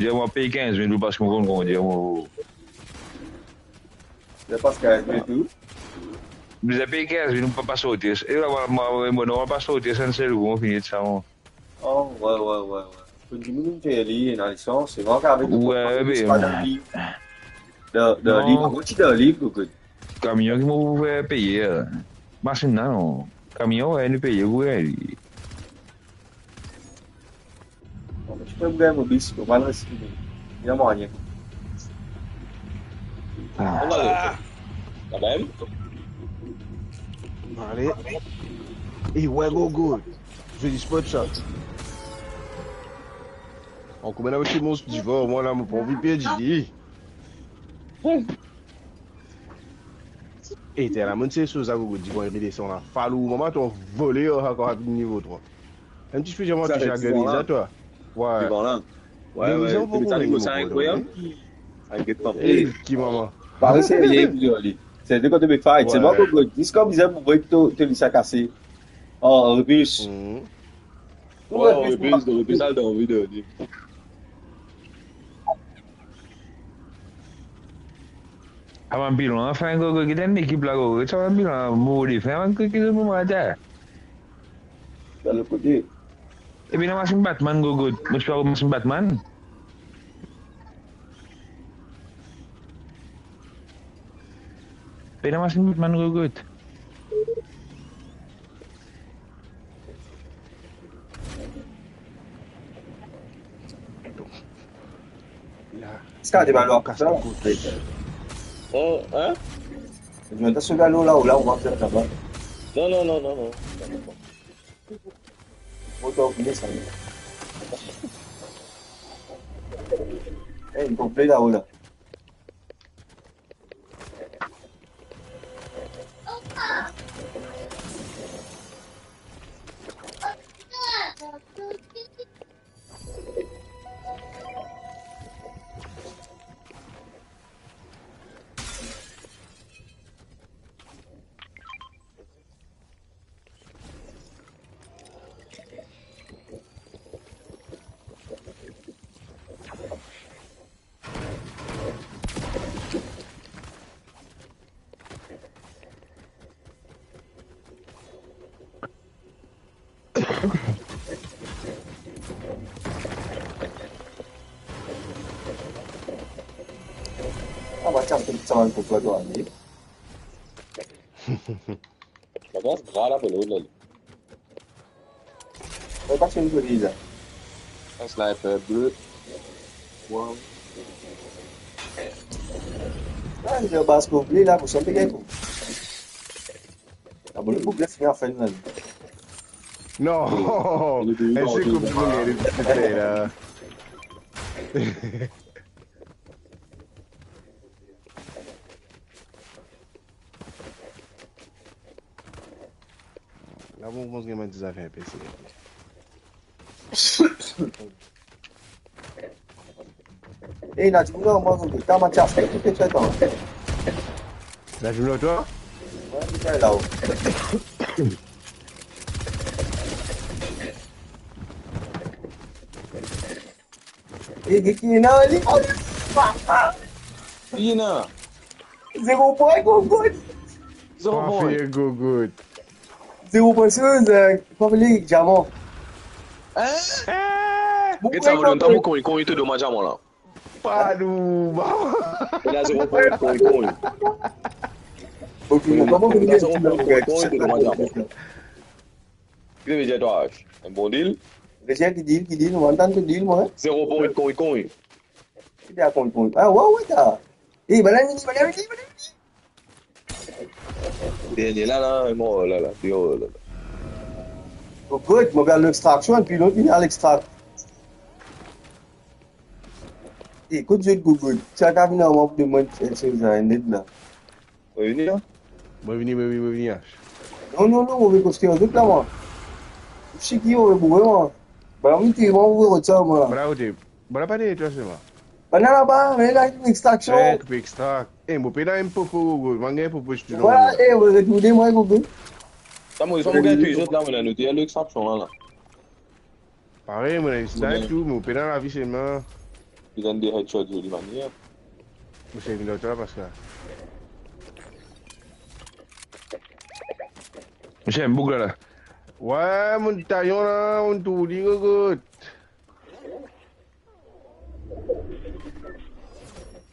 Dis-moi, paye 15 000 parce qu'on compte, dis-moi. C'est parce qu'elle est tout. Vous avez payé 15 000, pas sortir. Et là, moi, on va pas sortir sans celle où on finit de ça. Oh, ouais. Pour diminuer les lits dans les sens, c'est vraiment qu'avec le Ouais, c'est mais. pas dans le lit. De lit, Non, moi, tu dans le lit, quoi. camion qui m'a fait payer. Machine, non. Camion, ouais, nous payer, ouais. Tu peux me gagner mon bis, pour mal rester. Il y a moyen. Ah, quand même. Allez. Et ouais, go. Je dis spot shot. On commence avec les monstres du vent, moi là, mon pauvre PhD. Et t'es la bonne chose à vous dire, il descend là. Falou, maman, ton volé encore à niveau 3. Un petit peu, j'ai monté chez Aganiza, toi. Ouais. Devant là. Ouais, Aganiza, ouais. Tu as négocié incroyable. Inquiète pas. Et qui, maman? Pareil, c'est rien, lui. C'est de côté de fight. C'est moi qui dis comme disait pour voir que tu as cassé. Oh, repus. Ouais, repus, ça, dans envie de dire. Avant bilan, enfin, kita ni équipe là, ça va bilan, mourir, enfin, kita mau ada. Dans le côté. Et puis, masih Batman, moi je suis masih Batman. Puis, masih Batman, Est-ce qu'il y a des ballons à ça? Oh, hein? Je me dis, ce galop là, ou là, on va faire là-bas. Non. Autant oublier ça. Eh, il complet là-haut là. Ah, bah tiens, ça va pour toi, toi, Andy. La glace gras là, pour l'autre là. On va pas sur une police là. Un sniper bleu. Wow. Ah, il y a un basque oublié là, pour s'en payer. Ah, bon, le boucle est fini en fin de l'année. Non, elle s'est coupée, c'était là. Là, on pense qu'il y a des affaires à PC. Eh, là, tu me dis, moi, tu as ma chasse, qu'est-ce que tu fais toi? La journée, toi? Ouais, tu es là-haut. Eh, qui est là, il est là. Il y en a. 0 point, go good. 0 point. Go good. 0 point, c'est pas les diamants. Hein? Qu'est-ce que ça veut dire? T'as beaucoup de te dommage à moi là. Pas nous, Il a 0 point, con. Ok, comment vous Il a voulez 0 point, te dommage à moi. Qu'est-ce que tu veux toi? Un bon deal? Les gens qui disent, on va entendre te dire, moi. 0 point, con. Il est à compte. Ah, ouais, t'as. Eh, balani. Dernier là, mort là. Oh, good, je vais à l'extraction et puis l'autre, il est à l'extract. Eh, écoute, je Google. Tu as vu un moment de moi, c'est un net là. Vous venez là? Moi, venir. Non, on va construire un truc là, moi. Je sais qui on va bouger, moi. Bah, on va ouvrir ça, moi. Voilà, pas des toi, c'est moi. Bah, là-bas, mais là, une extraction. Ouais, tu peux extract. Eh, mon pédale, un peu pour Google. Mangé pour poster. Voilà, eh, on va retourner, moi, Google. Ça, moi, ils sont gars, les autres là, on a noté l'extraction là. Pareil, mon snipe tout, mon pédale, la vie, c'est moi. Il donne des headshots de manière. Monsieur venu là parce que. Monsieur, un boucle là. Ouais, mon taillon là, on tout dit good.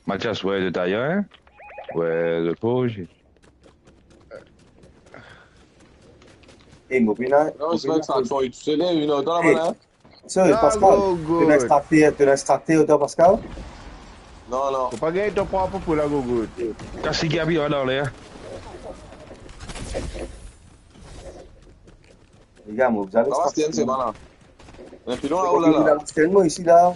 Mathias, ouais, de tailleur, hein? Ouais, de poche. Et Mobina. Non, c'est pas extraction. Tu sais, une autre dans la Eh, banane? sérieux, Ah, Pascal. go Tu l'as good. extracté, autant Pascal? Non, non. Faut pas gagner ton propre pour la go good. Qu'est-ce qu'il y a bien dans l'air? Les gars, moi, vous avez Ça va, extracté. c'est malin. Un pilon là, Oh oh là là. là. Moi, ici, là.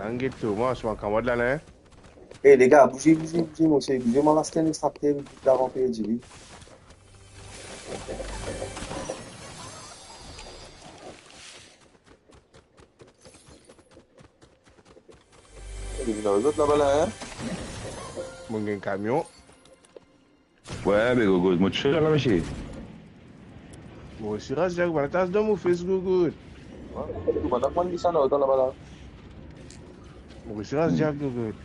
Anguette tout, moi, je suis en camarade là, hein. Eh, les gars, bougez, moi, c'est bougez-moi la scène extractée, la remplie, Jimmy. Il est venu aux autres là-bas là, hein. Mon gain camion. Ouais, mais go, moi, tu sais là, monsieur. Moi aussi, rase, Jack, la tasse de mon fils, go good. Tu m'as pas dit ça là, autant là-bas là. Moi aussi, rase, Jack, go good.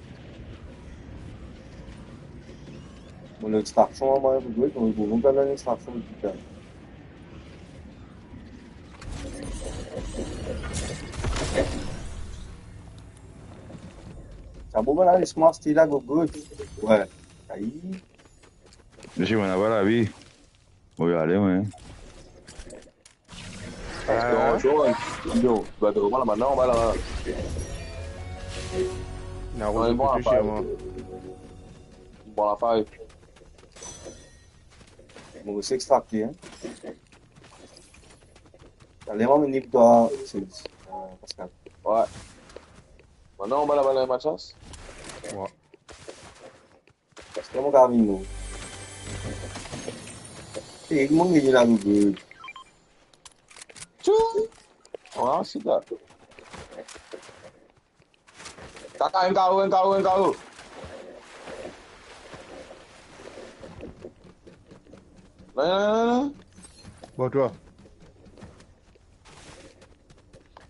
Mon extraction, moi, vous voyez, on va faire une extraction de tout ça. Ça va, là, laisse-moi style là, go good. Ouais. Aïe. Monsieur, on a pas la vie. Bon, y aller, ouais. Parce que, tu vois, tu vas te reprendre là maintenant, on va là. Na route de chez moi. Bon, la faille. Mon c'est extracté, hein. Allez, moi, mon toi, c'est Pascal. Ouais. Maintenant, on va là-bas là, Mathias. Ouais. C'est mon camion. Et il manque de la go. Tchou! Ouais, c'est là. Kaka, un carreau. Non. Bon, toi.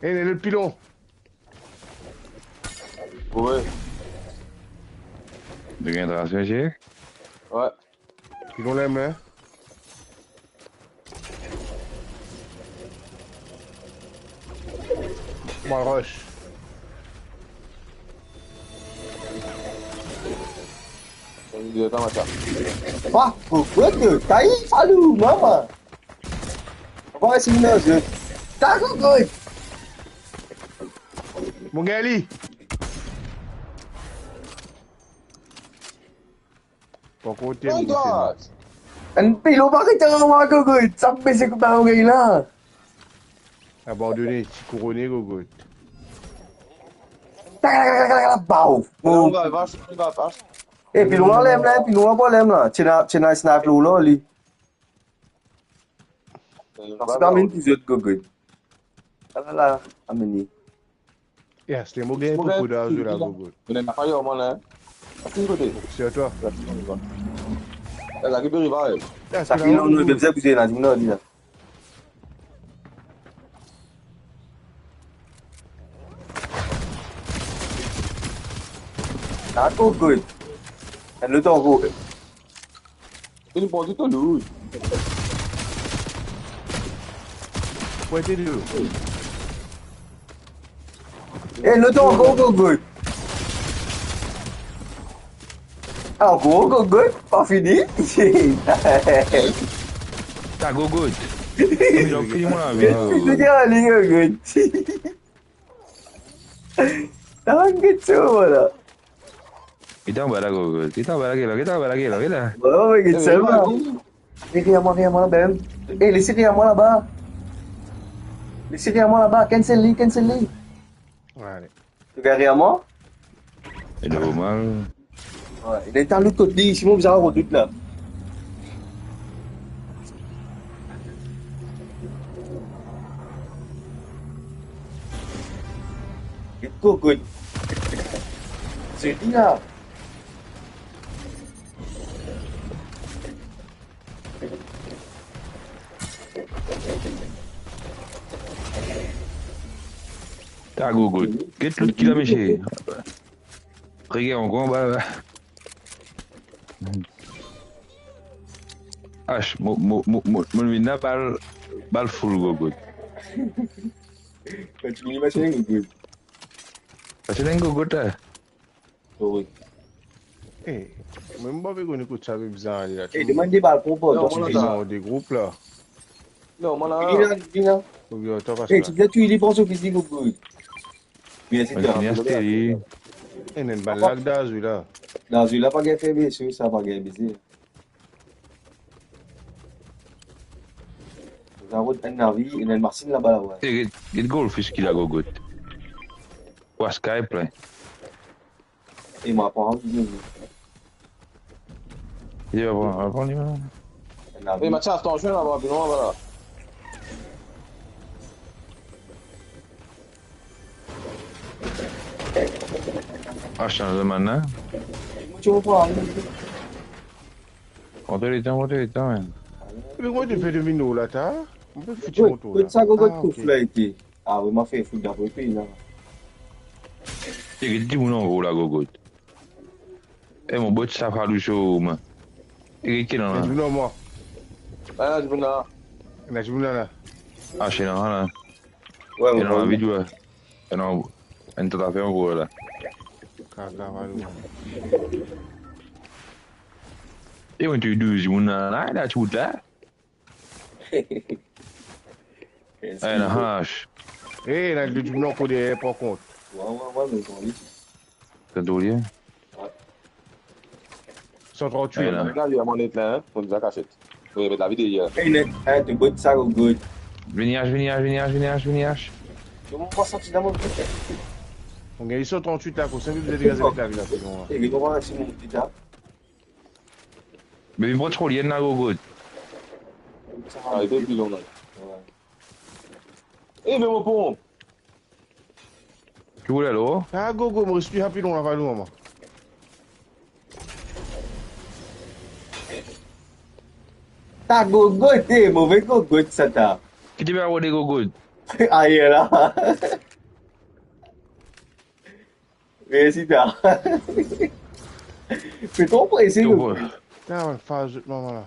Eh, le pilon. Ouais. De gain de monsieur? Ouais. Pilon l'aime, hein. Moi, rush. Il est dans Mathias. Wah, go good. Tá aí, falou, mama. Agora esse menino, tá go good. Mon gars, Ali. Ton côté, Oh, mon God! Ang pilo, bakit ang mga go good? Sabi sa kubaho ngayon na. Abandonné, petit couronné, go good. Bow. On va, vache. Eh, pilo nga lem na, pilo nga po lem na. China snack lulo, ali. Kasi kami tizot go good. Alala, amin ni. Yeah, c'était mon gars, pour de azul, là, go good. On est pas yo, mon là. À quel côté? C'est à toi. Elle a qui peut rival. Yeah, Sa c'est pilo là, no, bebze buze na, di mo na, di na. Not go good. And look at go. Il est bon du tout, lui. Ouais, t'es deux. Eh, look at go good. Ah, go good. Pas fini. Tá, go, good. Melhor que uma vez. Itu dia ali go good. Tangan kecil mana? Kita bala go, good. Kita bala kita. Oh, kecil mana? Eh, kaya mana bem? Eh, lisi kaya mana ba? Lisi kaya mana ba? Cancel li. Ouais. Tu kaya mana? É normal. Ouais, il est à l'autre côté, sinon vous avez redoute là. It's so good. C'est dit là. Ta gogo. Get l'autre qui l'a méché. Regarde, on combat. H, mon vina bal full gogo. Quand tu finis machin, good. Parce que c'est un gogo, t'as. Oui. Eh, même pas qu'on écoute ça avec bizarre là. Eh, demande des balles pour pas. Non, Tu moi, fais là, ça. Dans des groupes là. Non, moi Viens là. là, viens là. Faut que tu passes Eh, là. tu disais, tu es bon sur qui se dit good. Bien, c'est On bien. finit à stérie. Il y a une balle là d'azur là. Dans une là, pas qu'elle fait bien sûr, ça va qu'elle baiser. Nous avons un navire, il y a une machine là-bas là, ouais. Et get goldfish qui l'a gogo. Ou Skype, plein. Et moi, pas envie de Il va prendre les mains. un Eh, navire. Mathias, attention là-bas, puis non, voilà. Ah, je change de maintenant. Tu vas prendre. Montez les temps, man. Mais comment tu fais de mino là, t'as? On peut foutre mon tour là. Ça, go, Ah, tout ok. là été. Ah oui, m'a fait foutre d'après pays là. C'est que tu m'en gros la gogo. Eh, mon bot, ça fait le show, man. Et qui est Mais là? tu veux moi? Ah, je viens là. Là, tu veux là. Ah, je suis là. Ouais, Et dans la mais vidéo, et non, on t'a fait un gros là. Et on te dit, on a là, tu là. Eh, la hache. Eh, là, tu veux pour des par contre. Ouais, mais bon, oui. C'est tout lié. 138. Eh, là. Là, il y a mon net là, hein. On nous a caché. On va mettre la vidéo hier. Hey, net, hein, tu bois ça, go good. Viniage. Tu m'as pas sorti dans mon truc. On gagne 138 là, pour ça, vous êtes gazé avec la vie là. Et il va voir si mon petit là. Mais il me trop lié, là, gogo. Ah, il est plus long là. Eh, mais mon pont. Tu voulais là? Ah, go, moi, je suis happy, on va nous, maman. Ta go good, t'es mauvais go good, ça t'a. Qui te va avoir des gogo? Aïe là. Mais si t'as. Fais ton pressé, go. Ah, on phase, maman là.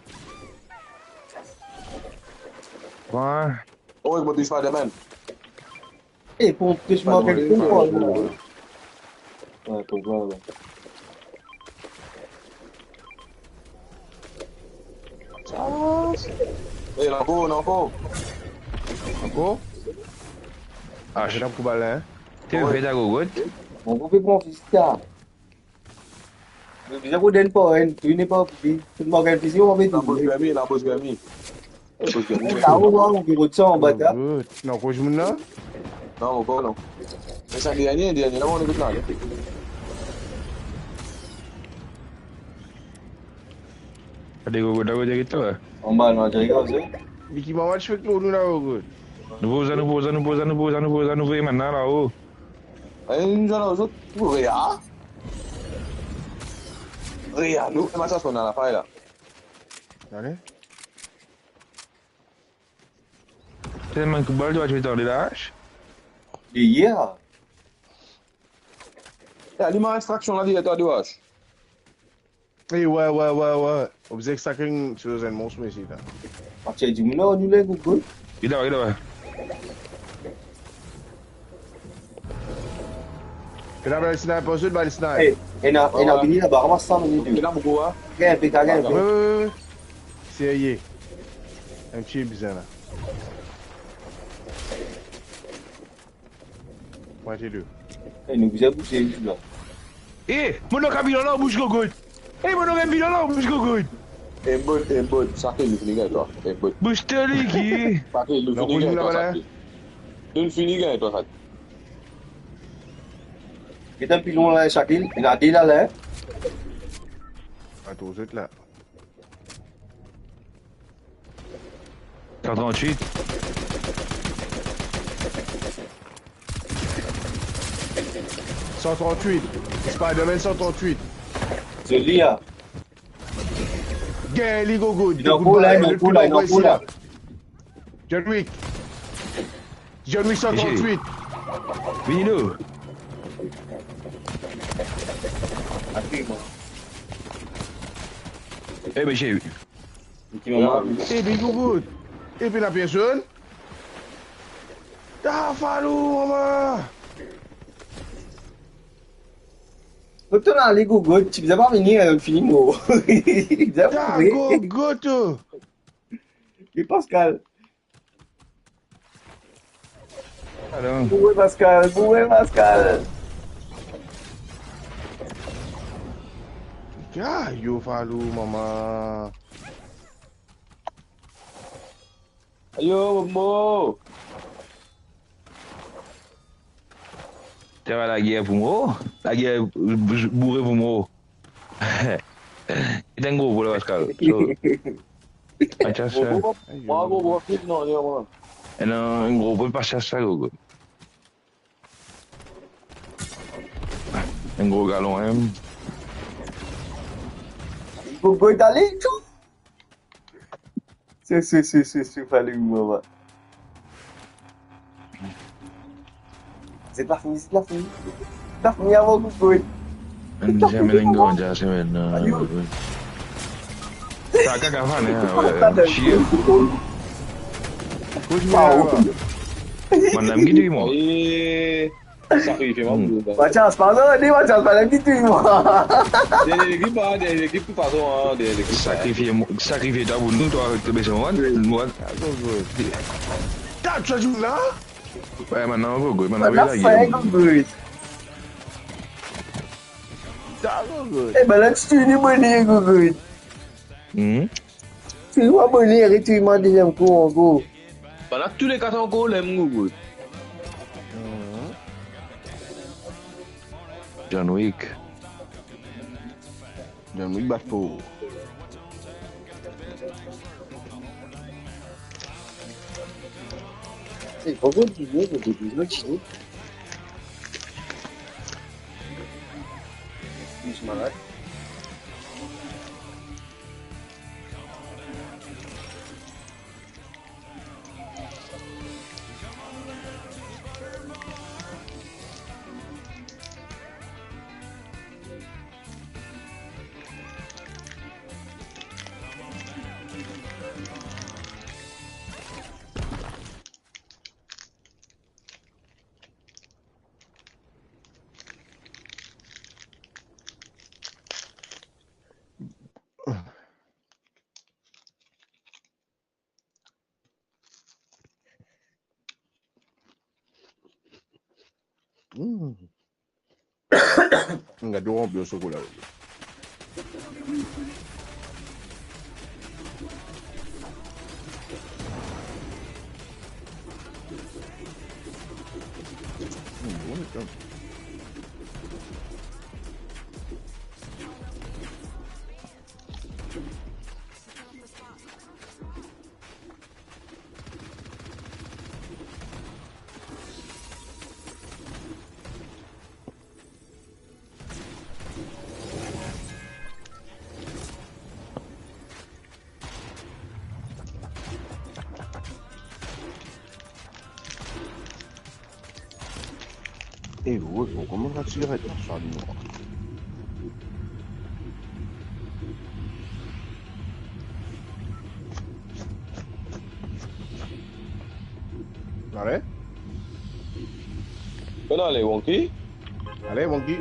Ouais. Oh, il m'a dit Spider-Man. Eh, pour que je m'en quelque fois. Ouais, pour voir, ouais. Eh, l'enco. Encore? Ah, J'ai un coup balai, hein. tu veux faire ta gogo? Mon groupe est bon, fils là. Mais bien qu'on donne pas, hein. Tu n'es pas petit. Tu m'as gagné physique, on va La bosse tout. Grammy. Là, on va, on peut ça en bas, là. Non, quoi, je me là? Non, encore non. Mais c'est un dernier, là, on est là. Des gogo, t'as gogo, toi? En bas, non, j'ai regardé. Mais qui m'a match avec nous là, go. Nouveau, maintenant, là-haut. Eh, nous allons aux autres. Pour Réa. Nous, c'est Mathias qu'on a la faille là. Allez. C'est tellement que balle, tu vas te faire des lâches. Et hier, Eh, aliment extraction là, directeur de H. Eh, ouais. On faisait ça qu'une chose, un monstre, mais c'est là. tu as dit, non, on nous l'a Google. Il est là. Et là, le sniper, je vais le sniper. Eh, et a venu là-bas, ramasse ça, on est Il deux. a beaucoup, hein. Gagne, gagne. Ouais. C'est yé. Un petit bizarre là. Ouais, t'es deux. Eh, nous vous avez bougé, là. Eh, mon nom est là, bouge gogo. Eh, mon nom est là, bouge gogo. Un bot. Ça fait le fini, toi. Un bot. Bouge te qui? Ça fait le fini, toi. Ça fait. Le fini, toi, ça. Et un pilon là, Shakil, il a dit là, là. Attends, vous êtes là. 138. Spider-Man 138. Je lis, là. Gain, les gogo. Il en faut là, il en faut là. John Wick 138. Vino. Aqui, mano. Eh, monsieur. Aqui, mano. Epi Gougout. Epi la personne. Ah, Falou, maman. Retourne à Ligue Google, tu faisais pas venir, finimo. Il faisait pas Ah, vrai. Gougout. Et Pascal. Alors, Boué Pascal, boué Pascal. Ah, yo, Falou, maman. Ayo, Momo. tu vas la guerre pour moi. La guerre bourrée pour moi. C'est un gros pour le Pascal. So, pas chercher. Momo, Momo, não, né, mano? Et non, un gros pour pas chercher, gros. Un gros galon, hein. Google tá ali, tchou. C'est fallu, maman. C'est pas fini, c'est pas fini. C'est pas fini avant Google. Jamais un gros, jamais non. Ça, caca, fan, hein. Chier. Wow. Mana gitu mo. Aí, sacrifício, mano. Machas, pausa ali, Machas, para que tu irmão. Dele equipe que passou uma dele aqui. Sacrifier ta bundu toi te besoin moi. Tá, tu ajuda lá? Ouais, maintenant go, maintenant Na la fé, guerre. Google. Tá, Gougout. Eh ben là, tu es bonne, Google. Tu vois bonne, et tu m'as deuxième coup en gros. Pendant tous les 4 ans qu'on l'aime, Google. John Wick. John Wick bat fort. C'est pas bon, tu veux, Google, tu je suis malade. Enggak doang biar sekolah. Eh ouais, on commence la cigarette, ça lui. Allez, Pendant les Wonky. allez, Monkey.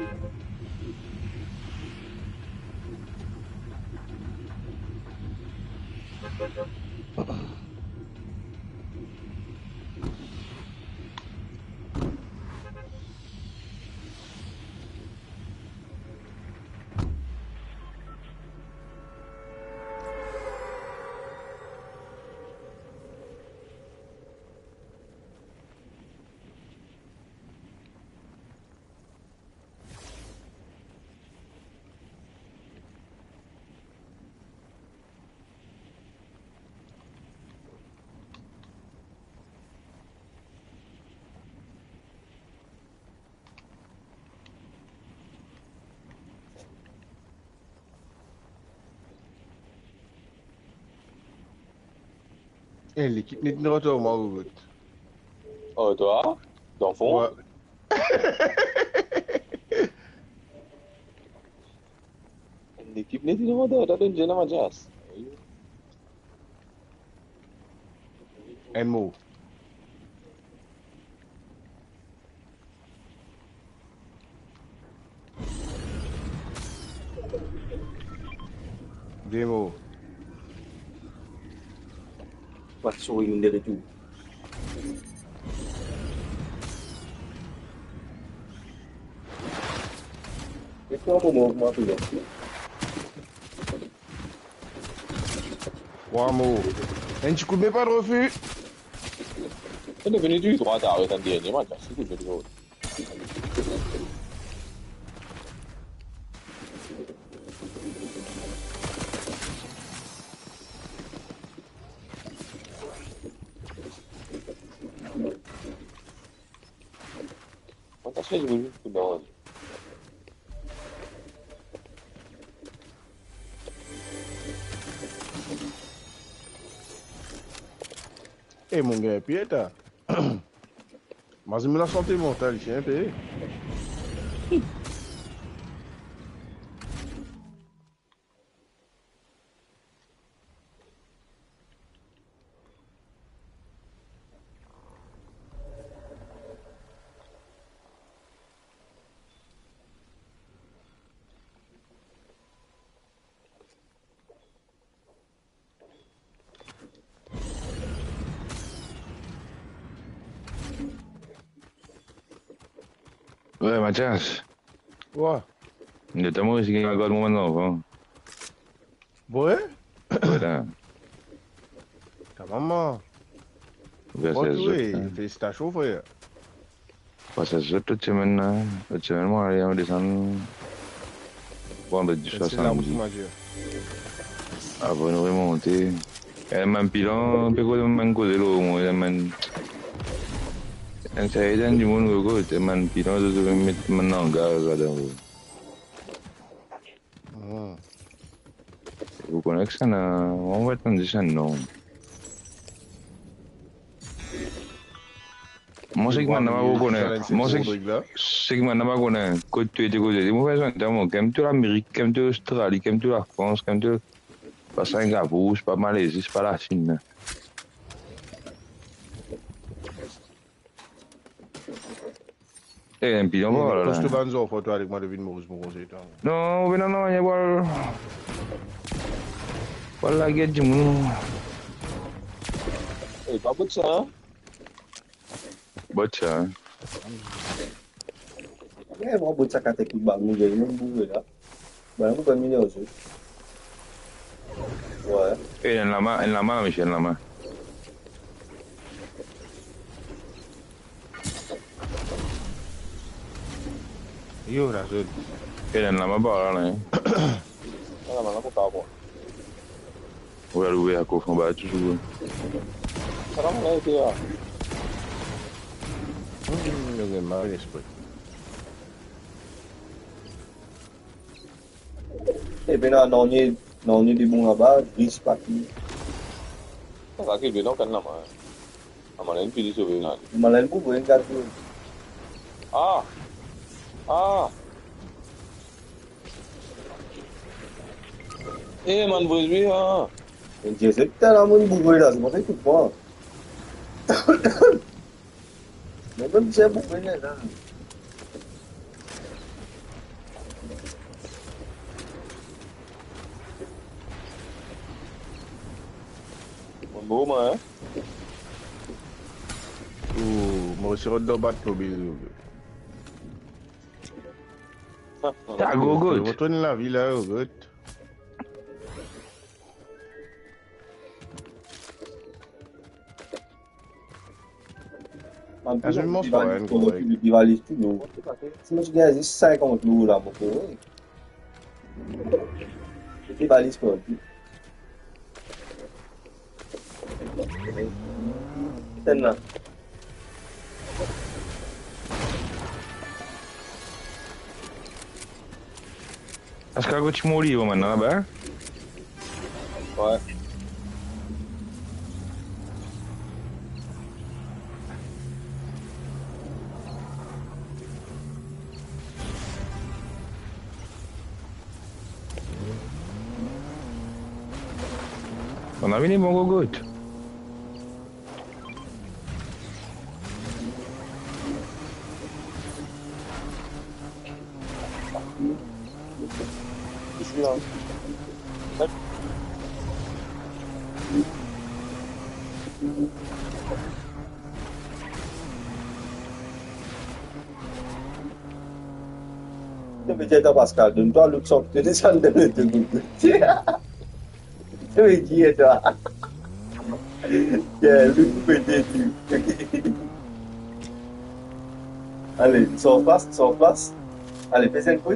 Eh, l'équipe n'est pas retour, moi, Gougout. Oh, toi, dans le fond. Ouais. L'équipe n'est pas de t'as une jeune majas. Enmo. Demo. Pas sur une des retours. Et puis, un moment, moi, tout Wamo. Un petit coup de pas de refus. Elle est venue du droit d'arrêt un dernier match. C'est tout, je dis. Quantas vezes eu vi não? Eh mon gars, pieta. Mas me la santé mentale, j'ai un peu. Ouais, Mathias. Ouais. Notamment, c'est qu'il y a encore mon enfant. Ouais? Voilà. Ta maman. Ouais, Bon, c'est oui, ça. félicitations, frère. Ouais, c'est ça, toute semaine, là. Toute semaine, moi, allez, on descend. Vendredi soir, C'est la route samedi. majeure. Après, nous remonter. Et même pilon, on peut quoi, man, causer l'eau, moi, man. Ça aide du monde, quoi, man, pilon, je vais mettre maintenant en gaz, là, vous connaissez ça, on va attendre ça, non. Moi, c'est que maintenant, vous connaissez. Moi, c'est que maintenant, vous connaissez. Quand tu étais causé, moi, je vais comme tu l'Amérique, comme tu l'Australie, comme tu la France, comme tu. Pas Singapour, c'est pas Malaisie, c'est pas la Chine. Eh, un pilon, voilà. Quand je te banze en photo avec moi, David Maurice, mon conseil. Non, mais non, il y a pas. Voilà, il y a du monde. Et pas beaucoup de ça, hein? Bah, tiens. Eh, mau buat sakate ki bang ni jadi nunggu ya. Barang bukan mini aussi. Ouais. Eh, en la main, Michel, en la main. Yo, la zone. Eh, en la main, pas là, hein. Não, mas não tava. On va l'ouvrir à coffre en bas, toujours. Caramba, né, aqui, ó. Meu mal l'esprit. Eh, ben là, non, ni di bunga ba, gris pati. Tá aqui, não kan nama. Amalin pilih sebenarnya. Malain bu bukan kartu. Ah. Ah. Eh, man, bos भी हाँ. जैसे तेरा मन बुगड़ रहा है मतलब तू कौन मतलब से बुगड़ नहीं ना Bom, mas. Maurice Roddo bat mobile. Ah, go, Je good. retourne la ville là, au goût. Mas eu não divali tudo. Se não tiver isso, sai com tudo lá, porque divali isso Tenang. Est-ce que tu mourir maintenant, là-bas? Ouais. On a mis mon gogote. Je suis là. Peut-être Pascal, donne-toi l'autre sort, tu descends de l'autre groupe. Oui, qui est toi? Le groupe était tu. Allez, sors face. Allez, fais un coup.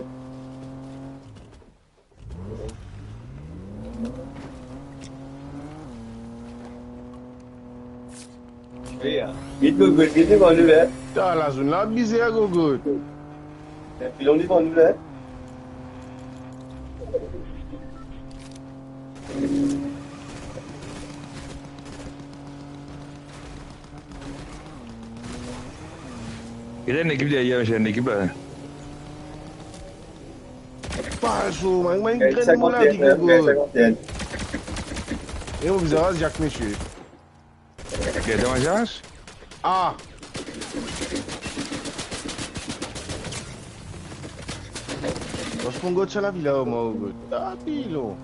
Vite, go, vite, devant nous, hein. T'as la zone là, bisé à gogo. Et puis on devant nous, hein. Il y a une équipe derrière, j'ai une équipe là. Pas chaud, man, traîne mon là, qui gogo. Et on vous a Jacques Monsieur. Il y a des mangeages? Ah! Lorsqu'on goûte ça la villa, moi, goûte. Ah, pilo.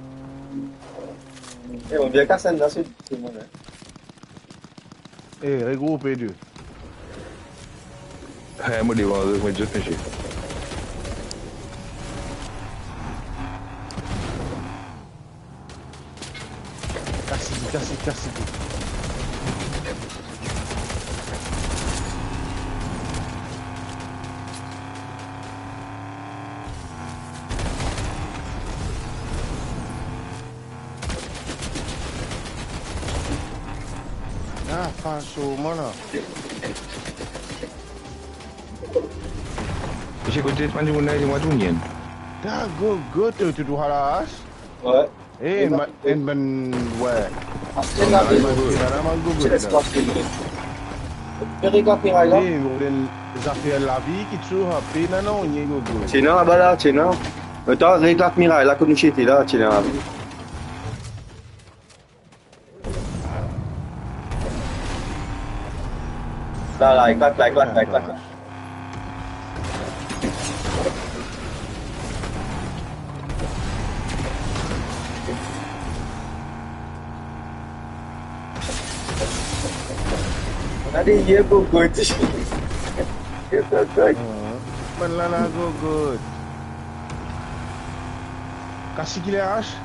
Et on vient casser là, c'est tout le monde. Eh, regroupez deux. Moi, je vais juste pêcher. Casse. Ah, pas chaud, mana. J'ai écouté ce matin, je moi tout bien. Dah, go, tu halas. Ouais. Eh, ben, ouais. C'est la vie. C'est l'espace. Périga Piraila. Eh, les affaires la vie qui sont happy, non, on y est go. Tiens, là-bas, là, tiens. Attends, réclame Mirail, là, que nous j'étais là, tiens, là. Là, éclate. On a des yeux pour goûter. Ben là, go. Kasih qu'il est hache.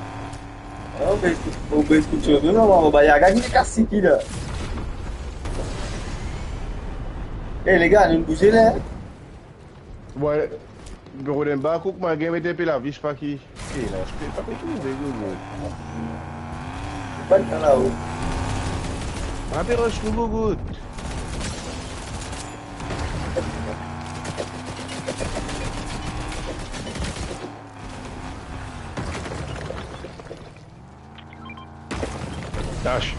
On va écouter tout, non, on va y aller, casser qui là. Eh les gars, nous bougez là. Ouais, bureau d'un bar, cook, ma game était la vie, je sais pas qui. Eh là, je peux pas trouver, go. Pas de temps là-haut. Ah, mais rush, go. Tâche.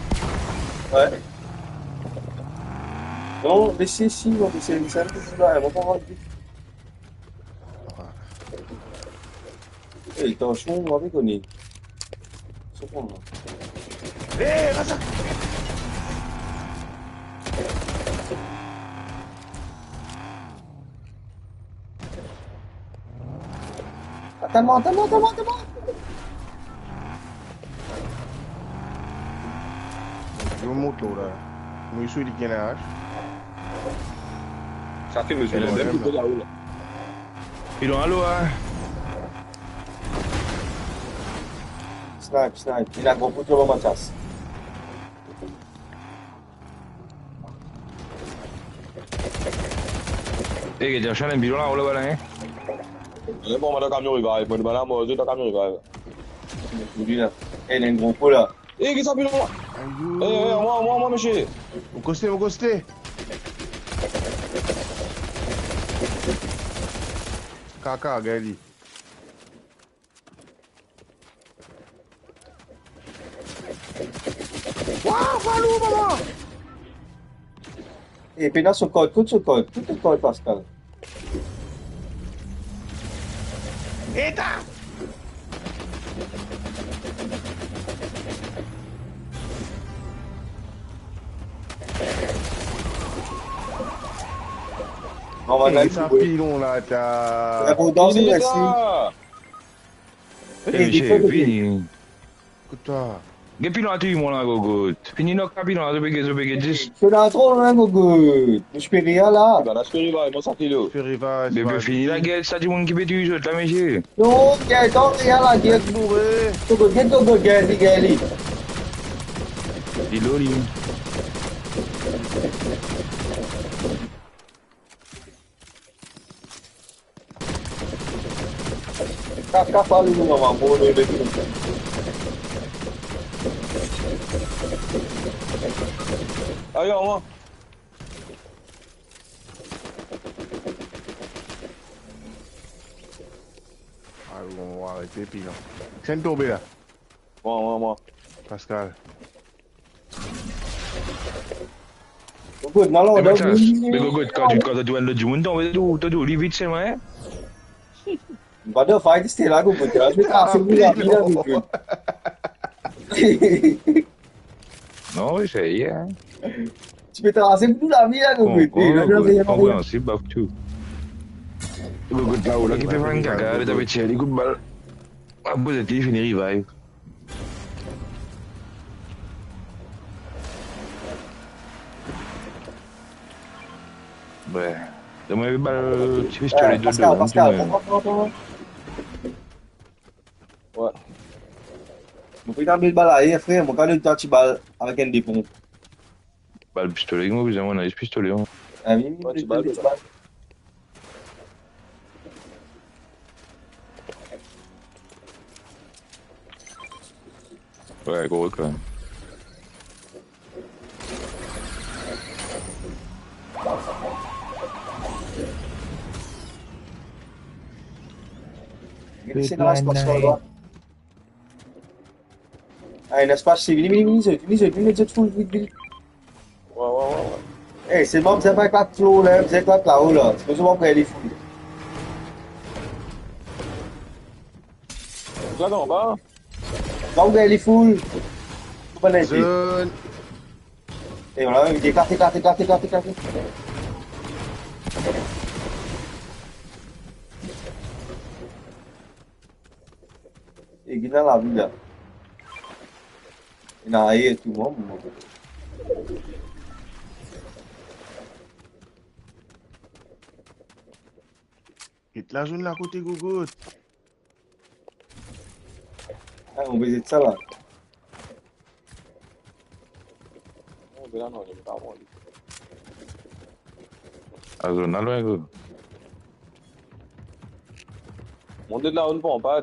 Ouais. Non, laissez ici, on va essayer de faire là, on va pas rentrer. Eh, attention, on va déconner. C'est bon, là. Eh, Razak! Attends-moi. Je monte là. Moi, je suis dit qu'il y a un hache. Ça fait monsieur, il même plutôt là-haut là. Ils ont allô, hein? Snipe. Il a gros poteau dans ma chasse. Eh, j'ai un bidon là, on l'a là, hein? Bon, on a un camion rival. Bon, on a un camion rival. Il y a un gros pot là. Eh, qu'est-ce que ça fait là? Eh, moi, monsieur. Au costé. Caca, Gali. Waouh, falou, maman! Et puis là, ce code, tout le code, Pascal. Eita! On va aller ça jouer. pilon là, t'as. C'est pour danser, merci. Fini. Écoute-toi. Ge pilon atu mon là, gogo. Fini no pilon atu bege 10. Je suis dans trop, hein, Gogo. Je peux rien là. Bah, là, je peux rival, moi, ça fait l'eau. Feriva, Bebe fini la gueule, ça du monde qui peut tu jouer, là, monsieur. Non, gars, donc, rien là, gars. bourré. Gogo, gars, gars. Dis loli. Kakak palu nous, maman, pour le bébé. Allez, au moins. Ah, on va arrêter pilon. C'est une tombée là. Moi. Pascal. Gogo, non, non, non. Mais gogo, quand tu dois le monde, tu dois vite, c'est vrai. Pas de fight, c'était là, Gogo. Je vais tracer vous la vie, là, Gogo. Non, oui, c'est hier. Tu peux tracer vous la vie, là, Gogo. Compréhensible, baf tout. Gogo, là, là, qui fait un caca, il avait tiré des coups de balle. Ah, vous êtes fini revive. Ouais. Donne-moi une balle, tu fais sur les deux Pascal. Ouais. Mon frère, il balle là, frère. Mon frère, il t'a balle avec un dépôt. Balle pistolet, moi, vous avez un avis pistolet. Ah oui, tu balles. Ouais, gros, quand même. C'est dans l'espace là. Ah, l'espace, c'est vini, c'est tout, vite. Ouais. Eh, c'est bon, c'est pas éclate flow là, c'est éclate là-haut là. C'est pas souvent pour aller fou. Là, en bas. Donc, elle est full. Faut pas l'aider. Zone. Et voilà, il éclate. Et il est dans la vie là. Il a aillé tout le monde. Et la zone là côté Gogo. Ah, on visite ça là. Là, non, il est pas bon. Ah, zone, là, go. Montez de là, on ne prend pas.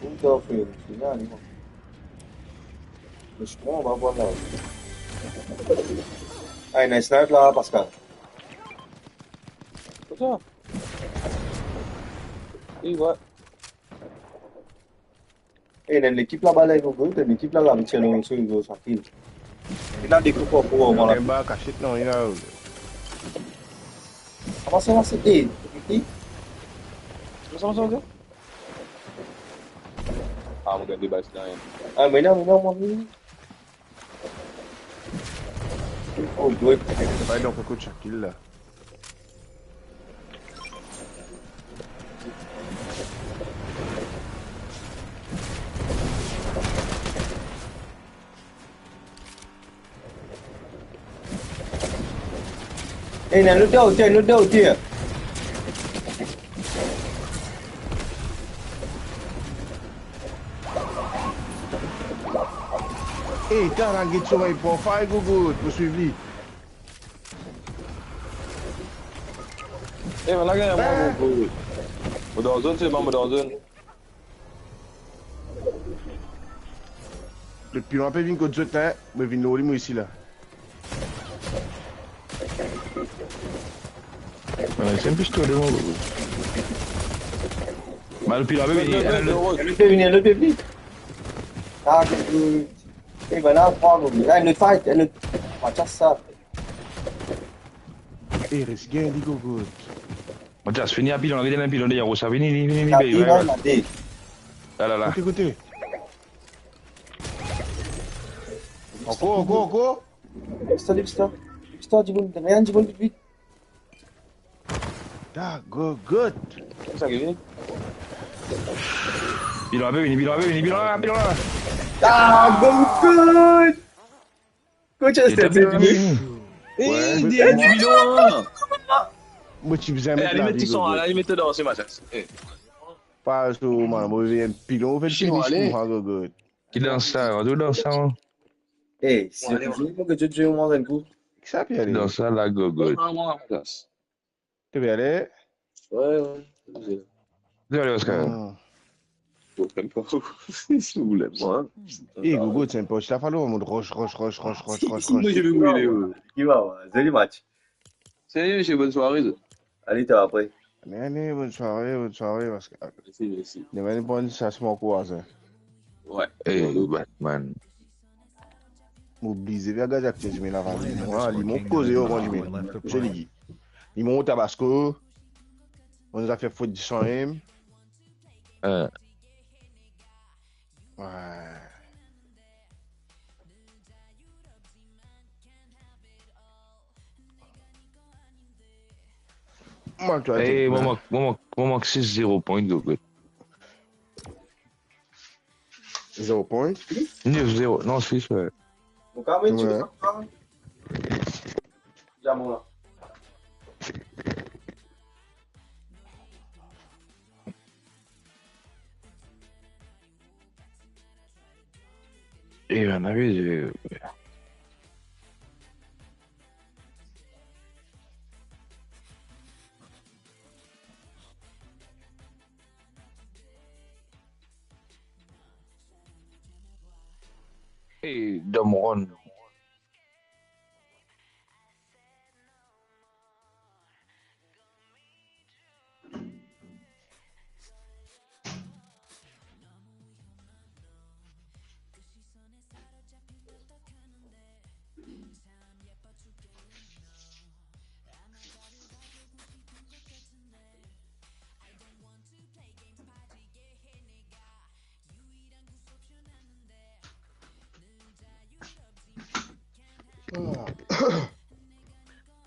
Une fois, frère. C'est là, non. Mais je crois, on va voir là. Ah, il y a un sniper là, Pascal. C'est ça. Et ouais. Et il y a une équipe là-bas, là, Gogo. Il y a une équipe là-bas, avec Chelo, sur sa file. Il a des coups pour moi là. Il y a un cachet, non, il y a. Comment ça va, c'était? Qui? Ça va? Ah, mon gars, des bases derrière. Ah, mais non, mon ami. Oh, good. C'est pas donc un coup de Shaquille là. Eh, il y a un autre hôtel. Eh, t'as un guide sur un profile Gogo, pour suivre. Eh, mais là, il y a un bon. Moi, dans la zone, c'est bon, moi, dans la zone. Le pilon a pas vu que tu as, mais vient nous ici là. C'est un pistolet, mon gogo. Bah, le pilote, Il y a un autre venu. Ah, good. Eh, ben là, trois, Gogo. Ah, une autre fight. On va faire ça. Eh, reste bien, dit Gogo. On t'a fini à pilon, on a un pilon de Yaro, ça vient, Il a dit, là. Côté. Encore. Lipsta, dis-moi, rien, dis-moi vite, vite. Ah, good. C'est ça qui vient. Bilon là, Bilon là. Ah, good! Coach, c'était du Ouais. Du bilan. Moi, tu faisais À la mettre la limite, vie, ils sont à good. la limite dans ce match. Pas sur, man. Moi, je viens pilon, fait Chill, finish allez. pour un good. Qui danse ça, on doit danser ça. Eh, c'est vraiment que tu joues au moins un coup. Qui ça, puis Qui aller? danse ça, la gogo. Tu veux aller? Ouais, ouais. Désolé, Oscar. Non. Même pas. Si vous voulez, moi. Eh, Gogo, c'est un poche. Il a fallu en mode roche. Moi, j'ai vu où il est. Qui va, joli match. Salut, monsieur, bonne soirée. Allez, t'as après. Allez, bonne soirée, parce que Merci. ne venez pas ça se moque quoi, ça. Ouais. Hey, Batman. M'oublie, viens gars, je mets la vanille. Moi, ils m'ont causé, moi, je mets. Je l'ai dit. Ils m'ont au tabasco. On nous a fait faute du sang, ouais. Moi, tu as Hey, dit. moi, 6-0 point, gogo. 0 point. 9-0, non, 6, ouais. Bon, quand même, tu Ouais. veux Jamon là. Et on avait. Et Damron.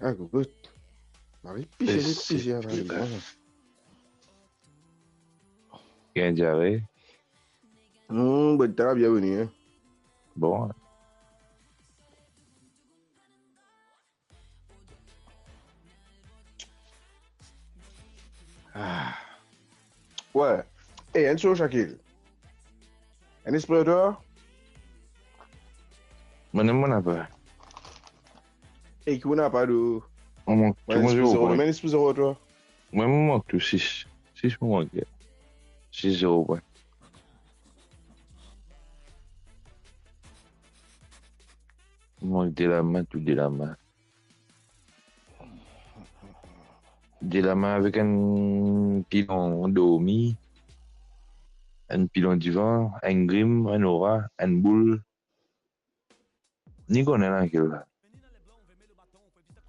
Ah, Gogo. Marie, piché, avec moi. Il y a un diarrhée. Bonne table, bienvenue. Hein. Bon. Ah. Ouais. Eh, un show, Shakil. Un esprit de Moi, n'a pas. Eh, qui n'a pas de. On manque tout Un mon esprit 0 de. point. Mais un esprit de toi. Moi, il me manque tout 6. 6 me manque. 6-0 point. Il me manque de la main, tout de la main. De la main avec un pilon dormi, un pilon divan, un grim, un aura, un boule. Ni connaît là, quel là.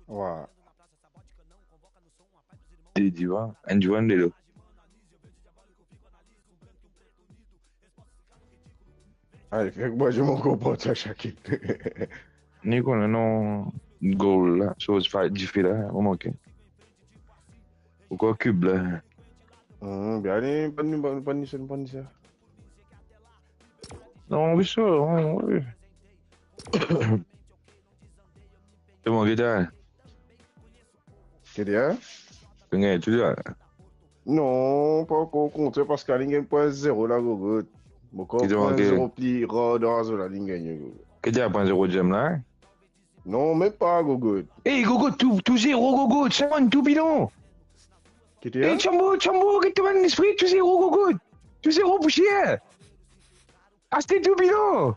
Ouais. Des divans, un divan de l'eau. Allez, fait que moi, je m'en comprends, ça, Shakil. Ni connaît non goal là, chose fait différent, au manque. Ou quoi cube là. Bien, allez, bonne ça. Non, oui, ça, oui. C'est mon guitare. C'est bien? Tu tu dis, Non, pas encore compté parce qu'à ligne 1.0 là, Gogo. Mon corps Qui te prend manque? 0 pli rare dans la ligne, Gogo. Que tu as pas 0 gem là? Non, même pas, Gogo. Hey, Gogo, tout 0, Gogo, c'est bon, tout bilan. Qui t'es Hey, là? Chambo, que tu vas dans l'esprit, tout 0, Gogo. Tout 0 pour chier. Ah, c'était tout bilan.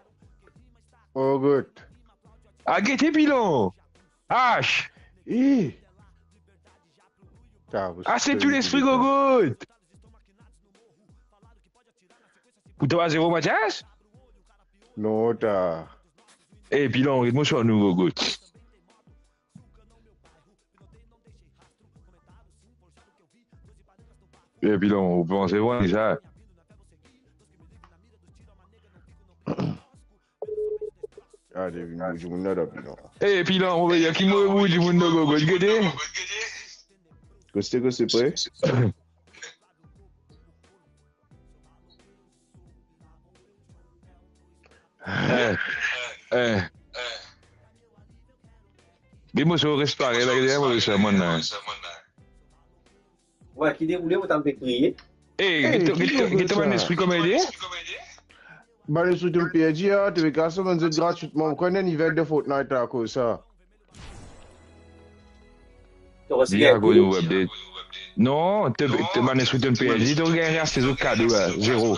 Oh, good. Ah, guettez bilan. H. Eh! Ah, c'est tout l'esprit, Gogo. Pour toi, 0 Mathias? Non, t'as. Eh, bilan, rythme sur nous, Gogo. Eh, bilan, on peut en savoir ça. Ah, David, je me note up, non. Eh, puis là, on va dire qu'il m'a dit mon gogo, tu connais? Que c'est prêt? Eh. Dis-moi sur reste pareil, là, dis-moi ça, mon nom. Ouais, qui déroulait, vous t'avez crié. Eh, qui t'a un esprit comédien? Bah, les trucs de PG, tu veux qu'à ça, c'est gratuitement. Quand on a un event de Fortnite à cause ça. Dis à quoi nous update? Non, tu m'as un esprit de PG, tu regardes ces autres cadeaux, zéro.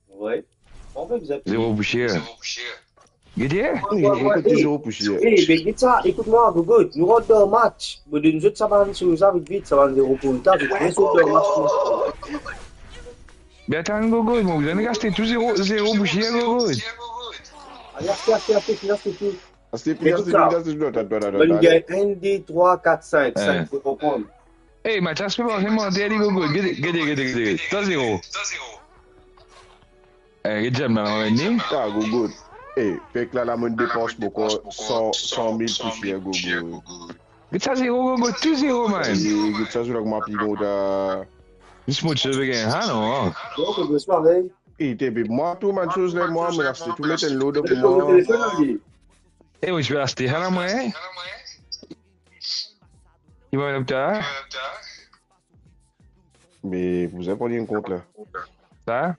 Ouais. On fait bizarre. Zéro boucher. Guédier? On toujours pousser. Eh, mais dis ça, écoute-moi, Gogo, nous rentrons dans le match. Mais de nous autres, ça va sur nous vite vite, ça va nous reposer. Nous sommes dans le match. Mais attends, Gogo, vous avez gasté tout zéro boucher, Gogo. Allez, assez, finance tout. C'est plus de On gagne 1, 2, 3, 4, 5. 5, faut comprendre. Eh, ma chasse peut pas vraiment dire, Gogo. Guédier. T'as zéro. Eh, j'aime la maman. Ah, Gogo. Eh, fait que là, la monnaie dépense beaucoup 100 000 pour chier, Gogo. Mais ça, zéro, Gogo, tout zéro, man. Et ça, je l'ai appris, Gogo. Je me suis dit, ah non. Donc, on se pareil. Et t'es moi, tout, ma chose, là, moi, mais là, c'est tout mettre un lot de pour moi. Eh oui, je vais rester à la main. Il va me faire. Mais vous avez pas un compte, là. Ça?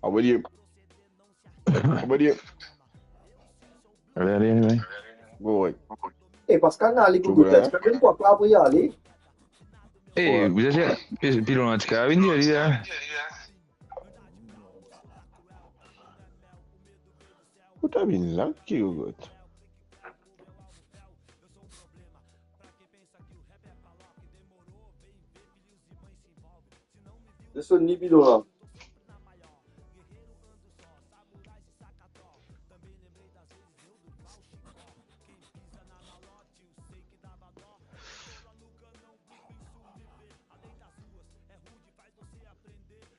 Ah, vous dire. Allez. Ouais. Eh, Pascal, n'a allé Gogo, tu peux même pas après y aller. Eh, vous avez puis l'on a dit qu'à venir, là. Où t'as mis là, qui Gogo? Je suis ni bidon là.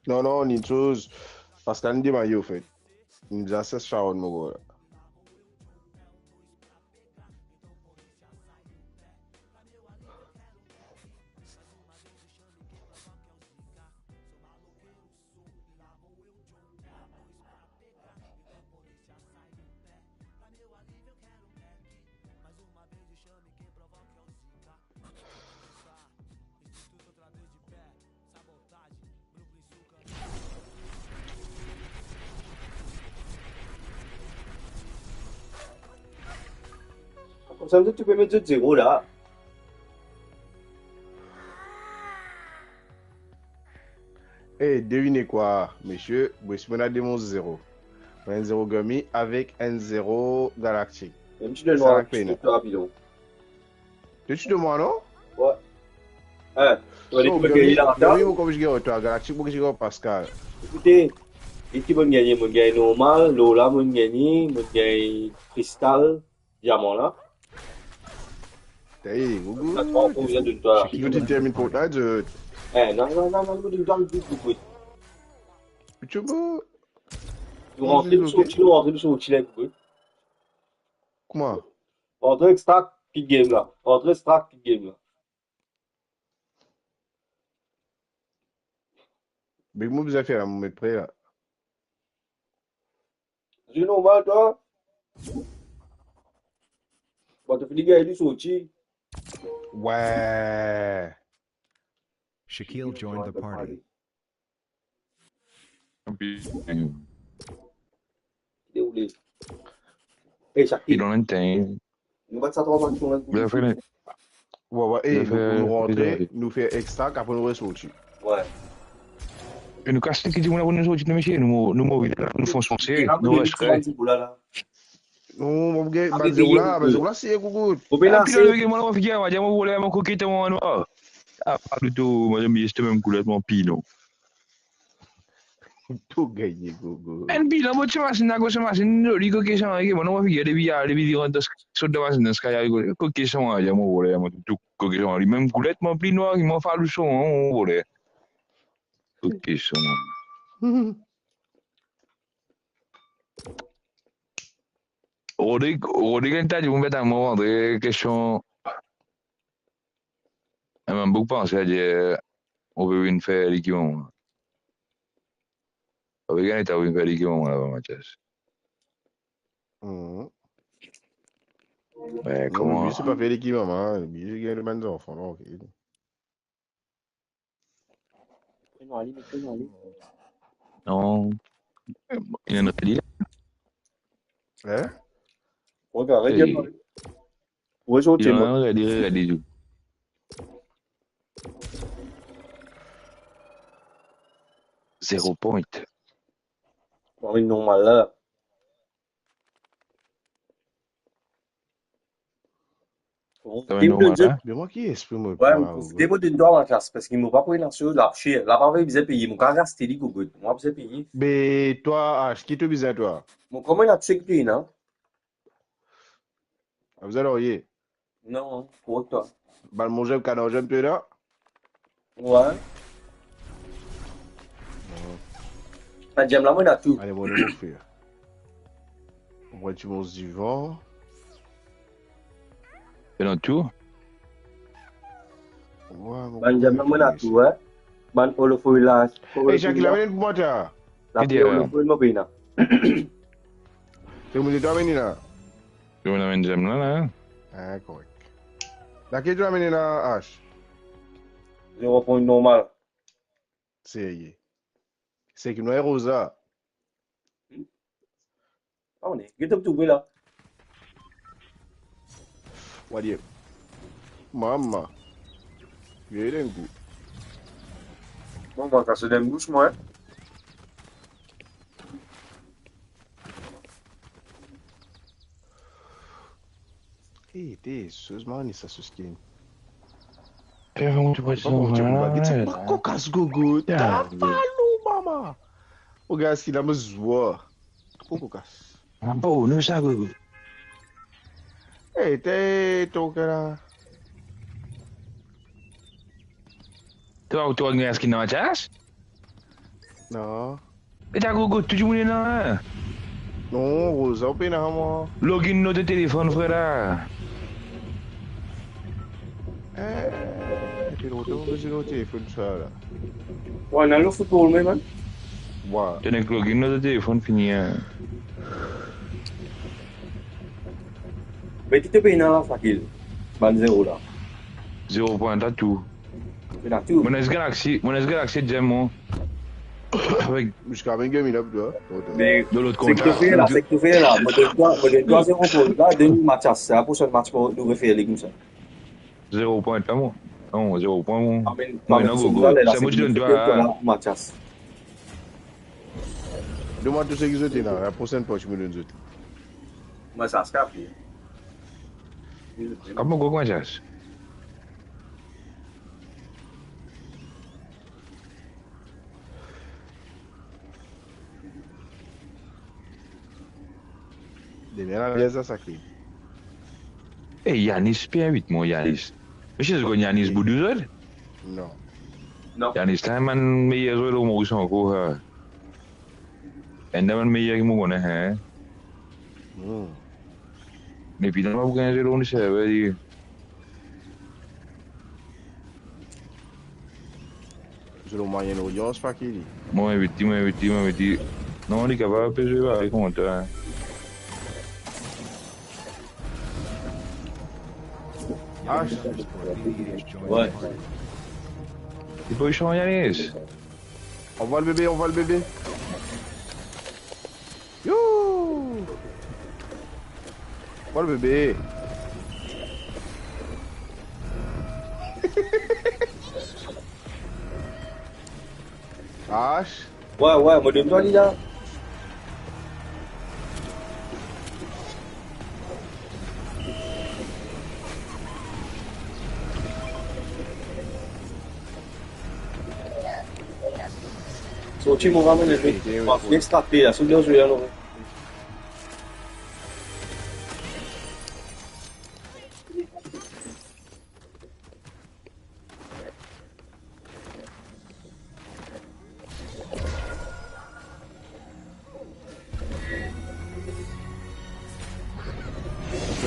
Non, une chose. Parce qu'on dit, au fait. Il nous a assez Sharon, mon gars. Comme ça, tu peux mettre 0 là. Eh, devinez quoi, monsieur? Vous avez mon 0. Un 0 Gummy avec un 0 Galactique. Même tu le noir, tu peux rapidement. Tu de moi, non? Ouais. Hein, tu vas aller te gagner là. Gummy, comme je dis, toi, Galactique, je dis, Pascal. Écoutez, ici, mon gagne normal, Lola, mon gagne cristal, diamant là. Hey, Ça te prend combien de toi? Je te termine pour ta jeu. Eh, non, tu dois le but. Tu peux. Nous rentrons sur le chile. Comment? Rentrez extract, pick game là. Rentrez extract, pick game là. Mais moi, vous avez fait à me mettre prêt là. C'est normal, toi? Bon, tu finis de gagner du sorti. Ouais. Shaquille joined the party. Déroulé. Eh, Shaquille. Il en a un temps. Nous battons ça 3 matchs. Ouais, et nous rentrer, nous faire extract, après nous ressortir. Ouais. Et nous cassons qui dit on a bonne chose, nous fonçons, nous restons. Non, mon gars, là, c'est Google. Faut Ah, bien puis là, le moi, figure, moi, moi, voulais mon coquette, moi, noir. Ah, plutôt, moi, j'aime bien, c'était même couleur, mon pino. Tout gagné, Google. En puis, là, moi, tu m'as dit, je m'as dit, non, les coquets sont arrivés, moi, on figure, les vidéos, sur de base, dans ce cas, les coquets sont arrivés, moi, voulais, moi, tout coquets sont arrivés, même couleur, mon pli noir, ils m'ont fait le son, on voulait. Coquets sont. Rodrigue, t'as dit, vous mettez un moment de question. Elle m'a beaucoup pensé à dire, on veut une faire l'équipement. On veut gagner, t'as une faire l'équipement là-bas, Mathias. Ouais, Non, le comment? but, c'est pas faire l'équipe, maman. Le but, c'est gagner le ban d'enfants. Non, ok. Non, il y en a dit là. Hein? Regarde, Il regarde. Où est-ce que y tu es, en moi? a dit tout. Zéro point. On est normal là. Ça va être normal, hein? Mais moi, qui est-ce que moi, Ouais, moi, profitez pas d'une doigt, ma classe, parce qu'il m'a pas pris là-dessus, là, chier. Là, pas fait, il payer. Mon carrière, c'était dit, good. Moi, j'ai payé. Mais toi, H, qui te bizarre, toi? Mon comment il a tué que non? Vous allez, Non, pour toi. bal manger, canard, j'aime peu là. Ouais. Ah, j'aime la main à tout. Allez, moi, on va faire. On va tu montes du vent. C'est dans tout. Ouais, Ben, j'aime la main à tout, ouais. Ben, on le fait là. Hey, Jacques, il a venu pour moi, toi. La paix, on le fait, le bien. C'est où tu as venu là? Je vais amener j'aime là. Ah, correct. Là, qui tu as venu là, H? 0 point normal. C'est qui nous est rosa. Ah, on est. Qu'est-ce que tu veux là? What do you? Maman. Il y a un coup. Bon, on va casser des bouches, moi. Eh, t'es, sérieusement, on est ça, ce skin. Et vraiment, tu vois, Pas bon, tu vois, c'est pas cocasse gogo. T'as pas l'eau, maman. Regarde, ce qu'il a me zoie. Pas cocasse. Ah bon, nous ça, gogo. Eh, t'es, ton gars. Tu vas gagner ce qu'il n'a pas Non. et t'as gogo, tu joues là. Non, rosa, on peut n'a moi. Login notre téléphone, frère. T'es l'autre, c'est l'autre téléphone, ça, là. Ouais, on a le football, même, hein. Ouais. Tu n'as que login notre téléphone fini. Mais tu te payes dans la facile. Ben, 0 là. 0 point, t'as tout. Mais là, tout. Mon Galaxy, j'aime moi. Avec Jusqu'à 20 gamins là, toi. Mais de l'autre c'est que côté. tu fais là, c'est que tu fais là. Modèle-toi 0 pour là, deux matchs, c'est la prochaine match pour nous refaire les comme ça. 0 point, pas moi. Non, 0 point, moi. Amen. Moi, non, gogo. C'est moi qui donne toi. Matchs. Demande tout ce qu'ils ont été là. La prochaine fois, tu me donnes tout. Moi, ça se capte. Comment gogo, Mathias? Demain, la pièce, ça sacré. Eh, Yanis, P8, moi, Yanis. Mais je sais que Yanis, bout de zone. Non. Non. Yanis, t'as un meilleur joueur au Mauritian encore. Et t'as un meilleur qui m'a connu, hein. Mais puis, dans ma boucle, j'ai l'on ça veut dire. C'est le moyen audience, pas qu'il dit. Moi, invité. Non, on est capable de jouer avec moi, toi. Ah, Ouais. Il peut y changer, Yanis. on voit le bébé, on voit le bébé. Youhou! On voit le bébé. H. Ouais, modèle-toi, Lila. Sorti mon ramen et fait. On va bien starter là, sous le jeu là.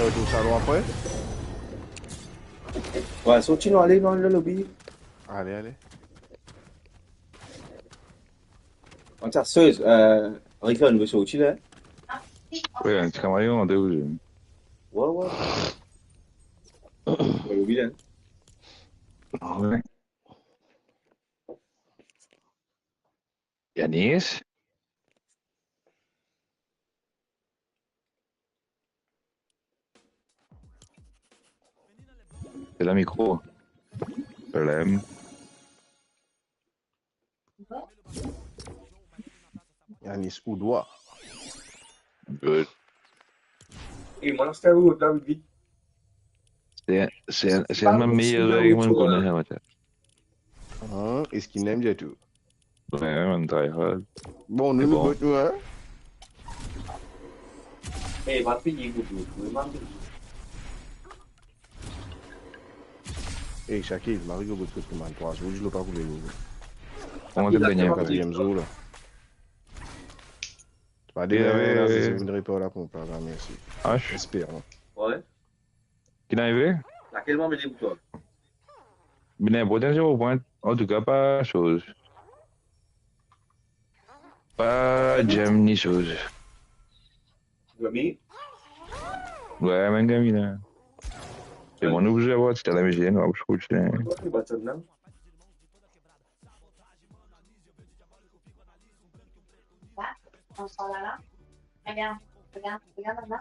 retourne au salon après? Ouais, sorti, nous aller dans le lobby. Allez. On t'a seul, Rick, nous veut sortir là. Oui, un petit camaillon, on est où? Ouais. Le lobby là. Ouais. Yanis? C'est la micro. Problème. Yanis Oudoua. Good. Et moi, c'était où, là, vite. C'est un de mes meilleurs jeux que je connais, matin. Est-ce qu'il aime bien tout? Ouais, on try hard. Bon, C'est nous bon. nous hein? Eh, va payer, goût. Eh, Shakil, Marie, vous êtes mal 3 jours, je ne l'ai pas voulu. Comment t'es baigné? Quatrième jour, là. Pas de là, si vous ne répondez pas la pompe, là, merci. H? J'espère. Ouais. Qui est arrivé? Laquelle m'a mené pour toi? Bien, important, 0 point. En tout cas, pas chose. Pas gem ni chose. Gami? Ouais, même gamin, là. C'est mon objet, ouais, c'était la maison, ouais, je crois que c'est. Ouais, bâton là. On sort là. Regarde là.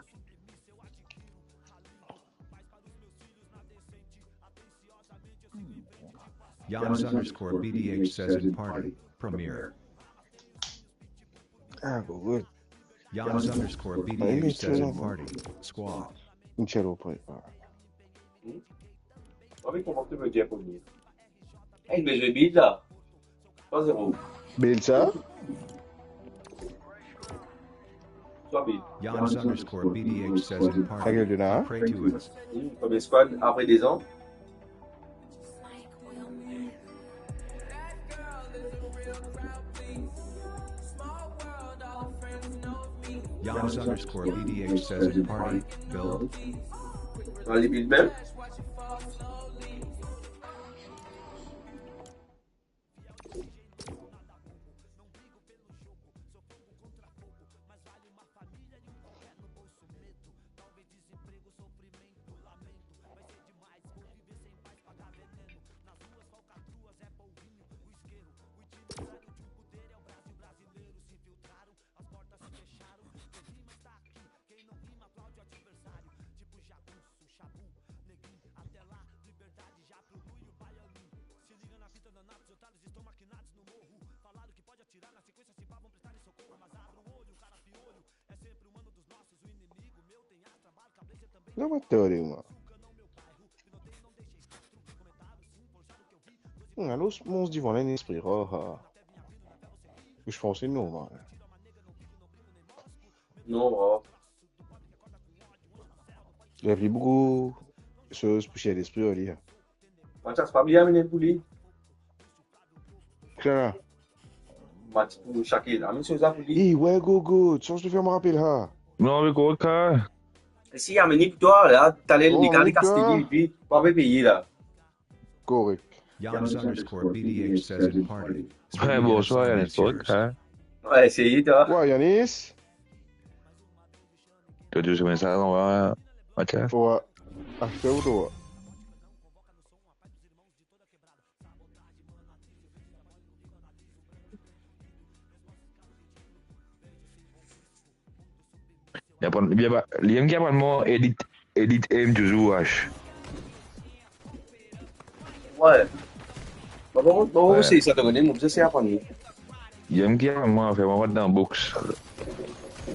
Jans_BDH says in party. Premiere. Ah, good. Jans_BDH says in party. Squad. Un cello poi. Avec comment tu me dis pour venir? Eh, mais je bide là. 3-0. Belsa? Soit bide. Jans_BDH says in party. I pray to it. Comme squad après des ans. Jans_BDH says in party. Build. Dans les builds même. Não é teoria, mano. Los monstres d'Yvon là, esprit rare. Je pense que c'est non, man. Non, oh. J'ai appris beaucoup de choses pour chier l'esprit, on dit. Moi, c'est pas bien amené pour lui. Clara. Moi, pour chacun, la même chose à pour lui. Eh, ouais, go. Tu changes de faire me rappeler, là. Non, avec quoi? Si il a amené pour toi, là, t'allais Oh, les garder mais toi. Castelli, puis pas payer là. Correct. Jans_BDH says in party. Ouais, bonsoir, Yanis, quoi? Ouais, essayez, toi. Ouais, Yanis. Tu as dû se mettre ça dans la. Ok. Ouais. Acheter ou toi? Liam qui a vraiment edit aim toujours H. Ouais. Bon, c'est ça, te connais, moi, ça, c'est à prendre. Liam qui a vraiment fait vraiment dans box.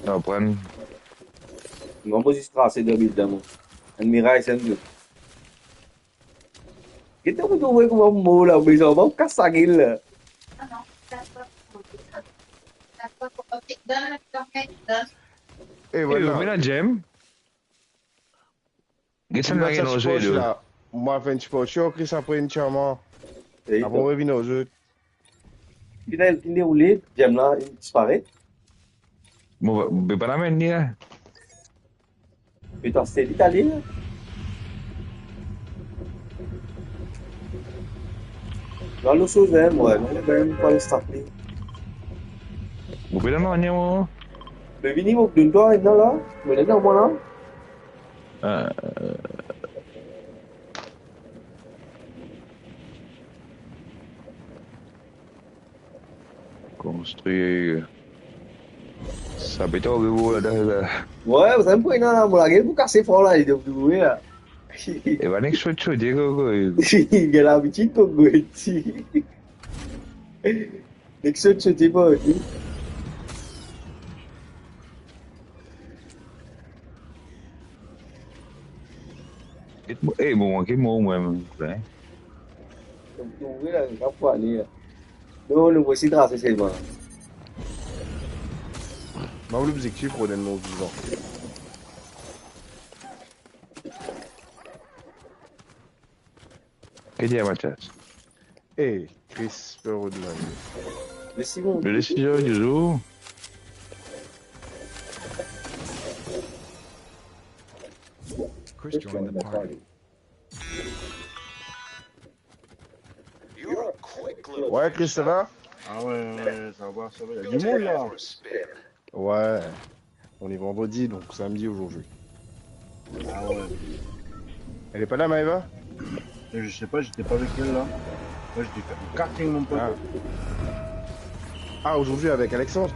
On prend. On va poser tracer de build, moi. Un miraille, c'est un peu. Qu'est-ce que tu veux comme un mot là, mais on va casser la gueule là. Non, d'accord. Ok, donne. Eh, Ouais, voilà. mais la gem. Qu'est-ce Moi, que tu ça, as je là. Moi, je suis pas sûr que ça prenne charmant. Après, on revient aux autres. Il est roulé, j'aime là, il disparaît. Bon, mais pas la même ni là. Putain, c'était l'Italie là. Non lo so Sam, non è ben quale sta qui. Vous pouvez l'amener, moi? Le minimo d'un toit, non là? Mais là, moi là? Euh, construire. Ça peut être horrible là. Ouais, vous savez pas, non, moi là, pour casser fort là, il doit jouer là. Et va next shot chaud, Diego. Il a l'habitude qu'on goûte ici. Dès que ça, tu t'es pas, ok? Eh, bon, ok, moi, même. Donc, tu vois là, il va pas aller là. Non, le voici tracé seulement. Bah, l'objectif pour les non vivants. Qu'est-ce qu'il y a, Mathias? Eh, Chris Perrodman. Mais si bon. Le décideur du jour. Chris joined the party. Ouais, Chris, ça va? Ah ouais, ça va, ça va. Il y a du monde là. Ouais. On est vendredi, donc samedi aujourd'hui. Ah ouais. Elle est pas là, Maëva? Je sais pas, j'étais pas avec elle là. Moi j'étais faire du karting mon pote. Ah, aujourd'hui avec Alexandre?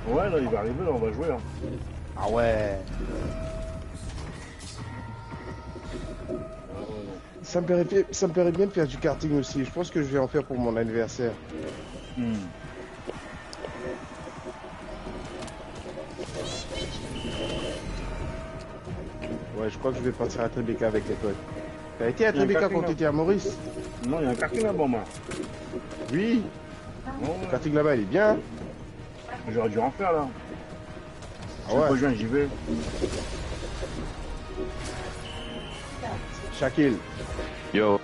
Ouais, là il va arriver, là on va jouer là. Ah ouais. Ça me plairait bien de faire du karting aussi. Je pense que je vais en faire pour mon anniversaire. Ouais, je crois que je vais partir à Tribeca avec les potes. T'as été à Tribeca quand t'étais à Maurice? Non, il y a un karting là-bas, moi. Oui. Oh, Le karting là-bas, il est bien. j'aurais dû en faire là. Ah ouais. Juin, j'y vais. Shaquille. Yo.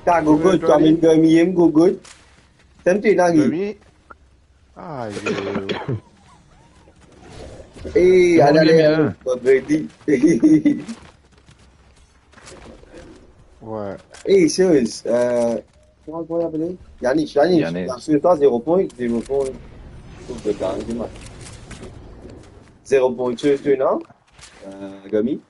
T'as gogo, tu as mis un demi gogo. T'aimes tu là, Demi. Ah, Eh, allez, ready. Ouais. Eh, sérieux, comment on appelle? Yannick, sur toi, 0 point, 0 point. Tout le temps, c'est mal. 0 point, tu es non? Gami?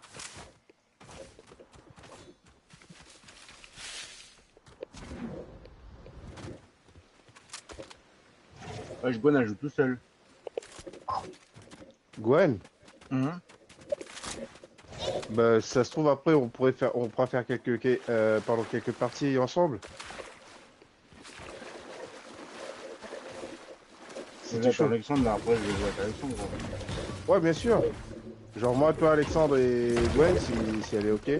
Ouais, je bonne, elle joue tout seul. Gwen. Bah, ça se trouve après, on pourra faire quelques parties ensemble. C'est déjà Alexandre, là, après je vais jouer avec Alexandre. Ouais, bien sûr. Genre moi, toi, Alexandre et Gwen, si elle est ok.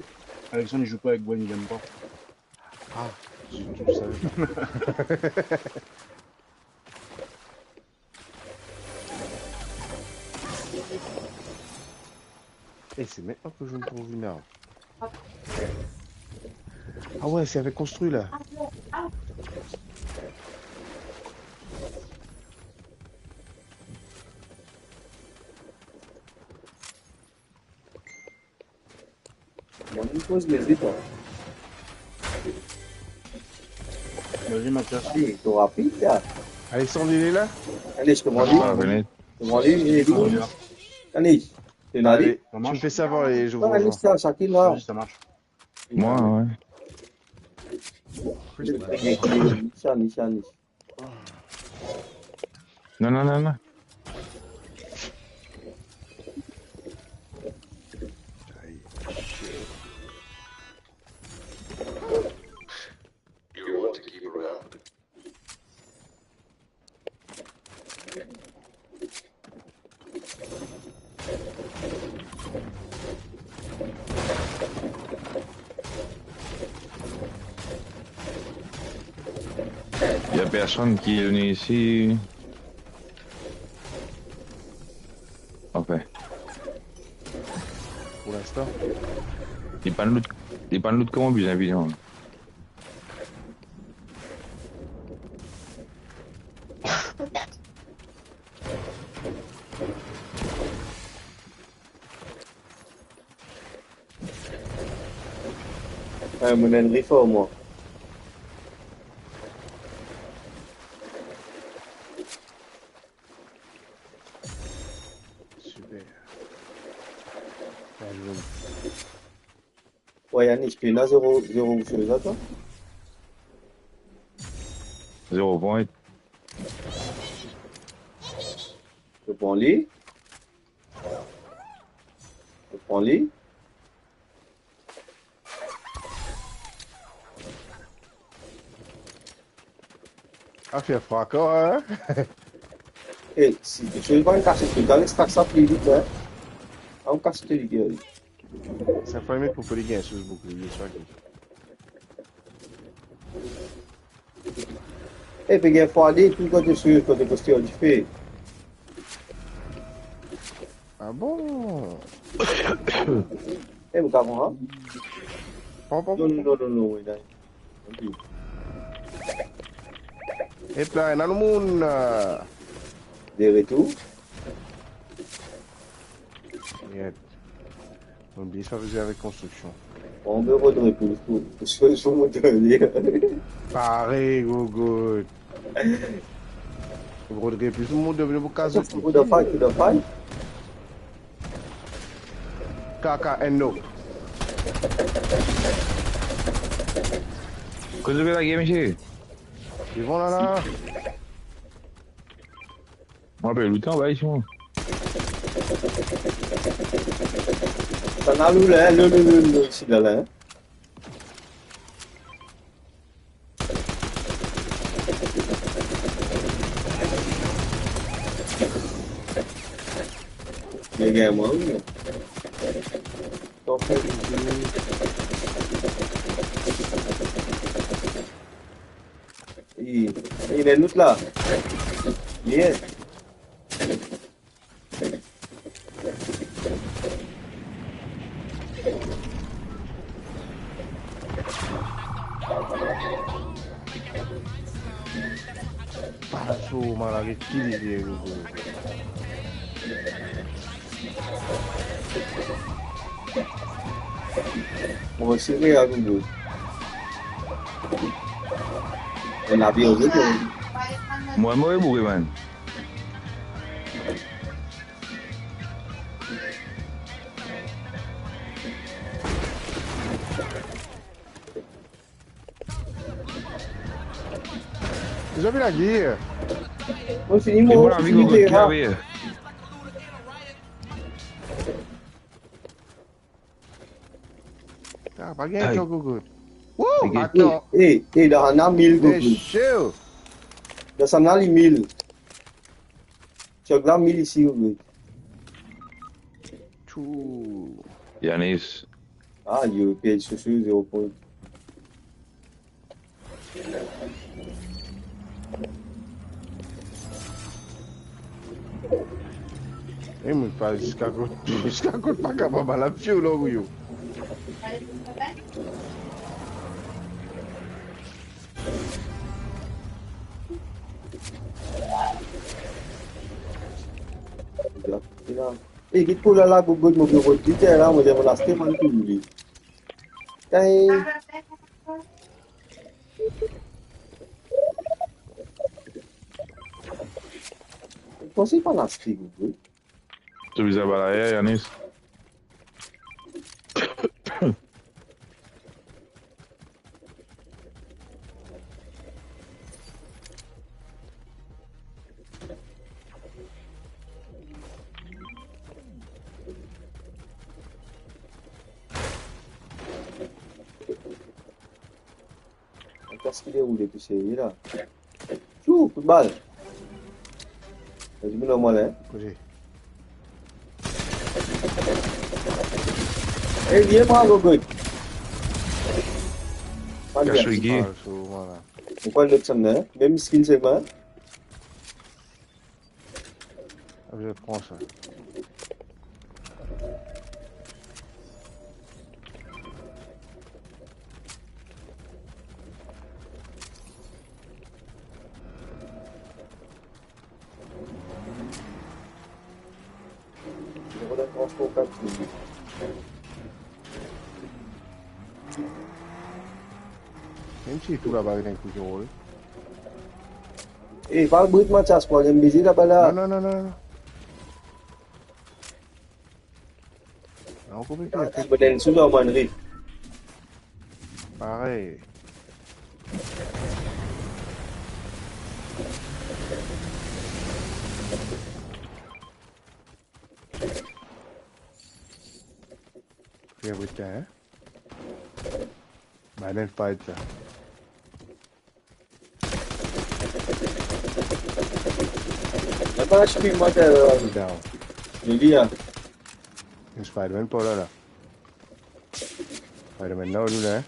Alexandre, il joue pas avec Gwen, il aime pas. Ah, tu le savais. Et c'est maintenant que je me trouve une arme. Ah ouais, c'est avec construit là. On me pose les étoiles. Vas-y, Mathias. Allez, t'es rapide là. Alexandre, il est là? Allez, je te demande. Venez. Je te demande, il est où? Allez, t'es là. Allez, tu me fais savoir et je vous rejoins. Allez, ça, Shaquille là. Vas-y, ça marche. Moi, ouais. Niche. Non. Il n'y a personne qui est venu ici. Enfin. Pour l'instant. Il pas de l'autre comment bien évidemment. Ouais, mon Henry fort, moi. Super. Bien joué. Ouais, Yannick, tu as 0 chose là, toi? 0 point. Je prends lui. Je prends lui. Ah, fait froid encore, hein? Et si tu veux pas me casser, tu dois extraire ça plus vite, hein? On casse tout, les gars. 5 fois pour pouvoir gagner sur ce bouclier, soit qui. Et puis, il faut aller tout côté sur côté posture du fait. Ah bon? Eh, vous avez un? Pom, Non, non, non, non, oui, d'accord. Et puis là, il y a le monde. Des retours. Regarde. On dit ça faisait avec construction. On veut redonner pour le moteur. Pareil, go. Vous regardez plus le monde devenu pour caser. Coup de faille. Kaka, no. Qu'est-ce que la game ici? Ils vont là. Moi, je vais looter en bas ici, moi. Ça n'a le, ici, là, hein. Les gars, moi, oui. Il est l'autre là. Bien. Passo, malah, kiri dia go. On va serrer à vous. On a bien vu que. Moi, je vais mourir, man. Ils ont vu la guerre. On finit Et mon moi, amigo, que clavier. Ah, pas gagné, go. Ok. Attends. Dans un an, 1000 C'est go. chaud. Dans un an, 1000. Tu as 1000 ici, go. Chou. Yanis. Ah, il y a sur 0 point. Eh, mais pas jusqu'à côté, pas capable à la pied, là, oui. Eh, kita pula lah gugut mobil roti je lah, macam last time mana tu beli. Kaya. Kau sih panas sih gugut. Tu bisa balayer, Yanis? Qu'est-ce qu'il est où depuis c'est là? Chou, coup de balle. Vas-y, normal hein. Côté. Eh, viens moi gugut. Cache le guet. Voilà. Pourquoi le tient là? Même skin c'est pas. Je prends ça. Même si tout là-bas, il y a un coup de rôle. Eh, pas le bruit de Mathias, quoi. Il y a une busy là-bas là. Non, non, non, non. Non, compliqué. Il y a une souvent en riff. Pareil. Everything, hein? Bah, then fight ça. Là-bas, je suis moi, Down. je dis, hein. Yung Spider-Man pa wala. Spider-Man na ulo na eh.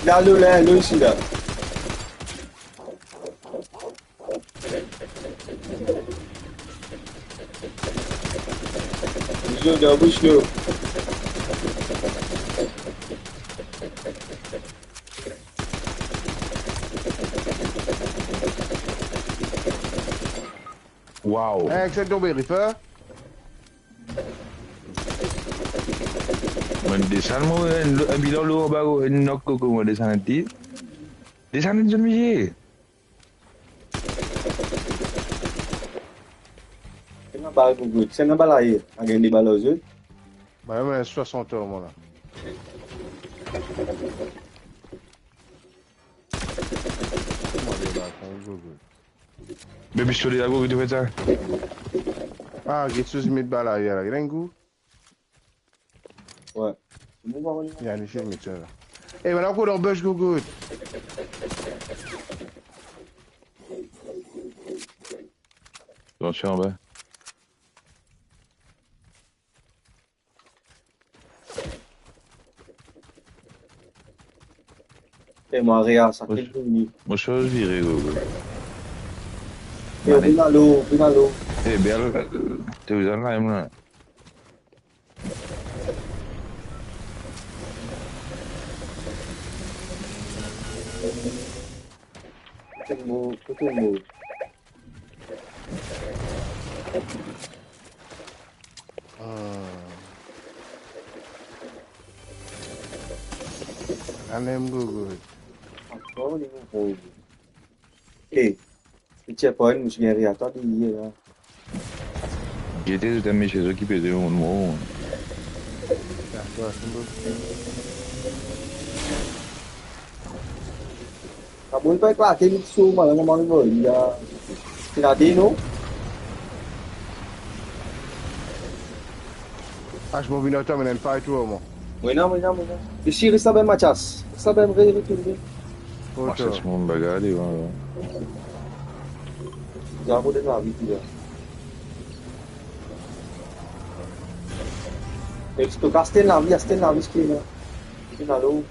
Là, là, ici, là. Là, bouche, là. Wow. Eh, ik zet nog weer even. Mendesan mo bila lu baru knock ko mendesan nanti. Desan nanti je. C'est une balle pour vous. C'est une balle à y. À gagner des balles aux yeux. Bah, même 60 € moi là. Baby story aku gitu baca. Ah, geçiyoruz mid bala ya. Giren gu. Ouais. C'est bon, voir Yani şey mi çara? Eh, ben aku dah bush good. Attention en bas. Et moi, regarde, ça fait une Moi je suis viré go. Et Pinalo. Eh bel tu usar lá mano. C'est mot, tout est mot. Anem good. Encore, il faut. Eh, tu sais pas, je viens rien attendre hier, là. J'étais também chez eux qui pèsent mon mot. Ya, toi, sembuh. Tá bom, vai lá, tem que suma, não mano, não. Já. Finadinho. Acho que vou vir ao também, não fight o mo. Oui, non. Ici, il reste bien, Mathias. Il reste bien, retourner. Nossa, esse mundo bagado, mano. Já vou deixar a vida. Eles tocaste na via, esquina. Finalo.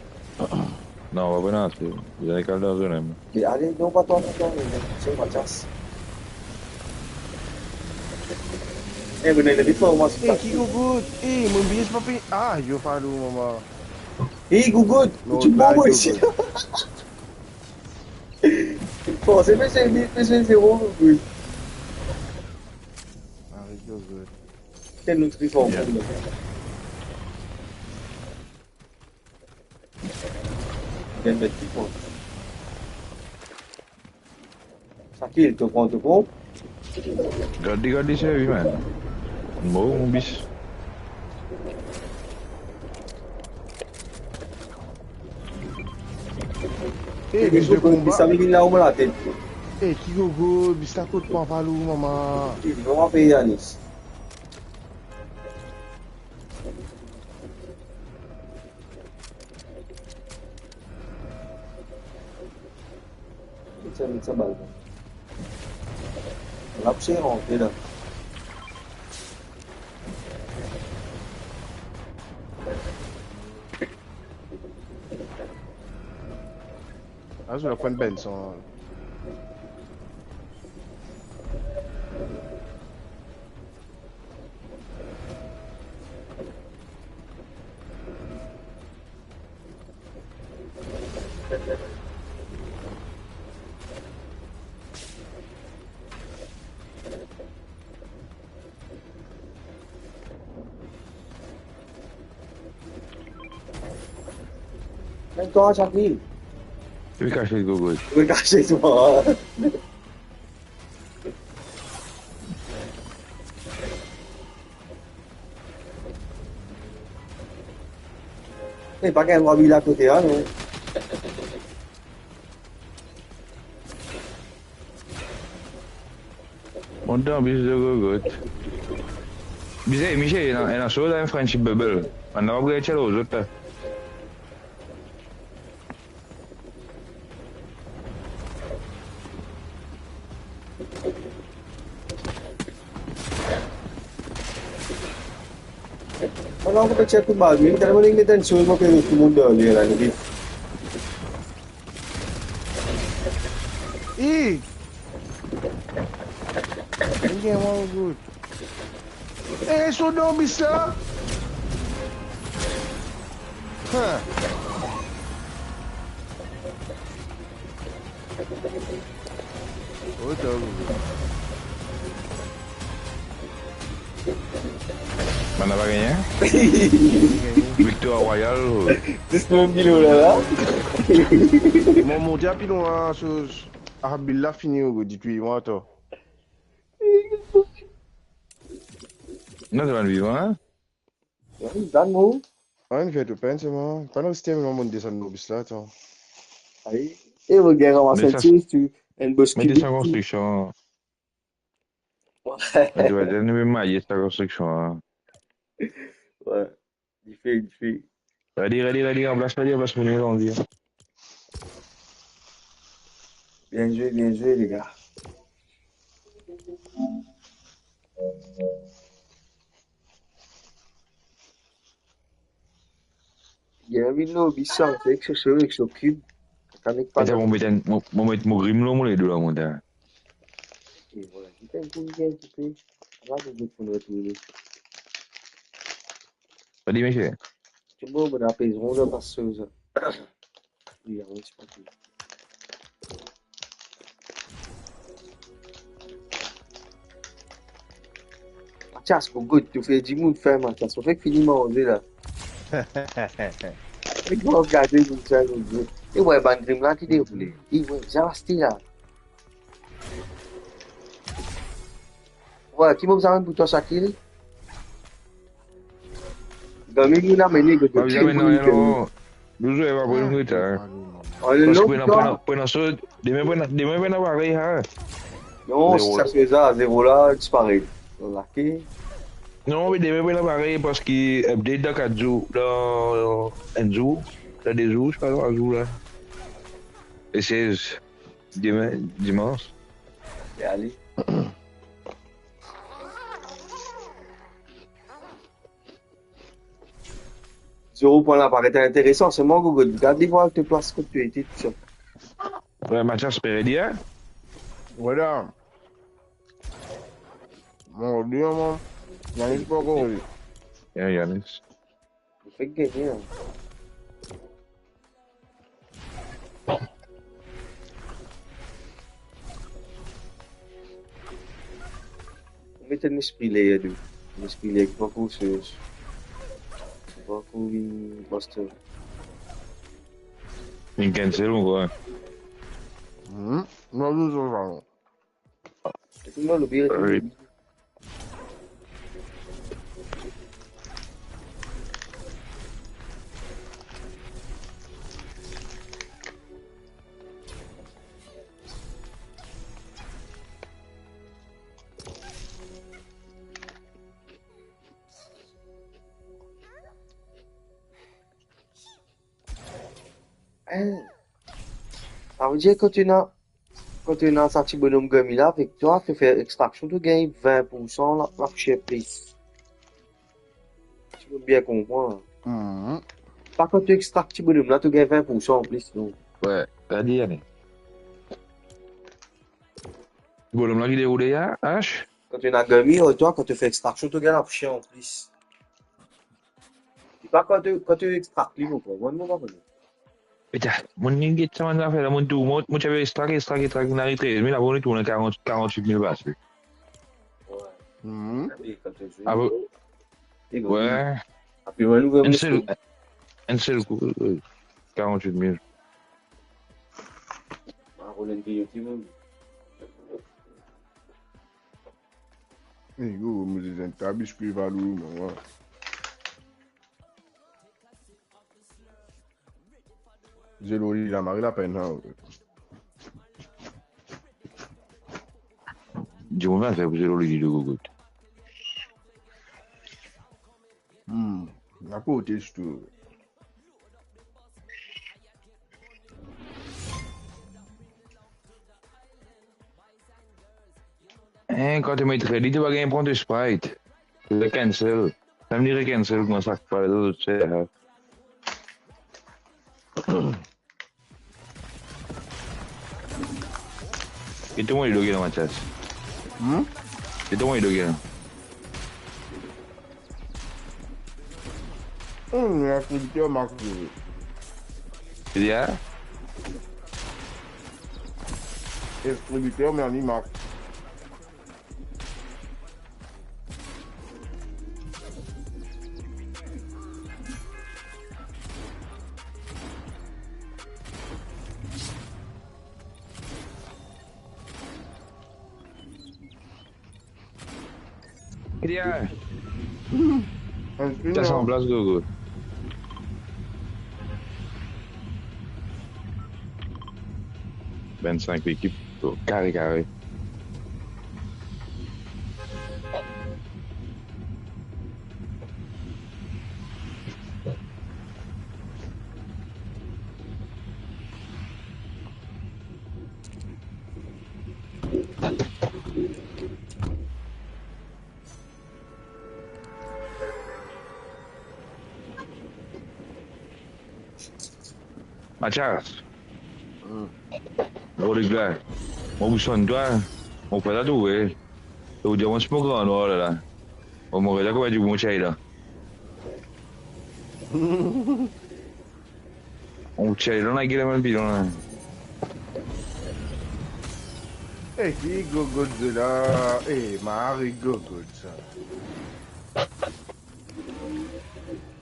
Não, vai bem filho. Já é calda zona. E ali não vai tomar ainda. Sem Mathias. Eh, benar lebih tahu mas. Eh, ki good. Eh, membis papi. Ah, yo falo mama. Eh, gugut. Tu bom ici. Pô, você fez zero, good. Ah, yo good. Tem nutrição. Tem nutrição. Sakit tu pon. Gadi saya gimana? Mau bis. Eh, bis de combat. Bisa bikin lau melatih. Eh, ki good. Bis takut pa falo mama. Não há feia nisso. Bisa balik. Lắp xe hồn thế được. Acho que foi Benson. Même toi, Jacqueline. Tu veux cacher le gogo. Tu veux cacher toi. Mais pas qu'un mobile à côté, hein, non? Monte en bis de gogo. Bisa, Michel, è una sola in Friendship Bubble. Andavo a c'è lo zotto. Kalau aku baca tu bagi, kalau boleh kita semua pakai itu muda dia lah ni. Ih! Ninguém é mal good. Eh, sou nome só? Hã? Outra. Mana bagainya? Victor Royal. Terus mobil lah. Mon dia pino a sus Alhamdulillah fini au depuis moi toi. Non, c'est pas le vivant, hein? Dan mo. Ah, il fait tout peine, c'est moi. Pas dans le système, on monte descendre au bus là, toi. Aí, eu vou ganhar uma sentença, en bosque. Mais sa construction. Ouais. Tu vas dire, ne mailler sa construction. Ouais. Il fait. Ready, remplace pas, remplace mon on dit. Bien joué, les gars. Il y a un vidéo bizarre, c'est que je avec ce cube. Até mon grim là, mon les deux là, mon gars. Et voilà, il fait un coup de gain, tu fais. Là, je vais prendre retourner. Vas-y, monsieur. Tu vois, on a payé ronde à passeuse. Oui, on se passe. Mathias, pour good, tu fais 10 minutes faire, Mathias. On fait que finir manger là. Et puis, on regarde tout ça, le jeu. Et ouais, ban dream là, qui déroule. Et ouais, j'ai resté là. Ouais, qui m'a besoin pour toi, Shakil? Gami, il a mené que tu as jamais non, nous va pour une minute. Parce que demain, on va pareil, hein. Non, si ça se fait ça, 0 là, disparaît. Non, mais demain, on va pareil parce qu'il update dans 4 jours, dans un jour, dans des jours, je sais pas, un jour là. Et 16, dimanche. Et allez. Zéro point là paraît intéressant, c'est moi Google. Regardez voir tes places que tu étais tout ça. Ouais, Mathias Pérédi, hein? Voilà. Mon dieu, mon. Yannis pas encore. Yannis. Il fait gagner. Hein. On met un esprit là, deux. Un esprit là, pas courseuse. Pas courir, Boston. Une cancel ou quoi? Non, nous allons. Tout le monde l'oublie. Oui. Ça veut dire que quand tu as un petit bonhomme gummy là, avec toi, tu fais extraction, tu gagnes 20% là, la chez plus. Tu peux bien comprendre. Pas quand tu extractes petit bonhomme là, tu gagnes 20% en plus. Donc. Ouais, t'as dit, Yannis. Bonhomme là qui déroule, hein, H? Quand tu as un gummy, toi, quand tu fais extraction, tu gagnes la chez en plus. C'est pas quand tu extractes lui, quoi. Moi, non, pas besoin. Putain, mon ninguém ça m'a fait mon tour, moi j'avais extraqué, on a arrêté 13 000, après on est tourné 48 000 basses. Ouais. Ah bon? Ouais. Après, un nouvel un seul coup. 48 000. Yo, me dizem, tá biscuit valeu, mano. Zero la mari la peine, hein. Dis-moi, va faire pousser l'olivier de gogo. La côté, je trouve. Quand tu mets ready, tu vas gagner un point de sprite. Le cancel. Ça me dirait cancel, comment ça fait les autres, c'est. Et tout le monde est logué dans ma chasse. Et tout le monde est logué là. La culture marque. Tu dis, hein? Distributeur, mais on y marque. Criar. Tá só um braço do Google. Ben 5 équipes, carré. Mathias. Obrigado. Vamos sonhar. Vamos fazer tudo, hein? Eu já vou explorar na hora lá. Vamos ver como é de bom aí lá. Vamos aí lá na guilha mais bilhão. Que Gogodzilla. Marie Gogodza.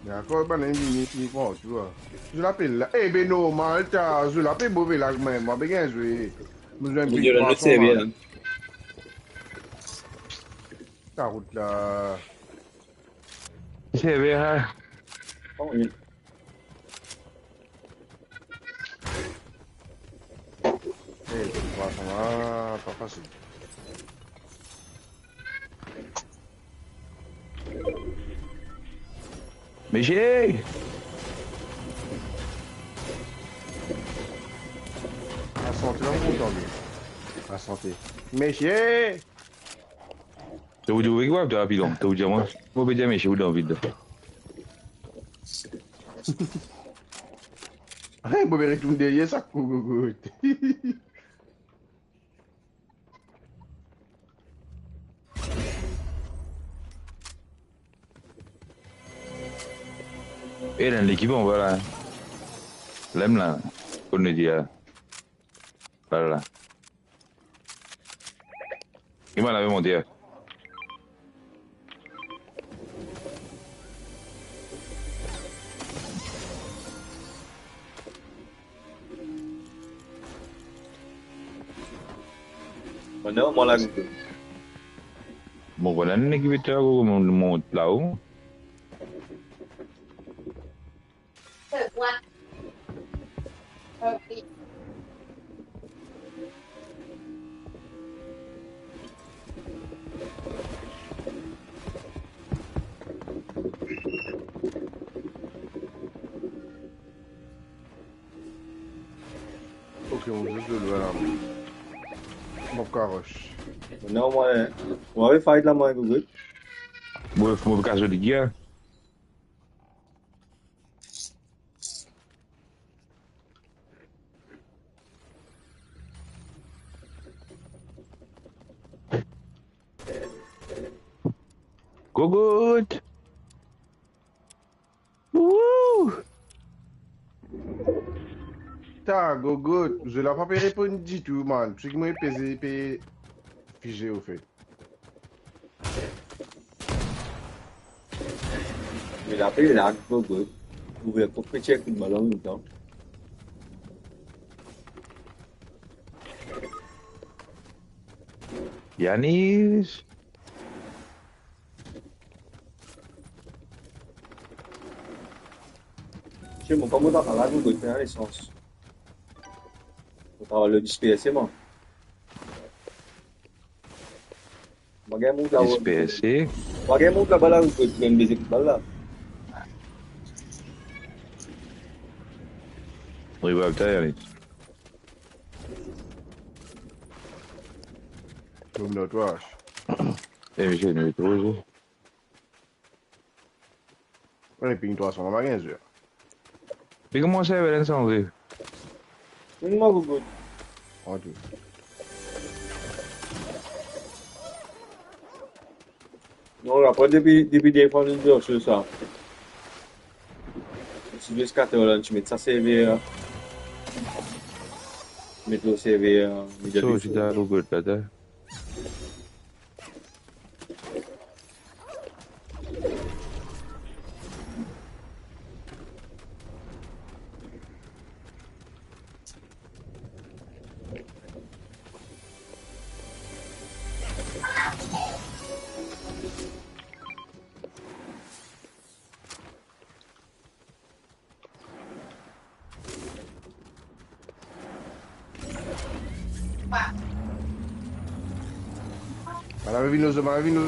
D'accord, ben, il prend, tu vois. Je l'appelle là. Ben non, Malta, je l'appelle mauvais là, même. Moi, bien joué. Nous avons pris le c'est bien. Ta route là. C'est bien. Oh, oui. Pas facile. Mais j'ai. La santé, là, on entend bien. La santé. Monsieur! Tu veux dire quoi, tu as rapide? Tu veux dire moi? Moi, je vais dire, mais je suis dans le vide. Hey, je vais retourner derrière ça, coucou. Et dans l'équipe, on va là. L'aime là. On le dit. Voilà. Il m'en avait monté. Non, moi là. Bon, voilà, une équipe de monte là-haut. Ok, on joue de l'eau là. Mon caroche. Non, moi, on va fight là, moi, Google. Moi, faut me casser de guerre. Go good. Wouh. Ta, Gogo, je l'ai pas répondu du tout, man. C'est que moi, pesé, figé au fait. Mais là, après, il a Google. Vous pouvez pas checker le ballon tout le temps. Yanis. Chez mon commandant à la Google, tu as l'essence. Tu as le display, c'est bon. SPSC. Bagaimana ka bala Google dengan basic bala? Rival Yanis. Comme notre wash. Et j'ai une trouve. On est ping 300 dans 15 heures. Mais comment ça va l'ensemble? Non, Google. En tout. Non, après, depuis des fois, nous devons sur ça. Si tu veux 4 heures, tu mets ça CV, tu mets le CV, So, je dois Google là.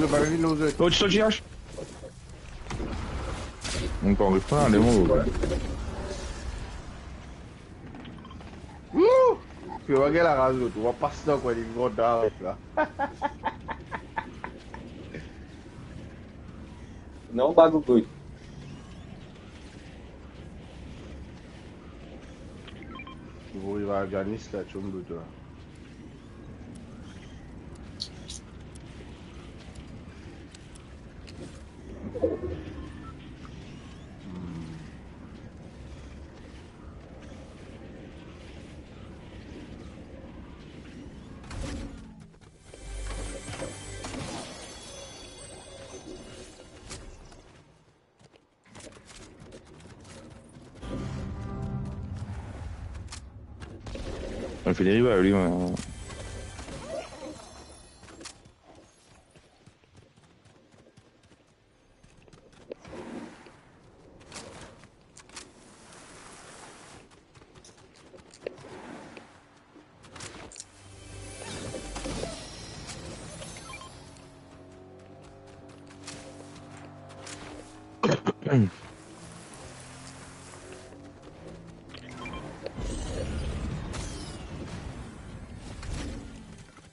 Maravinoso. Oh, tu cherches? Encore une fois, les mots. Tu vas regarder la raison, tu vas passer dans quoi, les gros d'arrêt là. Non, pas Google. Tu vas arriver à Janice là, tu me doutes là. On fait des rivales, lui.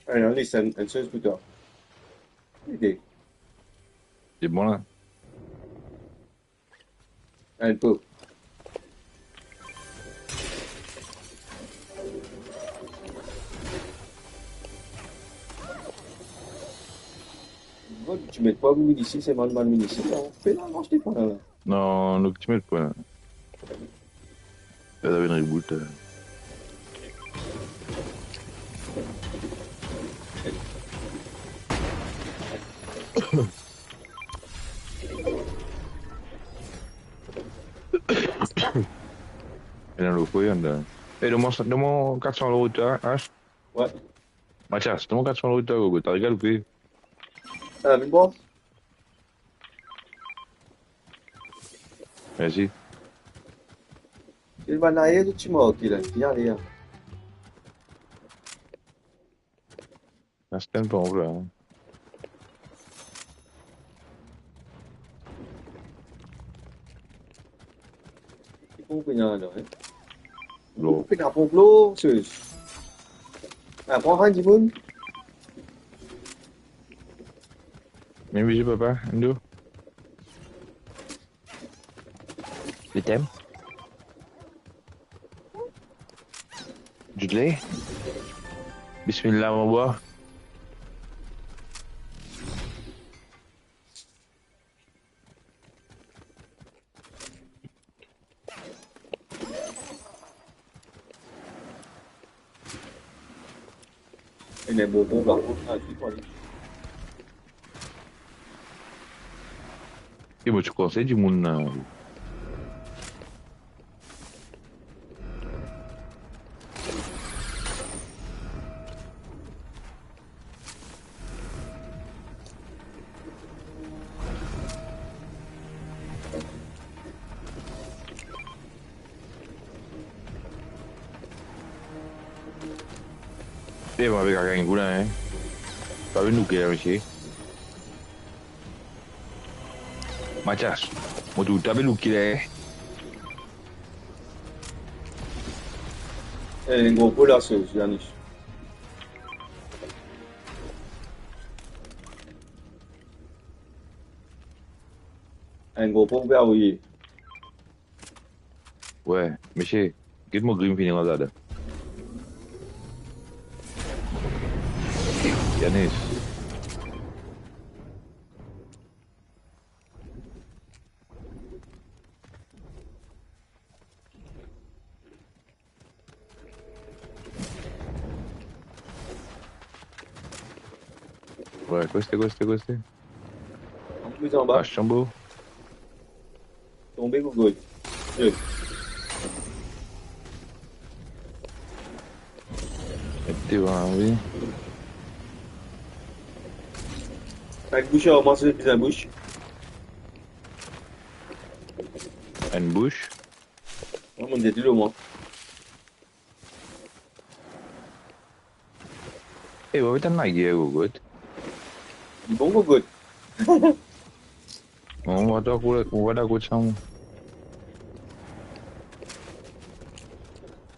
Allez, on listen, un seul scooter. Ok, C'est bon là. un peu. Tu mets pas Google ici, c'est mal ici. Non, fais là, non, je t'ai pas là. Non, le petit mètre, quoi. Ça avait une reboot. Et dans le coin, là. Et demande 400 € de H. Ouais. Mathias, demande 400 € de Gogo. T'as régalé ou quoi? Ah, mais bon. Merci. Il va naître do timão aqui, né? E ali, ó. C'est un peu en vrai. Kung pinano, eh? L'eau. Pinapong sus. Ah, prends un Jimoun. Même si papa, Ando. Tu t'aimes? Du lait? Bismillah, on boit. Il est bon, par contre. Ah, je suis pas allé. Et moi, tu conseilles du monde. Eh, on avec un goulin, hein. Pas une nous qui est ici. Mathias, moi, tu t'avais nous qui est. Eh, un gros pot là, c'est Yannick. Un gros pot ouvert, oui. Ouais, monsieur, qu'est-ce que je vais finir là dedans? Yanis. Ouais, quoi c'était? Plus en bas. Ah, Chambo. Tombé, Google. Oui. T'es oui. Avec bouche, on mange plus en bouche. Une bouche. On m'a dit le moins. Eh, vous avez un guerre, Google. Bon, Google. On va d'accord, Chambo.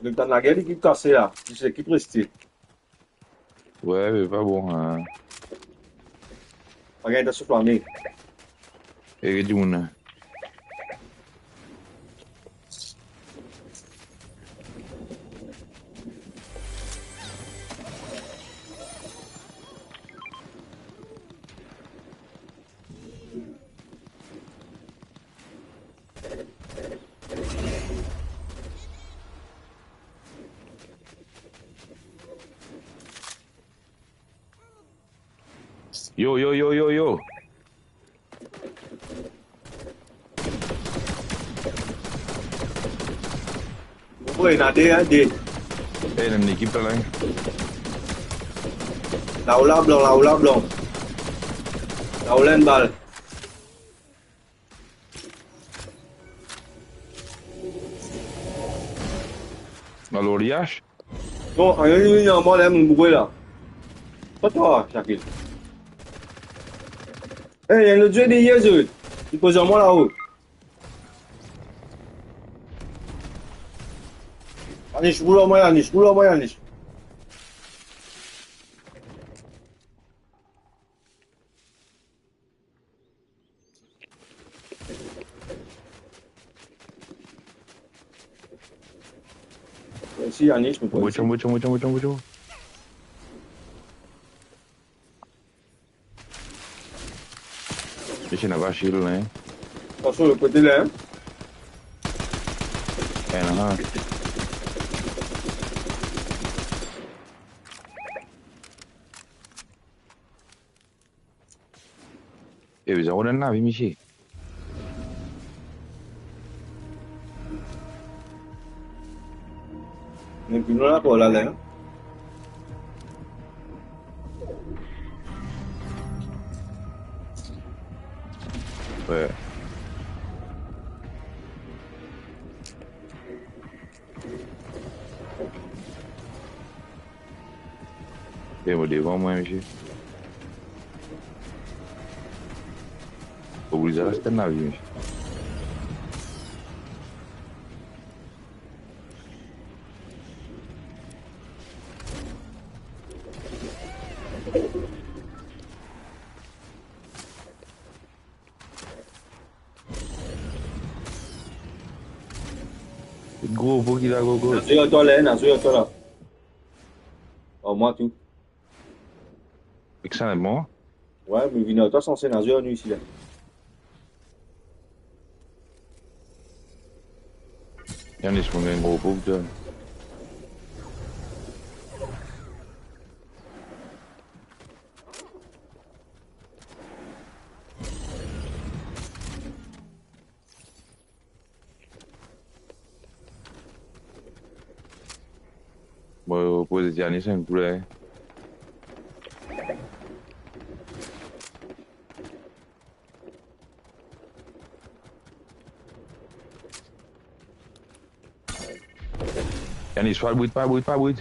Le temps de la guerre, l'équipe cassée là. C'est l'équipe restée. Ouais, mais pas bon, hein. Regarde, sur plané. Et du monde. Yo. Oui, il y en a des, hein, des. Eh, il y a une équipe là. La oula blanc. La oula une balle. Dans l'oriage. Non, il y a un mot là, mon boué là. Pas toi, Shakil. Eh, il y a le dieu des Jésus. Il pose un mot là-haut. Anish, roule-moi, Anish. Ici, Anish, me pose. Mucho. Je n'ai pas chill, hein. Attention, le côté là, hein. Eh, non. Eh, vous avez un navire, Michi. Mais puis, nous là, pour là, hein. Ouais. Eh, vous devez moi, Michi. Vous avez acheté un navire, Michi. Gros, pour qu'il a gogo. Nazo, toi là. Oh, moi, tout. Excellent. Ouais, mais vino, toi, censé Nazo, nous ici là. Yanis, on a un gros pour que bon, pour les Yanis, c'est un poulet. Yanis, pas bruit.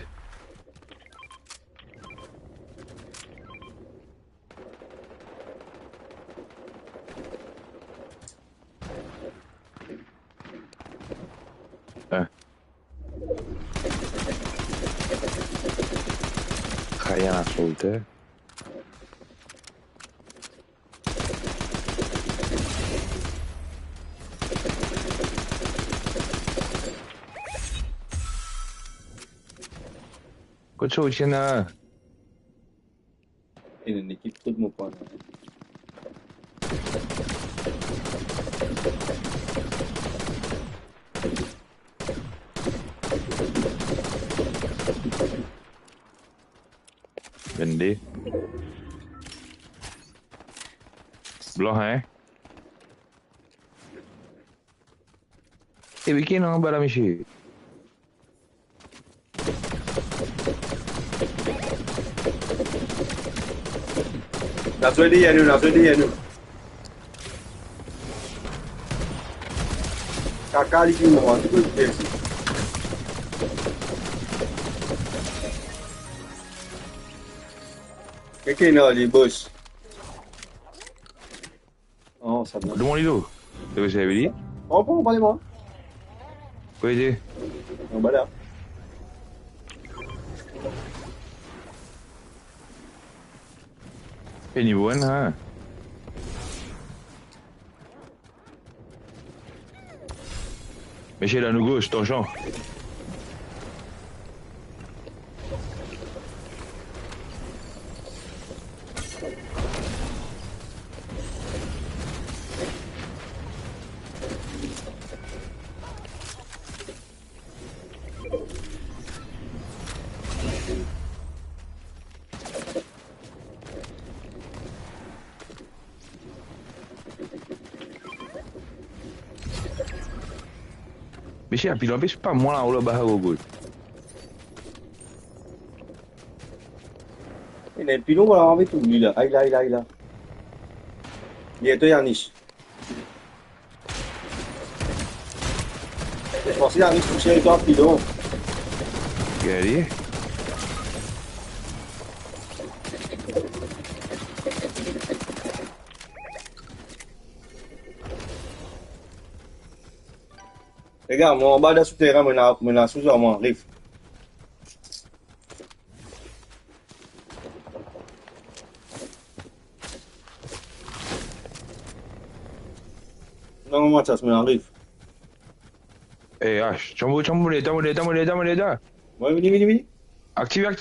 Rien à sauter. Quoi de chaud, Tiana? Il y a une équipe tout mon point. Vendé. Blanc, hein? Et week-end, on va la monsieur. Naswedi yenu. Kakali kimo wa tuko kesi. Keke na les boss. Oh, ça va. Demande l'eau. C'est ce que j'avais dit? Oh, bon, parlez-moi. Quoi dire? On va là. Et niveau 1, hein? Mais j'ai la nouveau, c'est ton genre. Mais j'ai appris l'empêche pas moi là où le bas au goût. Il est pilon voilà avec tout lui là. Aïe là. Il est Yannish. Je pensais Yannish toucher toi pilon. Regardez. Regarde, moi en bas de souterrain, moi sous moi riff. Non, moi ça se met en riff. Eh, H, chamboule, là. Ouais, vini. Active.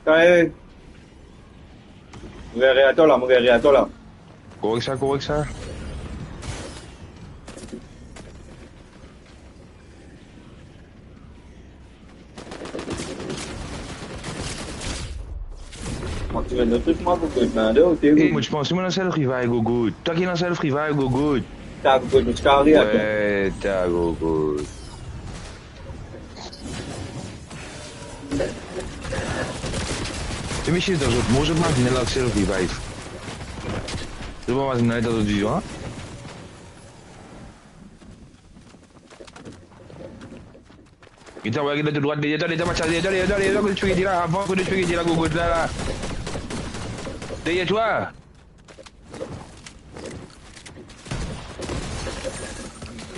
Kae. Mon réacteur là. Correct ça. Moi, tu veux le truc, moi, pour que je m'en donne, t'es Eh, où? moi je pense que moi dans le revive go good. Toi qui dans le revive go good. T'as que je carré à toi. Ouais, t'as go good. Tu me chies dans autre, moi je m'imagine là que revive. Je vais m'imaginer dans autre vivant. Kita bagi dia dua dia macam dia aku cuci dia lah apa aku cuci dia go good lah. Dia toi.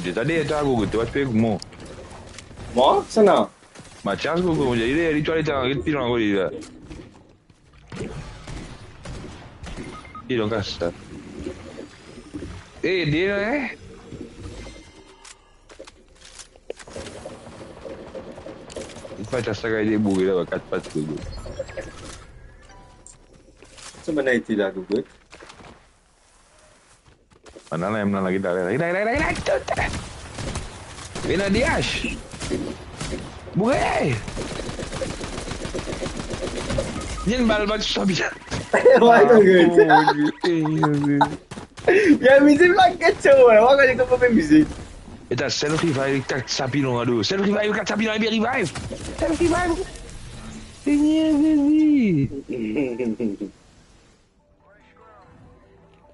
Dia tadi tu aku go tu aspek mo. Moi, ça non. Macam aku go jadi dia tu ada kita pilih aku dia. Dia dong kasar. Dia Faccia stare dei buchi da cazzo tu. Ça m'a été là, Google. Mana lah yang menang lagi dah. Vieni di Ash. Bukai. Jangan bal susah bisa. Ouais, Google. Il y a une musique là, qu'est-ce que tu vois? Regarde comme une musique. Et t'as self-revive, t'as sapino à dos. Self-revive, t'as sapino à revive. Self-revive. Vas-y.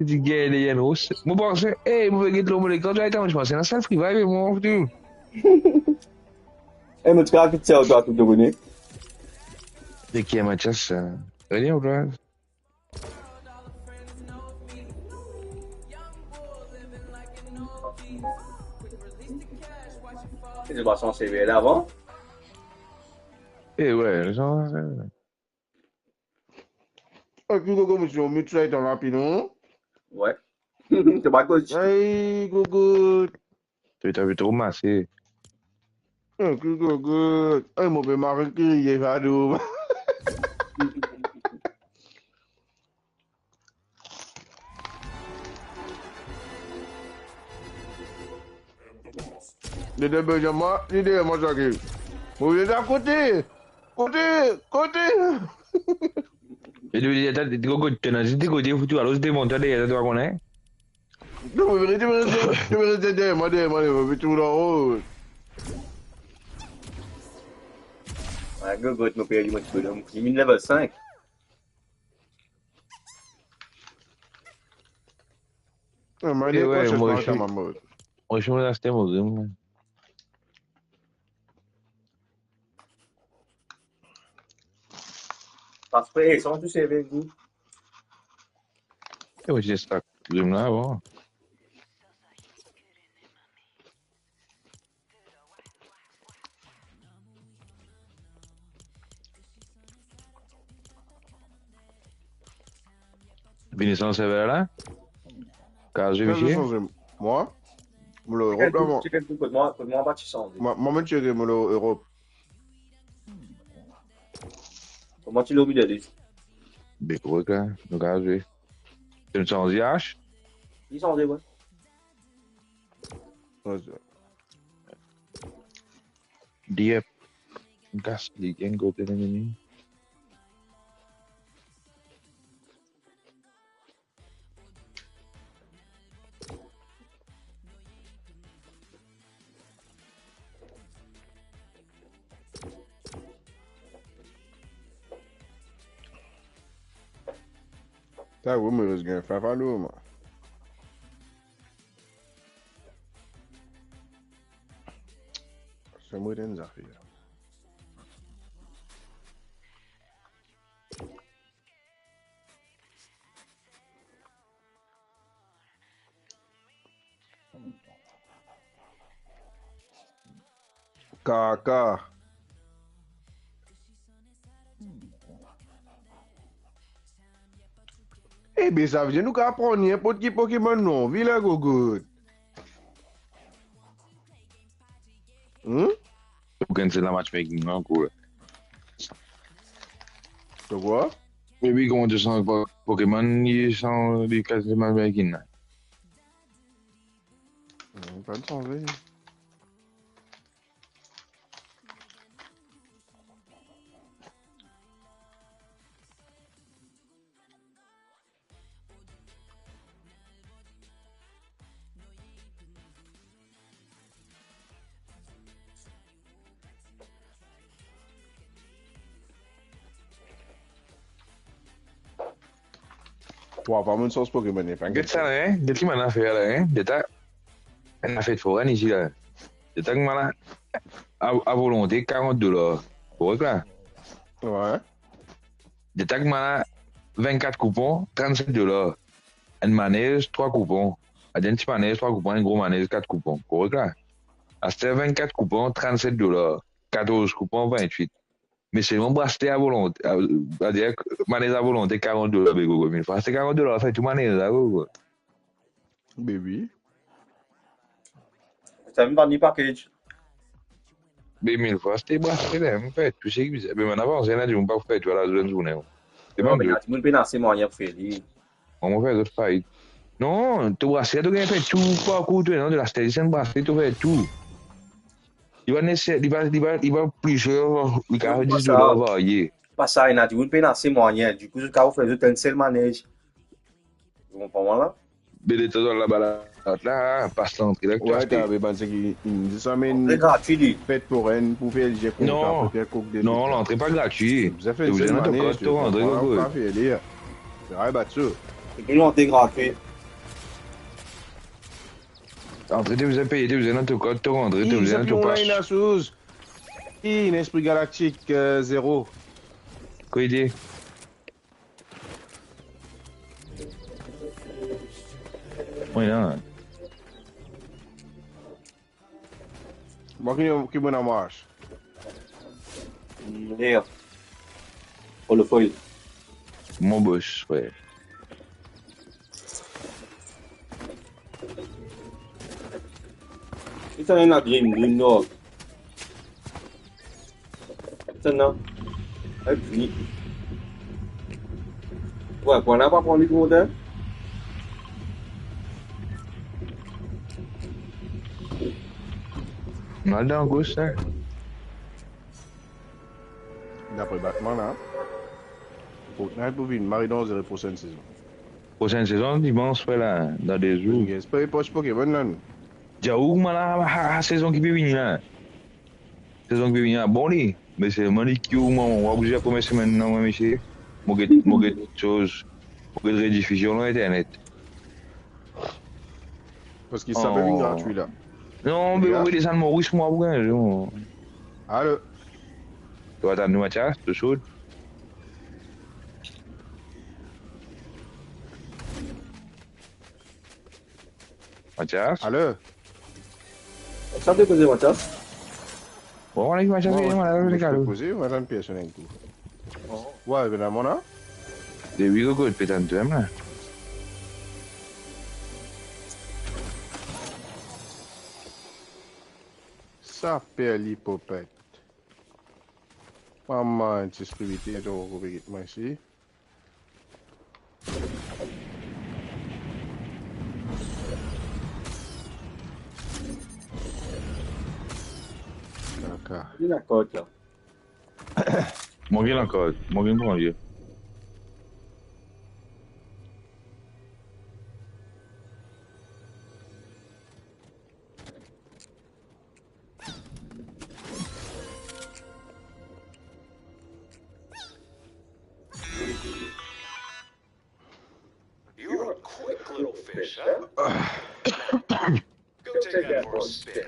Tu gagnes les yannos. Moi, pense, moi, je vais l'homme de quand j'étais, je pensais, un self-revive, moi, tu. Mais tu as fait ça, toi, tout le monde. De qui est ma chasse? Rien, bro. C'est pas son CV là avant. Eh ouais, genre... Ok, Gogo, monsieur, mais tu as été rapide, non? Ouais. C'est pas coach. Hey, Gogo. Tu t'avais trop massé. Ok, Gogo. Hey, mon père m'a recueilli, Fado. Dede Benjamin, dede moi ça qui. Vous êtes à côté. Côté. Et lui, il dit, Gogo, tu n'as dit que tu foutu, alors tu démontes, tu dois connaître. Non, mais tu me restes derrière moi, mais tu là haut. Ouais, Gogo, tu m'as payé mon petit bonhomme. J'ai mis level 5. Non, mais Eh ouais, je moi, suis ma mode. je suis resté mort. Parce que, ils sont tous CV, vous. Et moi, j'ai ça, j'aime là, bon. Vincent Severa là? Car j'ai Qu'est-ce que vu. c'est moi? L'Europe là, moi. Tu fais tout, moi, pas tu sens. Moi, je suis l'Europe. Comment tu l'as mis de liste? Ben, quoi, là? Donc, car j'ai. Tu ne sens H? Ils sont des, ouais. Diep. Gas, die gang go to the enemy. That woman was getting 500 man. C'est moi des affaires. Kaka. Eh bien, ça veut dire nous qu'à prendre n'importe qui Pokémon non, Villa go good. Pour cancel la matchmaking, non, cool. Tu vois? Mais oui, comment tu sens Pokémon, ils sont des cancel matchmaking, là. Pas de changer. Wow, pas mon sauce Pokémon, n'est pas Qu'est-ce que ça, hein? Qu'est-ce qu'il m'a fait, là, hein? D'état, elle a fait de foraine ici, là. D'état que m'a à volonté, $40. Pour là. Ouais. D'état que m'a 24 coupons, $37. Une manège, 3 coupons. Un petit manège, 3 coupons, un gros manège, 4 coupons. Pour là. C'était 24 coupons, $37. 14 coupons, 28. Mais c'est mon bracelet à volonté. C'est-à-dire, manège à volonté, $40, Gogo. Mais c'est $40, fait tout manège, là, Gogo. Baby. T'as même pas ni package. Mais 1000 fois, c'était bracelet, là, en fait. Tu sais que mais maintenant, on s'est dit, on pas faire, tu vois, la jeune journée. C'est Non, bon, mais là, tu peux penser moyen pour faire. on va faire d'autres failles. Non, tu bracelet, tu as fait tout, parcours, tu non, de la station bracelet, tu fais tout. Il va plus cher, il va faire $10 varié. Pas ça, il a dit, vous pouvez penser moyen. Du coup, je vais faire un seul manège. Vous comprenez là? Mais les temps là-bas, là, passe l'entrée, là, Ouais, t'as pensé qu'il ça C'est gratuit, fête pour elle, pour faire le non, non, l'entrée pas gratuite. Vous avez fait Vous une avez année, un code, André, Gogo. pas fait lire. C'est vrai, battu. c'est une entrée gratuite. Entrée, vous avez payé, vous avez un code, André, vous Ils avez un passe. une assous. Un esprit galactique 0. Quoi il dit? Oui, non. Moi qui me marche. Here. Pour le foil. Mon boss, ouais. Ito na green dog. Ito na. Ay, fini. Ouais, qu'on n'a pas pris le modèle. Mal dans gauche, ça. D'après Batman, là. Fortnite pour venir marier dans la prochaine saison. Prochaine saison, dimanche, ouais, là, dans des jours. J'espère pas Pokémon, là. Diaou, la saison qui peut venir, là. Saison qui peut venir, bon, lui. Mais c'est mon équipe, moi, on va bouger la première semaine, non, moi, monsieur. Moi, j'ai chose. Moi, j'ai rediffusion sur Internet. Parce qu'il s'appelle une gratuit, là. Non, mais vous descendre Maurice, moi, vous gagnez. Allô? Tu vas attendre, Mathias, tout chaud. Mathias? Allô? Ça te poser Mathias? Bon, on est Mathias, il est malade, je vais poser, on va attendre personne un coup. Ouais, ben, mon là? Des 8 gars, peut-être, tu aimes, là. Ça perd l'hypopète. Maman, tu spirituel, tu vas couper moi ici. D'accord. Il a code là. Morgan encore, Morgan pour Dieu. You're a quick little fish, huh? Go take that for a spin.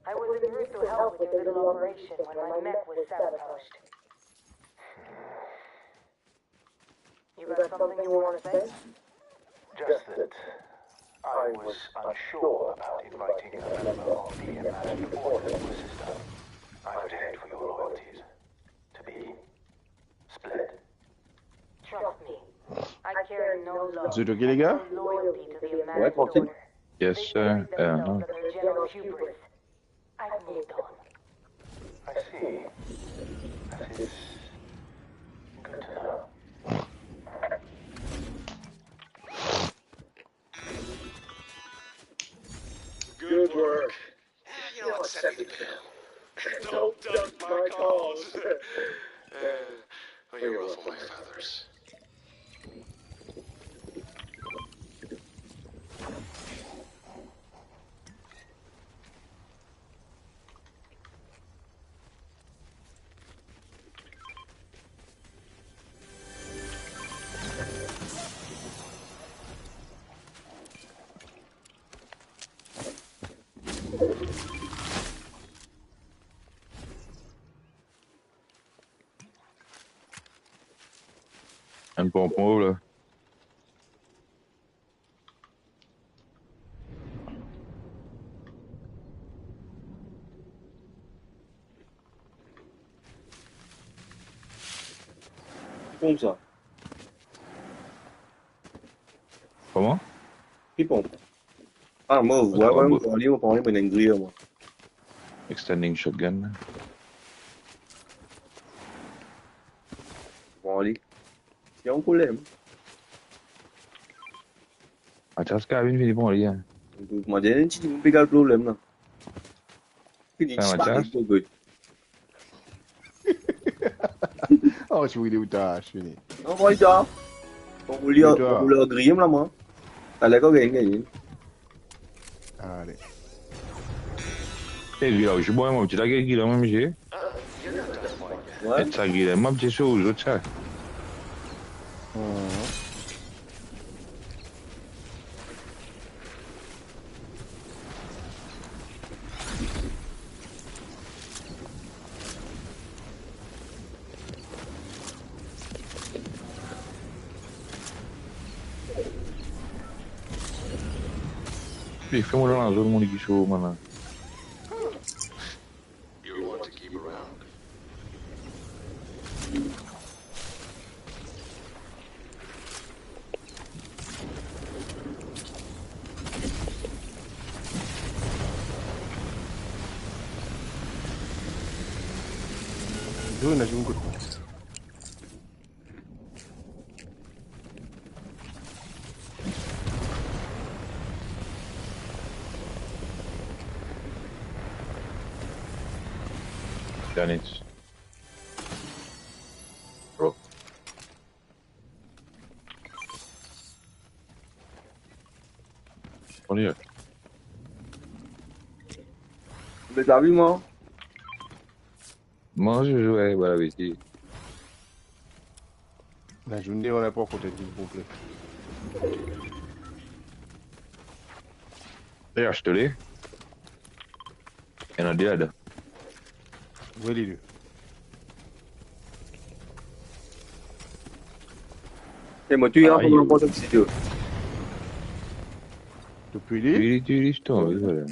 I was in route to help with your little operation when my mech was sabotaged. You got something you want to say? Just that I was unsure about inviting a member of the Ambassador Board to assist us. I would hate for your loyalties to be split. Trust me. I carry no love. C'est ok les gars? Loyalty to the Ouais, Ambassador tranquille. Order. Yes, sir. Themselves of their general hubris. I've moved on. I see. That is good to know. Good work. You know what, Seppi? Don't duck my calls. You ruffle my feathers. Un pompon, là. Pompe ça. Comment? Qui pompe? Ah, moi, ouais, on va parler, mais une grille, moi. Extending shotgun, là. Bon, allez. Il y a un problème. Mathias, cabine, vini pour lui, hein. Moi, j'ai un petit peu le problème, là. Il dit, Ah, Mathias? Oh, je suis où t'as fini. Non, moi, il y a. On voulait griller, là, moi. Allez, quoi, gagner. Allez. Et lui, là, je suis bon, moi, tu l'as gagné, là, moi, j'ai. Ouais. Et ça, Guy, moi, petit chose, autre ça. Puis fais-moi dans la zone, mon guichot, maintenant. You'll want to keep around. Doe na zo'n goed. Ja, niets. Bro. On y est. Mais t'as vu, moi? Moi, je jouais, voilà, ici. La journée, on n'a pas côté du complet. Ja, je te l'ai. En dan derde. Où est les deux? Et moi, tu iras pour n'importe quel sitio. Depuis les? Tu dis, sto, voilà.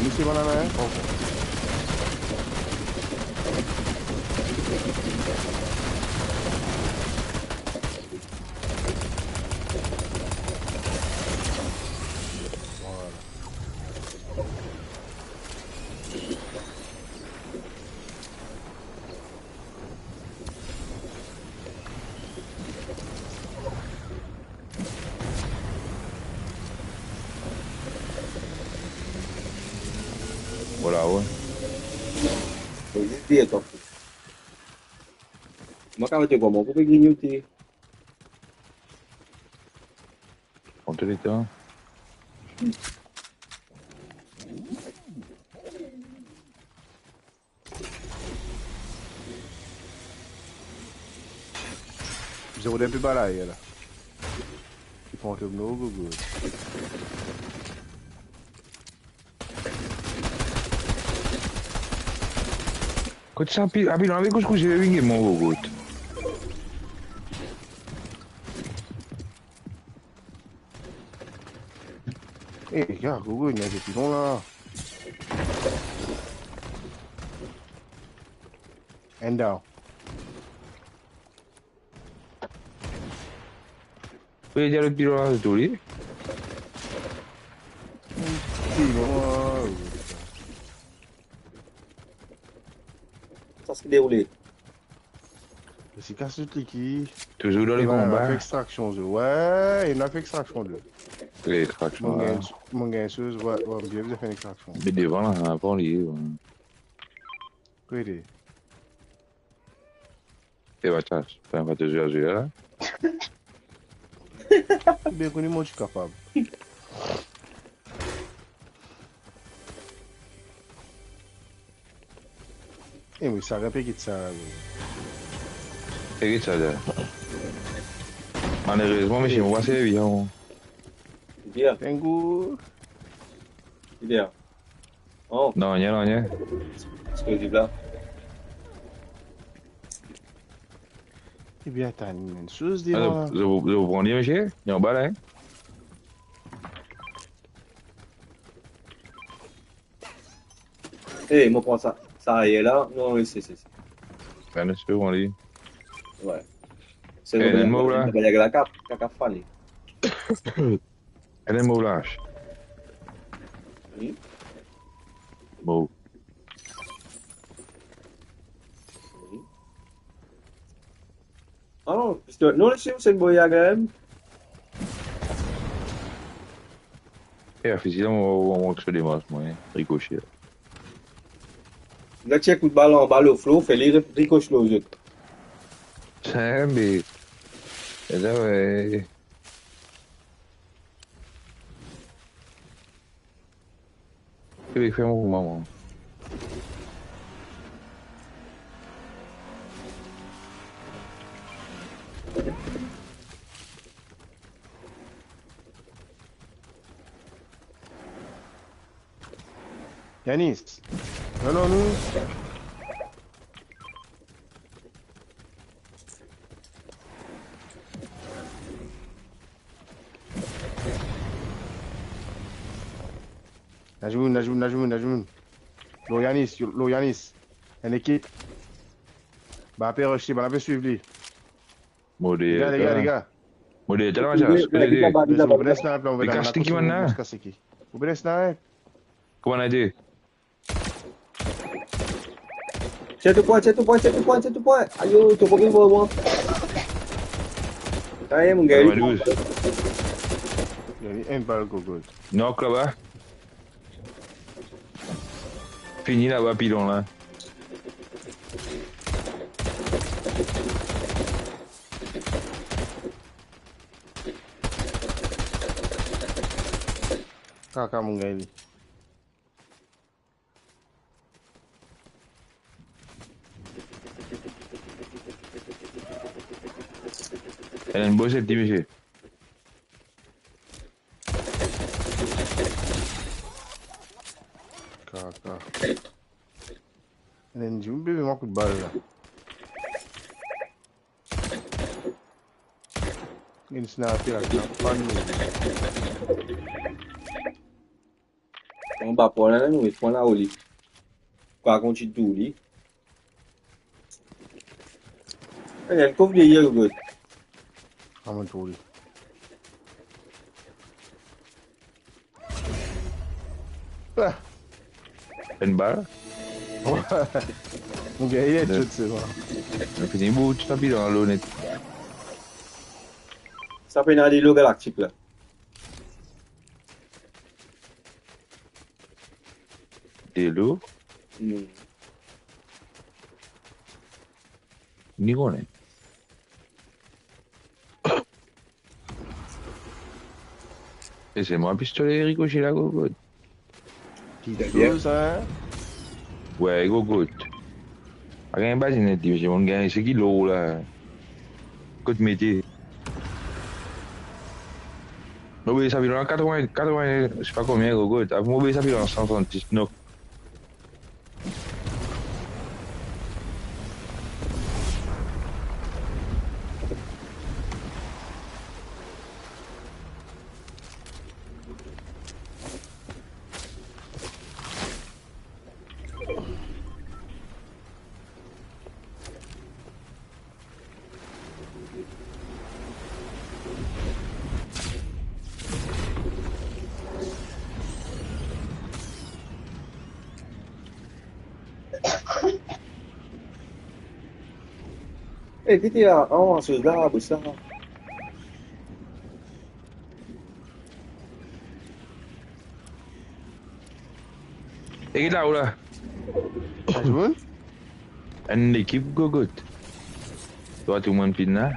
Monsieur Manana, Voilà, ouais. Dia tu. Maka macam kau mau pergi nyuti. On te l'éteint. zéro depuis balaye là. Tu prends le no go good. Kot sapi, abi non avevo scusi, avevi che muovo gut. Eh, gars, Gogo, il y a des pilons là. And down. Puoi già il tiro alla turi? Ça se déroule. C'est casse le cliquis. Toujours dans les Il a combats. fait extraction 2. Ouais, il a fait extraction 2. L'extraction là. Mon gainceuse, ouais, bien, vous avez fait une extraction. Mais devant là, avant lui. Quoi il est? Et bah, tiens, fais un peu de jeu là. Bien connu, moi, je suis capable. Eh, mais ça répète ça. C'est ça là. Malheureusement, mais chez moi, c'est bien. Dia. Tengu. Dia. Oh. Non, rien, rien. Ce que je dis là. Eh bien, t'as une chose, dis Ah, moi. vous prenez, monsieur? Il y a un bas là, hein? Eh, moi, prends ça. Ça y est là. Non, oui, c'est. Ben, je peux prendre. Ouais. C'est Eh, un mot là. Il y a la carte. La carte fallait. Un mot lâche. Oui. Bon. Ah non, parce que non, c'est le boy agréable. Et officiellement, on se démarre, moi, ricochet. Là, tu as un coup de ballon en balle au flot, fais-les ricocher aux autres. C'est mais. Et là, ouais. Je vais faire mon maman. Yanis. Non, nous. Najmoun. Loyanis. Une équipe. Bah, après, rush, bah, après, suivre lui. Les gars. Modé, t'as la chance. Vous venez sniper, on va Mais casse-toi qui maintenant. Vous venez sniper. Comment on a dit? Check the point. Ayo, tu pergi bawa. Saya menggari. Il y a une balle, go. Knock là-bas. Fini là-bas, pilon là. Kaka menggari. Elle a une bosse, elle dit, monsieur. Kaka. Elle a une bébé, un coup de balle là. Une sniper là, pas de On va pour là, nous, on là au lit. Quoi qu'on tu tout lit. Elle a une couvre de hier, good. I'm told you. Une balle? Mon gars, il est tout, c'est vrai. On fait des bouts, tu t'as pilon dans l'eau net. Ça fait une îlot galactique là. Des lots? Ni connaît. Et c'est moi pistolet ricochet là, gogo. Qui t'a ça? Ouais, gogo. Rien pas net, j'ai mon gars, c'est qui l'eau là. Côte métier. Oui, ça vient en 80, je sais pas combien, gogo. Moi, ça vient en 179. Eh, qu'est-ce qu'il y a? Oh, ce là, ça. Et là, là. Une équipe, gogo. Toi, tout le monde finit là.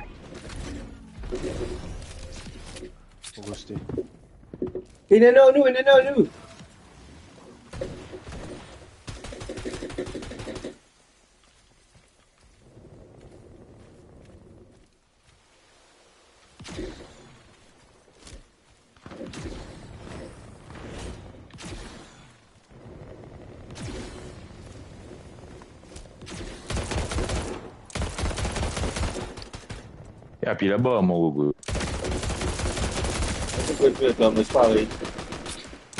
Auguste. Il est là, nous. Et puis là-bas, mon gogo. C'est quoi là, mais c'est pareil.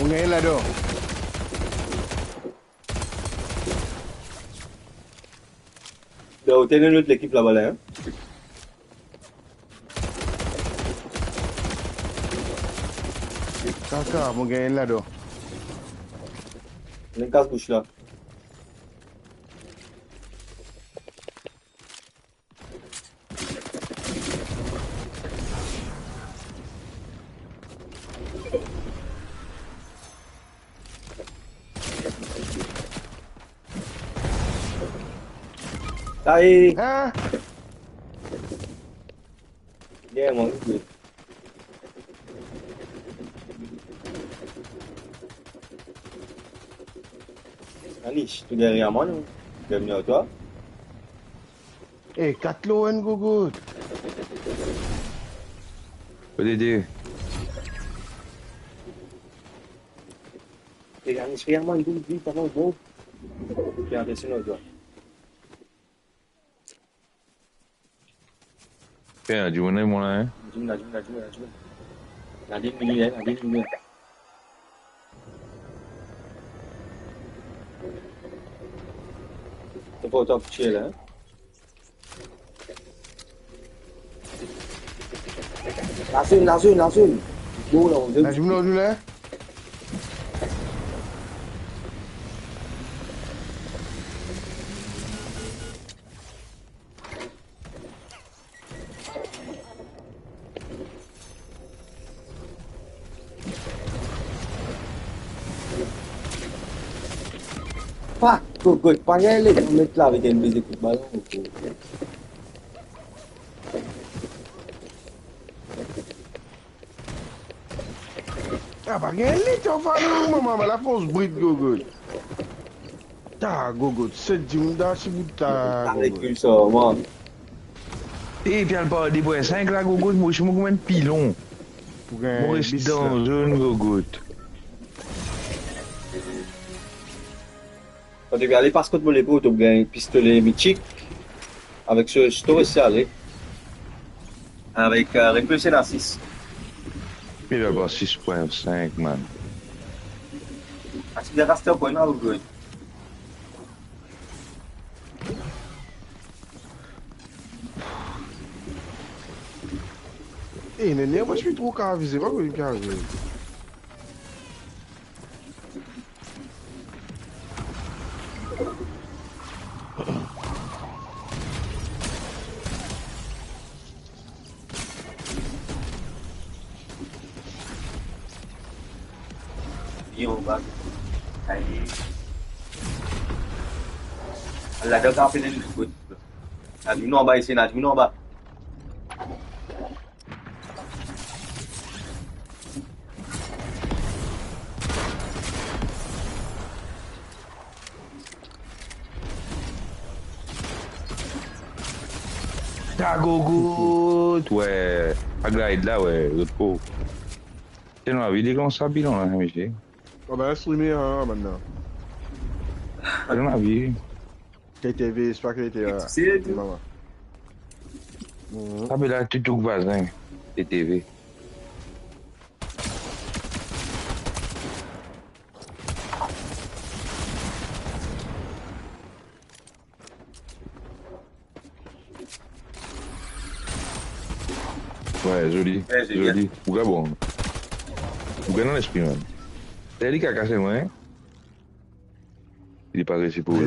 On est là-dedans. Donc, t'es une autre équipe là-bas là, hein? Kaka, mon gars, il est là-dedans. Il y a une casse-bouche là. Đây. Hein? Yeah, mon Dieu. Anish, tu derrière moi, non? Bienvenue à toi. Eh, 4 lots, and gogo. Faut t'aider. Et Anish, regarde-moi, il dit, pas mal, bon. Viens, descends, toi. Tiens, du monde, mon là, hein. Nadine, C'est pas autant petit là. La zone. Bon, là, on La zone là. Pas, pas aller, on met là avec une baiser coup de ballon. Ah, pas gagné, tu vas nous, maman, la force bride, gogo. Ta, gogo, c'est Jimda, si vous ta, gogo. Ça, moi. Et puis, elle parle des points 5 là, gogo, moi, je suis combien de pilons. Moi, reste dans une gogo. Quand tu vas aller parce que tu veux tu gagnes un pistolet mythique avec ce store ici, allez. Avec répulsé dans 6. Il va avoir 6.5, man. Ah, tu viens rester au point là, ou quoi? Eh, néné, moi je suis trop carvisé, pas que carvisé. La deux fait des trucs. La du en bas ici, la du en bas. Ta gogo, ouais. A glide là, ouais, l'autre pot. C'est dans la vidéo comme ça, bilan là, monsieur. On va streamer maintenant. C'est dans la vie. KTV, c'est pas que t'es là. C'est tout. Maman. Ah, mais là, tu tout voisin. TTV. Ouais, joli. Joli. Ou bon. Ou dans l'esprit, man. C'est lui qui a cassé moi, hein? Il est pas réussi pour ça.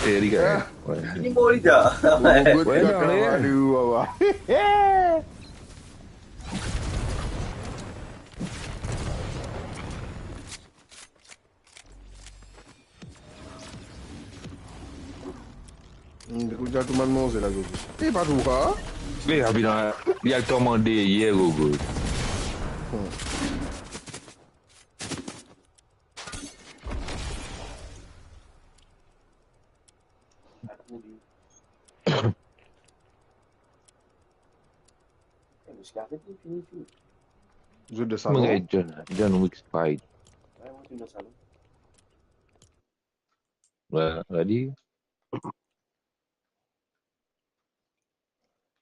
C'est lui qui a. Ouais. Il est bon, les gars. Ouais, non, Écoute, tout le monde mange la gogo. Et pas tout, quoi. Mais il a commandé hier, gogo. Jeu de salon. John Wick Spike. Ouais, on a dit.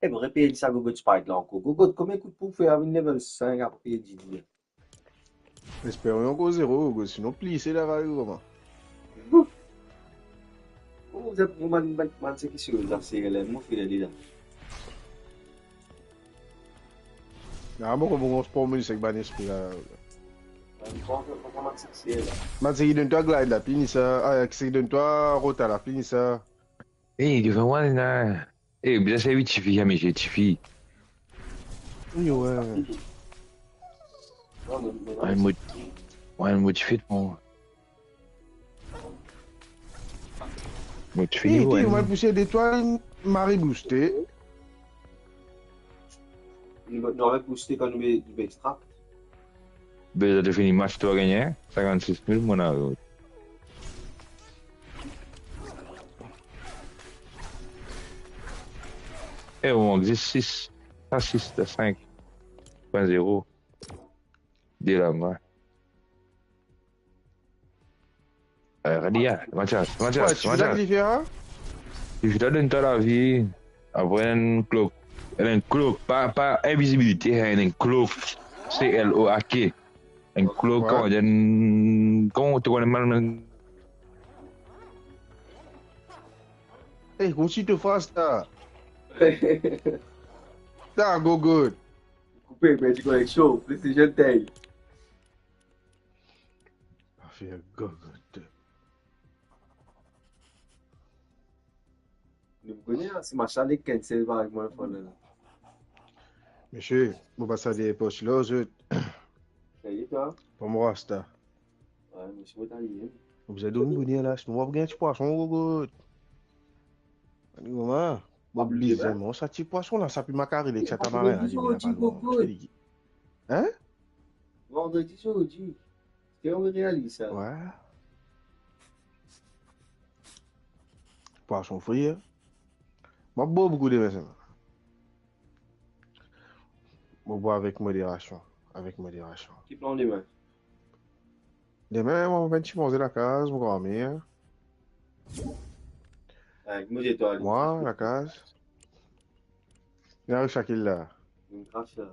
Eh, vous répétez ça, Google Spike là encore. Google, combien de coups de pouf faire avec level 5 après 10 dieux? Espérons qu'au 0, sinon plisser la vague, comment. Vous êtes vraiment une c'est qui sur la série là, mon frère là. Ah, bon, on se promène, c'est que ban esprit là. Man, c'est qui donne toi glide là, fini ça. Ah, c'est qui donne toi rota là, fini ça. Eh, tu fais moi là. Eh, bien c'est vite, Tiffy, mais j'ai Tiffy. Oui, ouais. Ouais, moi, tu fais de moi. Moi, tu fais de moi. On va pousser d'étoiles, Marie boosté. On va booster quand nous extract. Ben, j'ai fini match, tu vas gagner. 56 000, mon avis. Et on manque 6, pas 6, 5.0. Dès la main. Regarde, Mathias. Tu veux différent? Si je te donne la vie, après un cloak. Un cloak, pas invisibilité, un cloak. C-L-O-A-K. Un cloak, comment tu connais mal? Hey, continue to fast that. That go good. Coupé, mais tu connais chaud. PlayStation 10. I feel go good. Nous connaissons, c'est machin les cancel par moi, Monsieur, vous passez des poches là, je. Ça y est, toi? Pour moi, c'est ça. Ouais, monsieur, t'as lié. Vous avez donné une bonne là, je ne vois pas de poisson, go good. Comment? Bon, bizarrement, ça petit poisson là, ça peut m'accarer les catamarans. Hein? Vendredi, jeudi. C'est on réalise ça. Ouais. Poisson frit. Moi, beaucoup de raisons. Moi, bois avec modération. Avec modération. Qui plan demain? Demain, on va venir manger la case, mon grand-mère. Avec moi, j'ai toi. Moi, la case. Il y a un chacun là. Une crache là.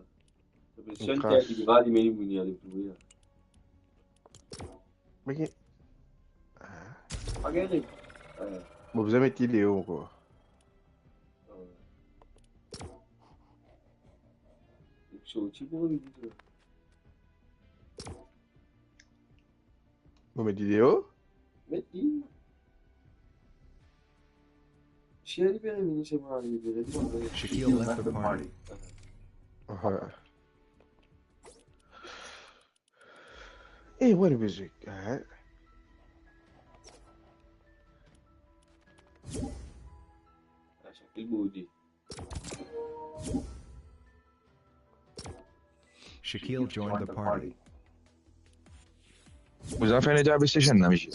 C'est une crache qui va diminuer le mounier à l'éprouver. Mais regardez. Bon, vous avez mis Léo encore. Vous mettez Léo? Mettez. Shaquille left the party. Hey, what a music, alright. Shaquille joined the party. Vous avez fait un état PlayStation, là, monsieur.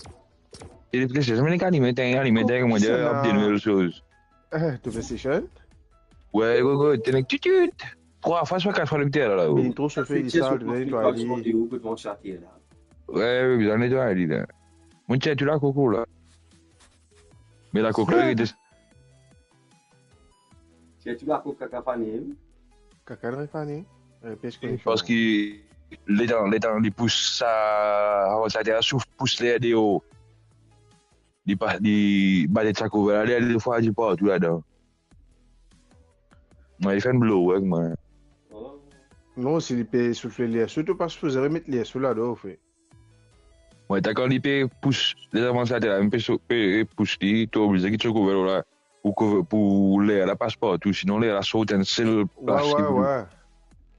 Et les PlayStation, mais les animés, comment dire, update nouvelles choses. De PlayStation? Ouais, go, t'es tutut. 3 fois, soit 4 fois le petit là. Mais il trouve se fait, il sort, il doit aller. Ouais, vous en êtes là, il là. Mon chat, tu l'as, coco, là. Mais la coco, là, il est. Tu l'as, coco, caca fané. Caca de fané? Parce que les dents, ils poussent ça, avant ça, ils souffrent, poussent les aider au. Ils battent ça couvert, les fois, ils partent tout là-dedans. Moi, il fait un blow, ouais, moi. Non, si il peut souffler l'air, surtout parce que vous avez remettre l'air sous là-dedans, fait. Ouais, t'as quand il peut pousser les avançateurs, un peu pousse, tu es obligé de se couvrir là, pour l'air, la passe partout, sinon l'air, la saute un seul place. Ouais.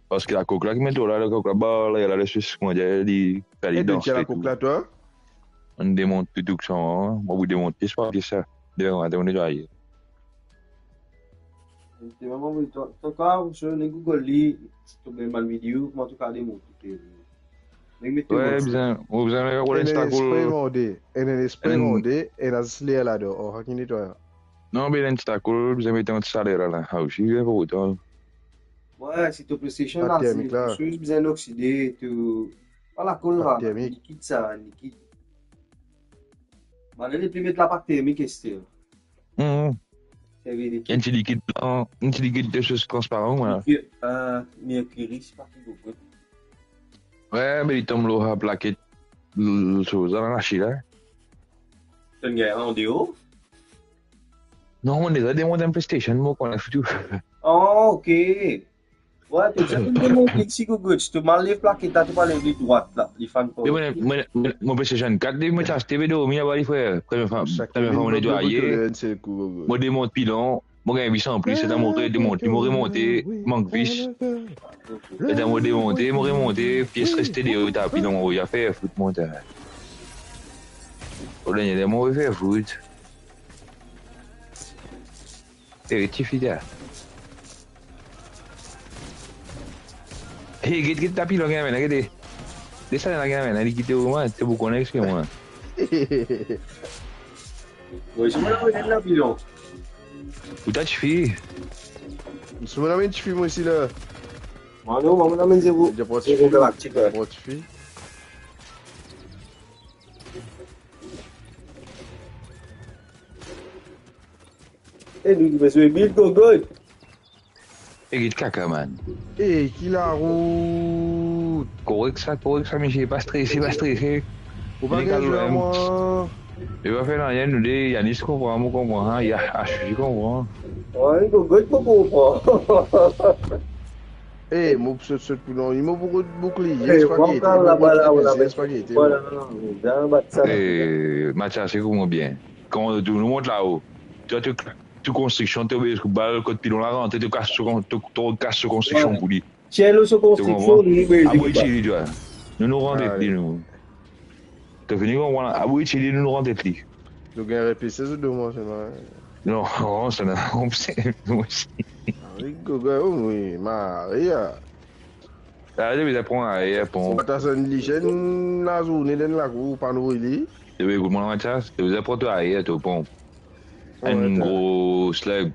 Parce que la coque là, qui met là, la coque là, bah, là, il y a le suisse, comment dire, il danse. Et la coque là, toi? On démonte tout ça, hein. Moi, vous démontez, c'est pas ça. D'ailleurs, on est déjà. C'est vraiment oui, toi quand sur les Google li, tu peux mal vidéo, comment tu cas démonter. Ouais, bien, vous avez un expérimenté, et la slé là dedans, oh, qui nettoie. Non, mais l'instacool, vous avez un salaire là, ah, aussi, il y a pas autant. Ouais, si tu PlayStation là, c'est bien oxydé, tu pas la colle là, liquide ça, liquide. Mais les plus mettre la pâte thermique c'est. Un petit liquide blanc, un petit liquide de choses transparent, voilà. Mercury, c'est pas tout. Ouais, mais il tombe là, plaqué, chose dans la chine, là. T'as une guerre en déo? Non, on est à démonter un PlayStation, moi, qu'on a foutu. Oh, ok. Ouais, tu sais, tu démontes ici, Google, tu te m'enlèves plaquette, tu vas lever droite, là, les fans. Mais mon PlayStation 4, il me t'a vidéo, mais il y a des frères. Première fois, on est nettoyé. Moi, démonte pilon. Moi, j'ai 800 en plus, c'est à mon démonte. Il m'a remonté, manque vis. C'est à moi démonté, il m'a remonté, pièce restée des hauts, pilon, il a fait foot monter. Au dernier des mots, il fait foot. Et tu fidèle. Hei, kita pilon kan mana kita? Desa lagi mana? Ni kita rumah, kita bukan next ke mana? Oi, semua orang nak pilon. Udah cifi. Semua orang cifi moi ici là. Mano, vamos na menzevo. Já pode cifi galáctica. Pode cifi. Eh, lui, mais c'est bien good. Et caca, man. Et qui la route? Correct ça, mais j'ai pas stressé. Faut pas gagner moi. Il va faire rien, nous dit, Yanis comprend, moi comprend, il y a je comprends. Ouais, il faut comprendre. Eh, mon ce plus long, il m'a beaucoup de bouclier, Eh, spaghetti, il m'a beaucoup de cuisine, spaghetti. voilà, dans WhatsApp. Et Mathias, c'est comment bien. Quand tu nous montres là-haut, tu construction, tu es le code pilon là, tu casses construction pour lui. Tiens, le Tu construction, comprends? nous, nous, À Boïchili, tu vois. Nous nous rendons Allez, nous. Tu finis comme voilà, à Boïchili, nous nous rendons plus. tu gagnes répété ce 2 mois, c'est vrai. Non, ça n'a pas aussi. Oui, oui, Maria. Ah, je vais apprendre à y C'est apprendre. pas ta seule lichen, la journée dans la cour, pas nous, il Je vais écouter mon Mathias, je vais apprendre à y être bon. Un gros slug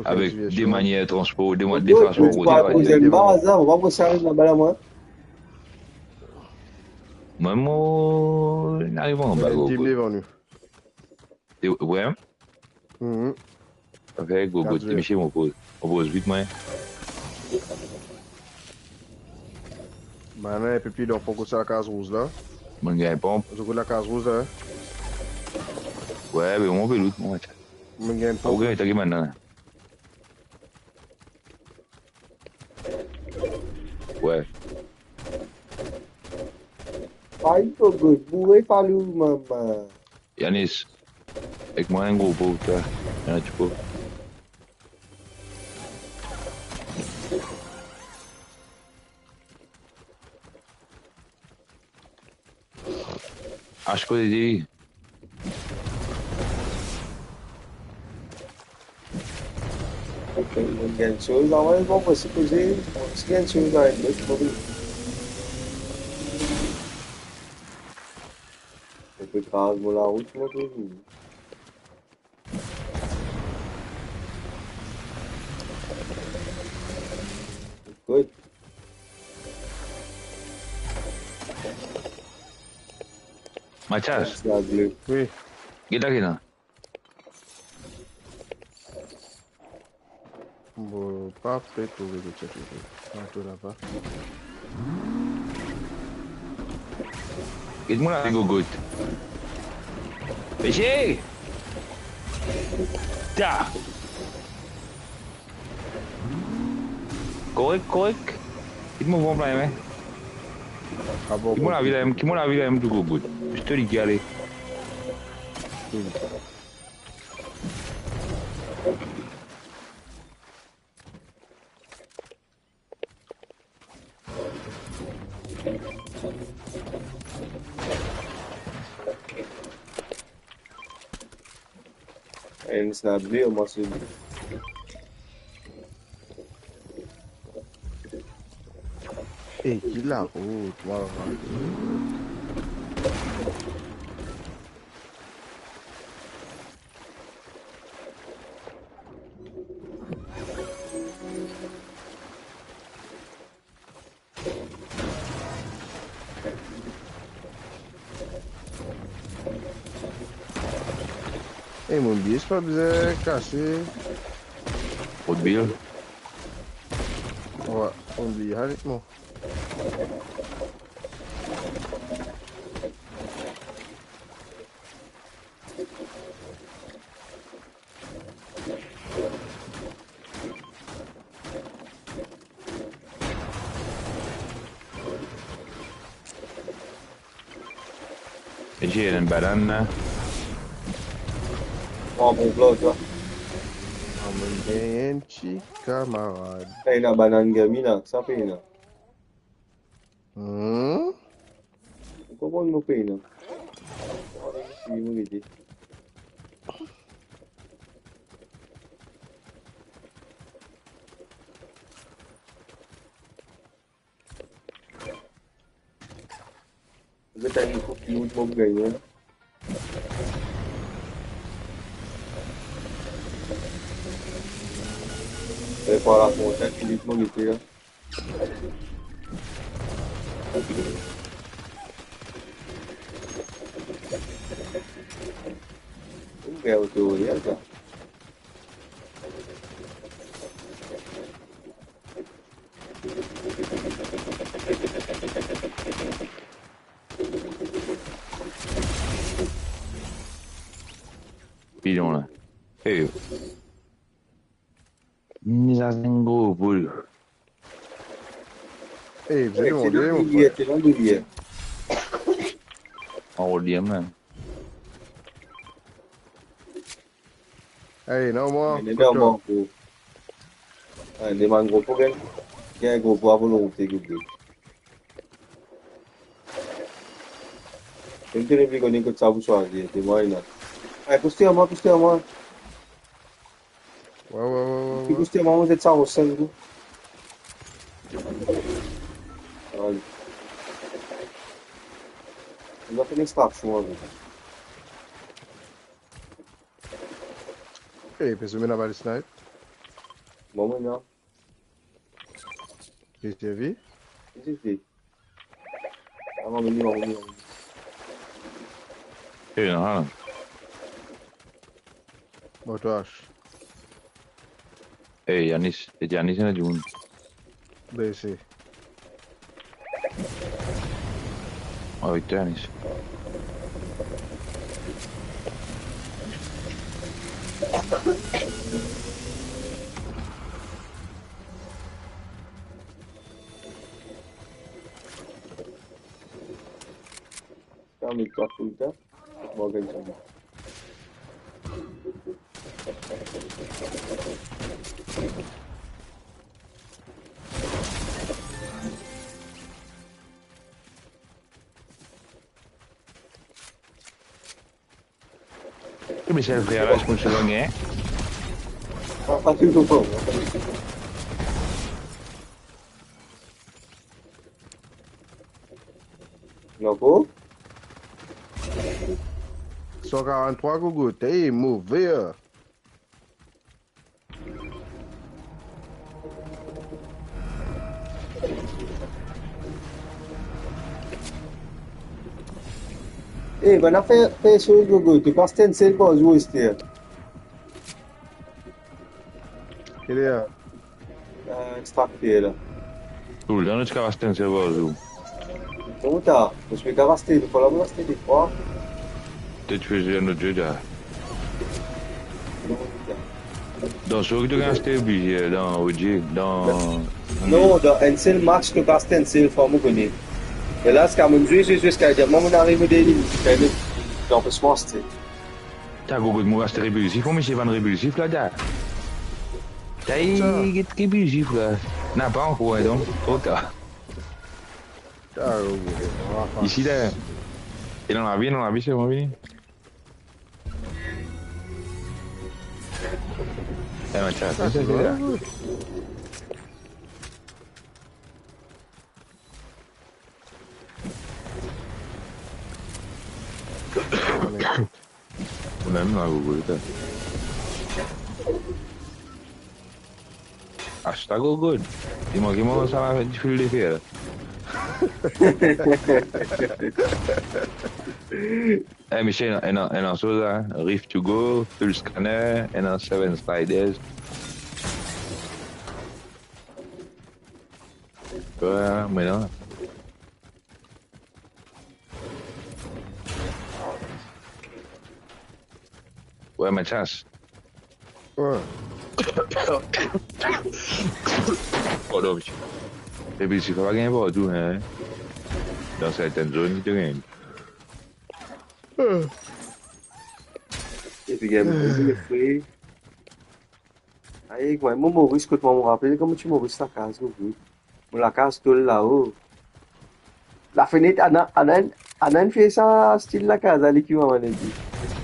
avec des manières de transport, des façons de rouler. Tu vas poser on va vous servir la balle à moi. Même on arrive en bas. Ouais. Avec Gogo, tu es chez mon pose. On pose vite, moi. Maintenant, et puis, donc, pour que ça la case rouge là. Mon gars, pompe. Je veux la case rouge là. Ouais, mais on peut l'autre, moi. Mon gars, pompe. Ok, t'as qui maintenant? Ouais. Aïe, Gogo, bourré par le maman. Yanis, avec moi, un gros pot, tu vois. Y'en a tu peux. Ah, je peux dire. Une chose, normalement, on va se poser. On se gagne sur un autre produit. On peut traverser la route, moi, toujours. Good. Mathias. Oui. Kita kena. Bon, pas fait pour le checker. Non, tout là-bas. Kita mula Gogo. Peixe! Tá. Correct. Kita mau buang pelai, meh. Gimana vida em do Gogo? Estou ligado ali. And it's not real, must be. Eh, gila, oh, wow. Eh, mon billet, c'est pas besoin cassé. Pas de billet. Ouais, on dit, allez, bon. J'ai une banane. Oh, mon vlog, toi. Un petit camarade. Hey, na banane gamina, ça paye, na. Comment on paye, na? Si, vous me dites. Vous êtes allé pour qui vous gagner? Et par la fontaine, Philippe Mogité, là. Un bel tutorial, ça. Champignon là. Eh. Nous avons un gros boule. Eh, vous allez demander, mon frère. frère. T'es dans le billet. En rôlium là. Hey, non, moi. Il est normal, gros. Il est mal gros pour elle. Il y a un gros pour à volonté, gros. Je ne te réveille qu'on est que ça vous soit dit. C'est moi, là. Allez, postez à moi. Ouais. Postez à moi, vous êtes ça au sein, gros. Allez. On va faire une extraction, gros. Eh, penso que não snipe. Bon, maintenant. Qu'est-ce que tu as vu? Ah, on va venir. Eh, non. Bon, tu aches. Eh, Yanis est du monde. Ben, c'est. Oh, oui, Yanis. Ferme le toit tout le temps. Bon, comme ça. Mais c'est le frère là, je pense que c'est long, hein. Pas tout le temps. Non, quoi? 143 Gogo, t'es mauvais. Eh, ben, on a fait sur le Gogo. Tu passes un seul pour jouer, c'était. Quel est là? Extracté, là. Tout le temps, tu vas rester un serveur. Comment t'as? Je vais cavaster, il faut la cavaster des fois. Peut-être que tu fais un autre jeu là. Dans ce que tu as acheté, dans OG, dans. Non, dans un seul match, tu passes un seul forme connaît. Et là, c'est comme un jeu, c'est moi, on arrive au délire. On peut se montrer. T'as beaucoup de mots rester répulsif, mais c'est pas un répulsif là, t'as. T'as est répulsif là. N'a pas encore, donc, trop tard. Ici là. Et dans la vie, c'est bon, oui. Eh, mais tiens, c'est là. Même là, Google, t'as. Hashtag Google. Dis-moi comment ça va du fil de fer. Eh, Michel, en chose là, Rift to go, full scanner, et en 7 sliders. Ouais, mais non. Ouais, ma chance. Ouais. Oh non, monsieur. Et puis, il faut pas gagner partout, hein. Dans certaines zones, il te gagne. Et puis, il y a le frère. Aí, moi, Maurice, quand on me rappelle, comment tu Maurice la case, oui. La case, tout là-haut. La fenêtre, Anan fait ça, style la case, à l'équipement, on a dit.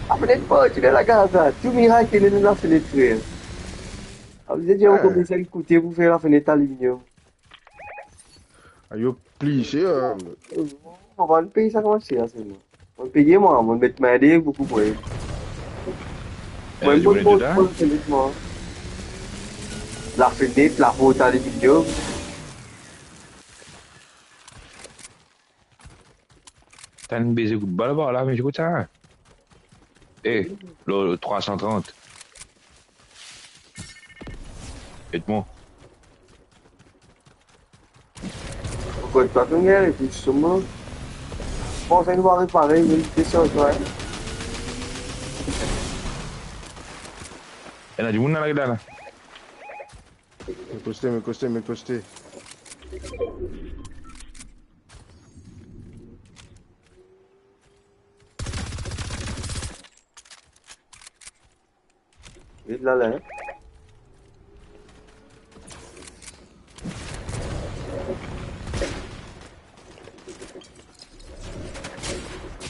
La fenêtre, pas, tu es la case, tout miracle, il est dans la fenêtre, frère. Vous avez dit, on commence à écouter pour faire la fenêtre aluminium. Aïe, plissé, On va payer ça comment c'est, c'est moi. On va payer, moi, on va mettre ma aide beaucoup pour elle. Moi, je vais pour la fenêtre, moi. La fenêtre, la porte aluminium. T'as une baiser coup de balle là, mais j'écoute ça. Eh, le 330. Aide-moi. Pourquoi tu as une guerre et puis justement, je pense à une voir réparer, mais c'est sûr, toi. Il y a du monde là, là. Me costé. Vite là, hein.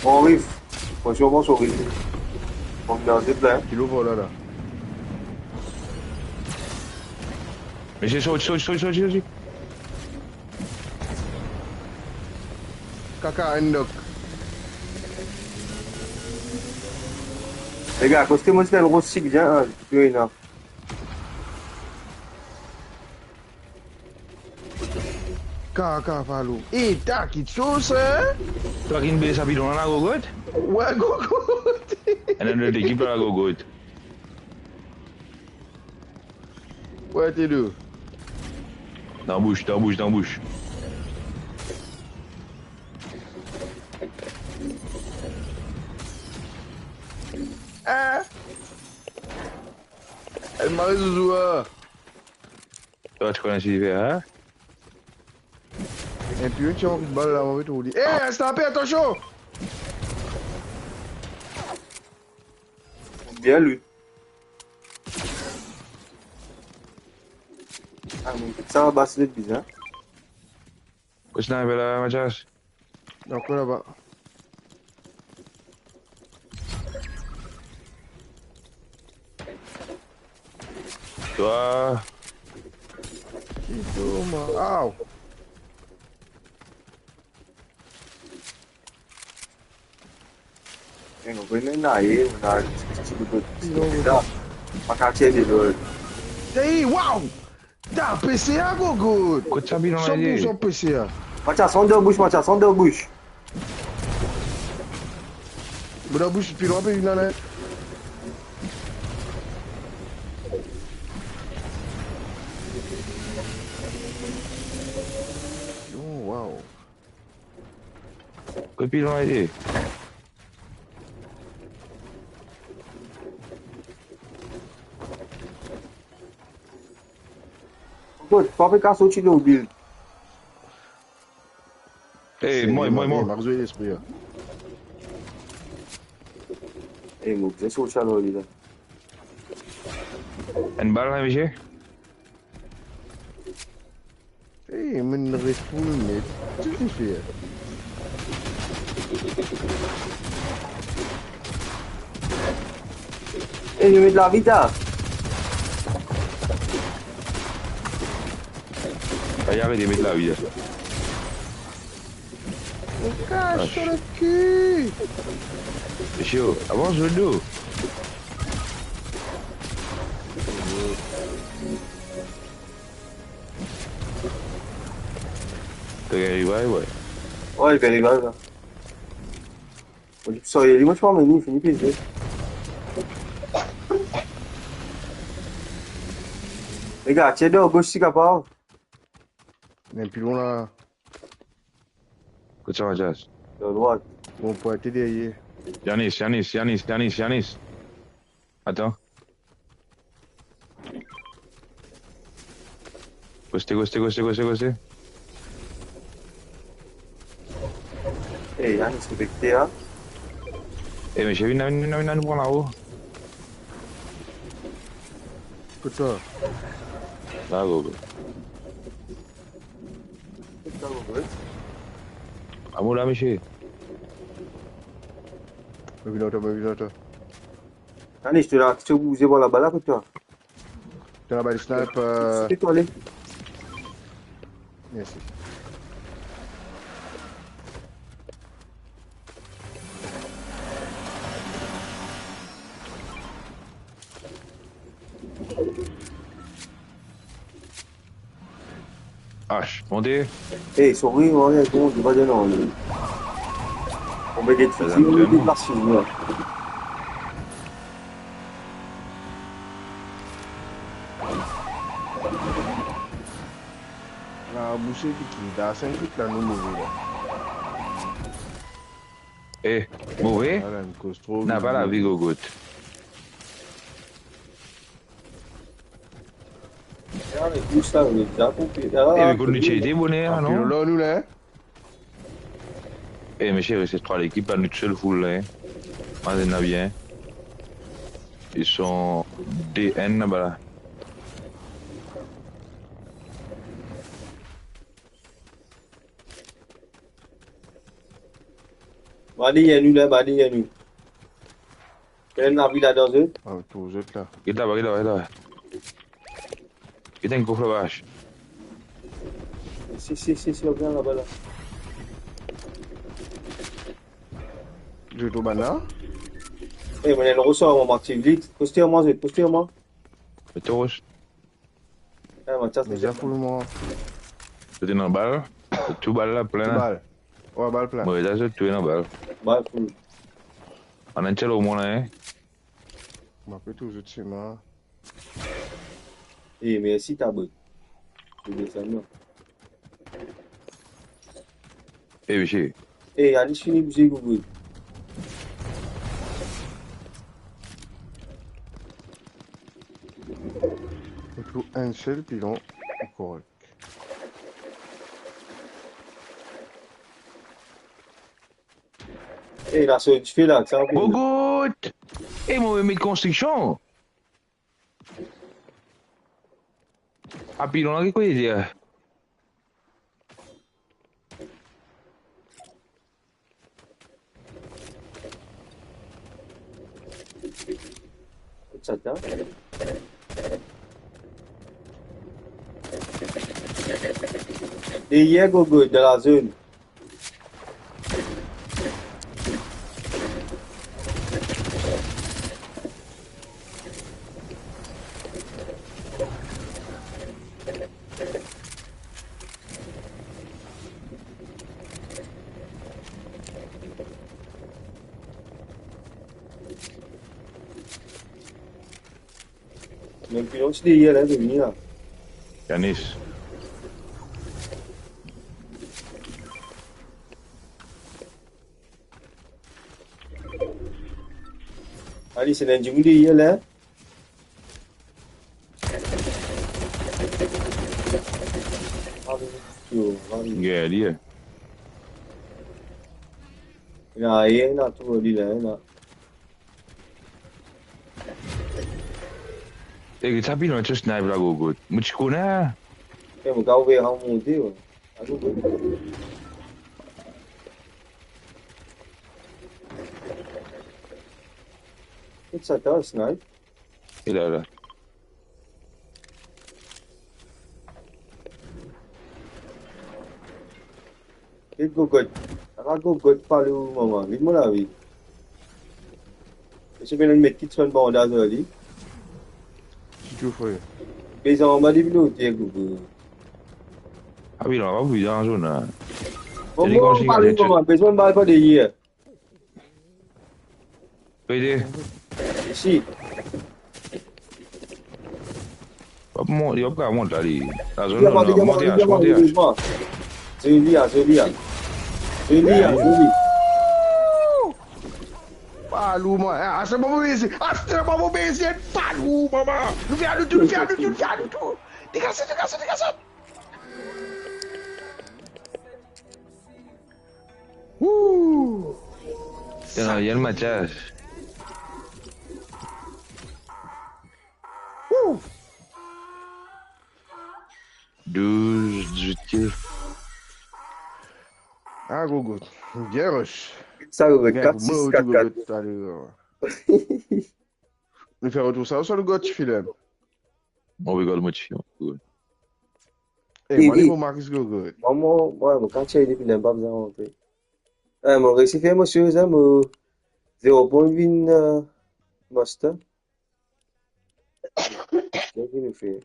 On arrive. Franchement, on arrive. On garde plein. Kilo pour là. Mais j'ai sauté. Caca, Endok. Les gars, costez-moi le rossi bien, tu es là. Caca, Falou. Eh, t'as qui de sauce, hein? Toi qui ne baisse à bidon là, gogote? Ouais, gogote. Et là, notre équipe là, gogote. Ouais, t'es deux. Dans bouche. Ah! Elle m'a résolu. Toi, tu connais ce qu'il fait, hein? Et puis, tu as une balle là, on va tout dire. Eh, stoppez, attention! Bien lu. Ah, mais ça va basser bizarre. Qu'est-ce que tu as fait là, Mathias? Donc, là-bas. Toi. Ow! On va aller là, on a un petit peu de temps. Pas qu'à tirer de l'eau. Hey, wow! T'as PCA, gogo! Qu'est-ce que tu as mis dans la 100% PCA. Mathias, sans deux bouches, Mathias, sans deux bouches. Bon, la bouche, puis l'on peut venir là. Oh, wow. Qu'est-ce que tu as dit? Good, papa cá sorti do build. Eh, moi. Marque jouer l'esprit. Eh, mon Dieu, sorti là, là. Une balle là, monsieur? Eh, mais ne reste pas le mec. Tu sais faire. Eh, je mets de la vita. Il y avait des mecs là, oui. Cache sur le cul. C'est chaud. Avance le dos. T'as gagné, ouais. Ouais, il fait les balles, là. Sorry, moi je parle, mais il finit plus. Les gars, tiens deux, gauche si capable. Mais puis loin là. Qu'est-ce que tu as dit? De droite. Bon, pour être derrière. Yanis. Attends. Costé. Eh, Yannis, respecté, hein. Eh, mais j'ai vu une prendre là-haut. Putain. Là, go. Amour là, monsieur. Me viens. Yannis, tu l'as, tu bougé voir la balle là, toi. Tu as la balle snipe. C'est toi, allez. Merci. H, montez. Eh, souris, on est bon, je vais pas de nom. On met des fusils, on met des machines, là. La bouche qui dans 5 minutes là, nous mauvais là. Eh, mauvais? Voilà, une cause trop. N'a pas la vie, gogote. mais tout ça, on est déjà compris. Et mais qu'on utilise bonnet, Ah, puis non? là, nous, là. Eh, mais chérie, c'est trois l'équipe, à nous seul full, là. Moi, c'est bien. Ils sont DN, là-bas. Allez, il y a nous là, allez, il y a nous. Quel est la dans eux? Ah, tout, vous êtes là. Il est là-bas, il est là, il est là. Il est un coffre vache. Si, on vient là-bas là. Je vais au banana. Eh, mais elle ressort, on m'active vite. Postez-moi. Le taureau, Eh, ma chasse, Mais moi. c'était dans la balle. Tout balle là, plein. Balle. Ouais, balle plein. Ouais, là, c'est tout dans la balle. Balle full. On a un tel au moins, là, hein. Je m'appelle tout, je sais, moi. Eh, merci, ta bonne. Je descends là. Eh, monsieur. Eh, allez, je finis bouger, Google. Il faut un seul pilon correct. Eh, là, ce que tu fais là, ça va bien. Bogot! Eh, mon mis de construction! Ah, puis, on a quoi dire? Ça t'a. Et hier, Gogo, de la zone. Même puis on se dit hier, là, de venir. Yanis. Allez, c'est lundi, vous hier, là. Yeah, dia. Là, rien, là, tout, dit là, là. Eh, tapi non, tu snipe là, Gogot. Mais tu connais? Eh, mon gars, on va remonter, ouais. À Gogo. Ça t'a, snipe. Il est là. Et Gogo. Alors, Gogo, parle où, maman? Dis-moi la vie. Je vais le mettre qui te bon dans le lit. Si tu veux. Mais en bas, dis-moi, tiens, Gogo. Ah oui, on va vous dire en zone. Là. On parle où, maman? Besoin de balle pas de hier. Pede. Ici. Il va pas monter ali. La zone, on va monter à monter. C'est une lia. Palou, moi. Ah, c'est pas mauvais ici. Ah, c'est pas mauvais ici. Palou, maman. Nous viens tout. Dégagez. Ouh. Il y a le Mathias. Ouh. 12, 18. Ah, Gogo. Bien rush. Ça, le 4, 6, 4, 4. Nous faire retour ça sur le gars, tu files. On regarde le match. Eh, moi, il faut Marcus Gogo. Maman, ouais, quand tu as depuis l'un, pas besoin de rentrer. Mon récit fait, monsieur, ça, 0.20 master. Qu'est-ce qu'il nous fait?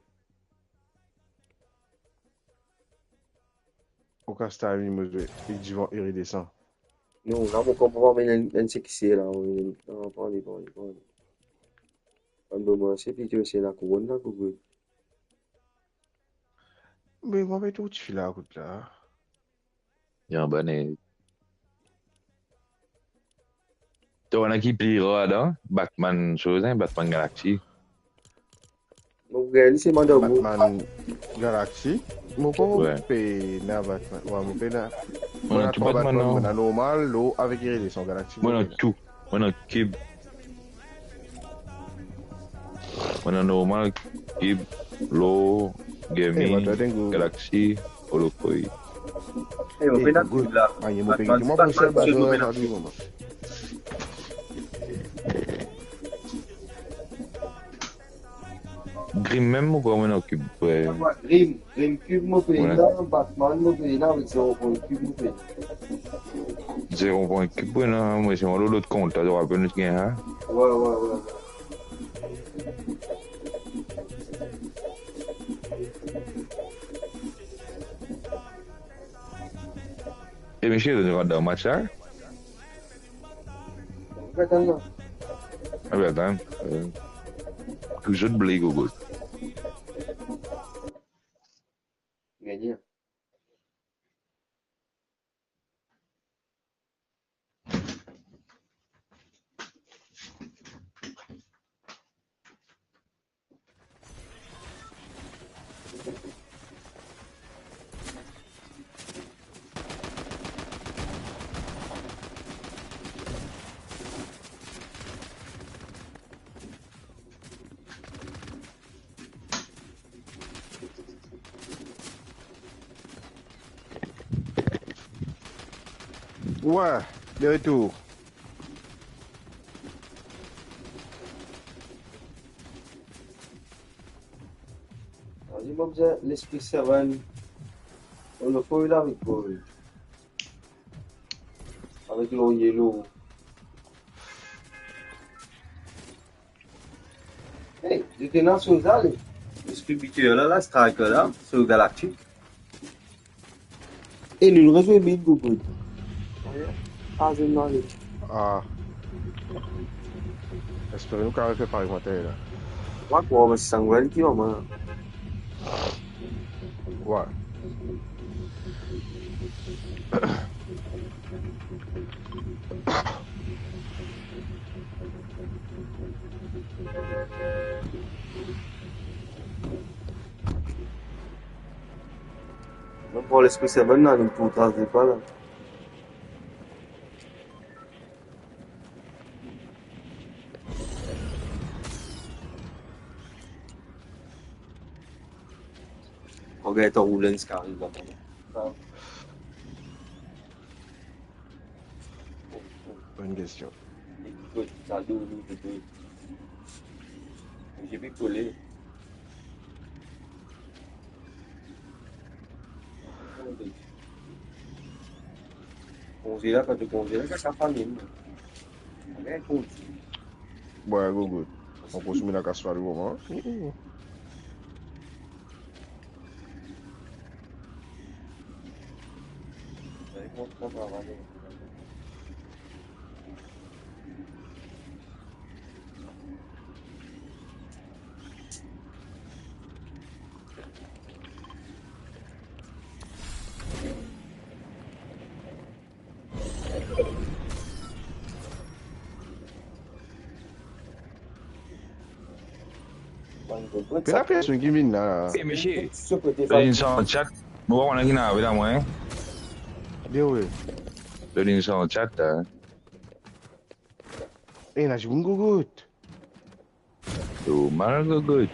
Au castal, il me dit, il va iridescent. Non, là, mon comprend, mais il c'est qui c'est là. Non, pas. Un peu moins, c'est plutôt, c'est la couronne, là, Google. Mais moi, tout, tu files là, écoute là. Il y a un bonnet. Tu as qui pliera là? Batman chose, Batman Galaxy. Donc, Regarde, c'est moi de Batman Galaxy. Mon pas payer na Batman. Ouais, mon paye na. Bueno, tu Batman Batman, non. normal, l'eau avec les son Galaxy. Bueno, tu. Bueno, Kib. Bueno, normal. Kib. Low. Gaming. Galaxy. Holokoi. Eh, on fait la good. là. Ah, il m'a payé. Moi, pour ça, bah, je vais faire du moment. Grim même ou quoi, maintenant, Kib? Ouais. Grim Cube, mon pays là, Batman, mon pays là, avec 0.cube, mon pays. 0.1 Kib, bueno, moi, c'est l'autre compte, tu vas pas gagner, hein? Ouais. Et monsieur, tu regardes un match, hein? Attends. Ah, ben, attends. Que je te blague au bout. Gagné. Ouais, de retour. Vas-y, moi, l'esprit 7. On le fait là avec Gold. Avec l'eau yellow. Hey, j'étais dans ce là, distributeur là, striker là, sur Galactique. Et nous le rejoignons bien Google. Ah, je m'en vais. Ah. Espérons qu'on va faire pareil matin là. Ouais, quoi, mais c'est sanguin qui va, man. Ouais. Même pour l'esprit 7, là, nous ne tracer pas là. Regarde ton roulant qui arrive là. Bonne question. Écoute, ça doit nous. J'ai pu coller. Congéla, quand tu congèles, ça famille. Regarde, compte. Ouais, good. On peut se mettre la casse-faire du moment. Puis la personne qui vient là. Eh, monsieur, le ça en chat. Bon, on a qui n'a pas moi, hein? Bien, oui. Le ça en chat, hein? Eh, là, j'ai un gogout. Oh, mal gogout.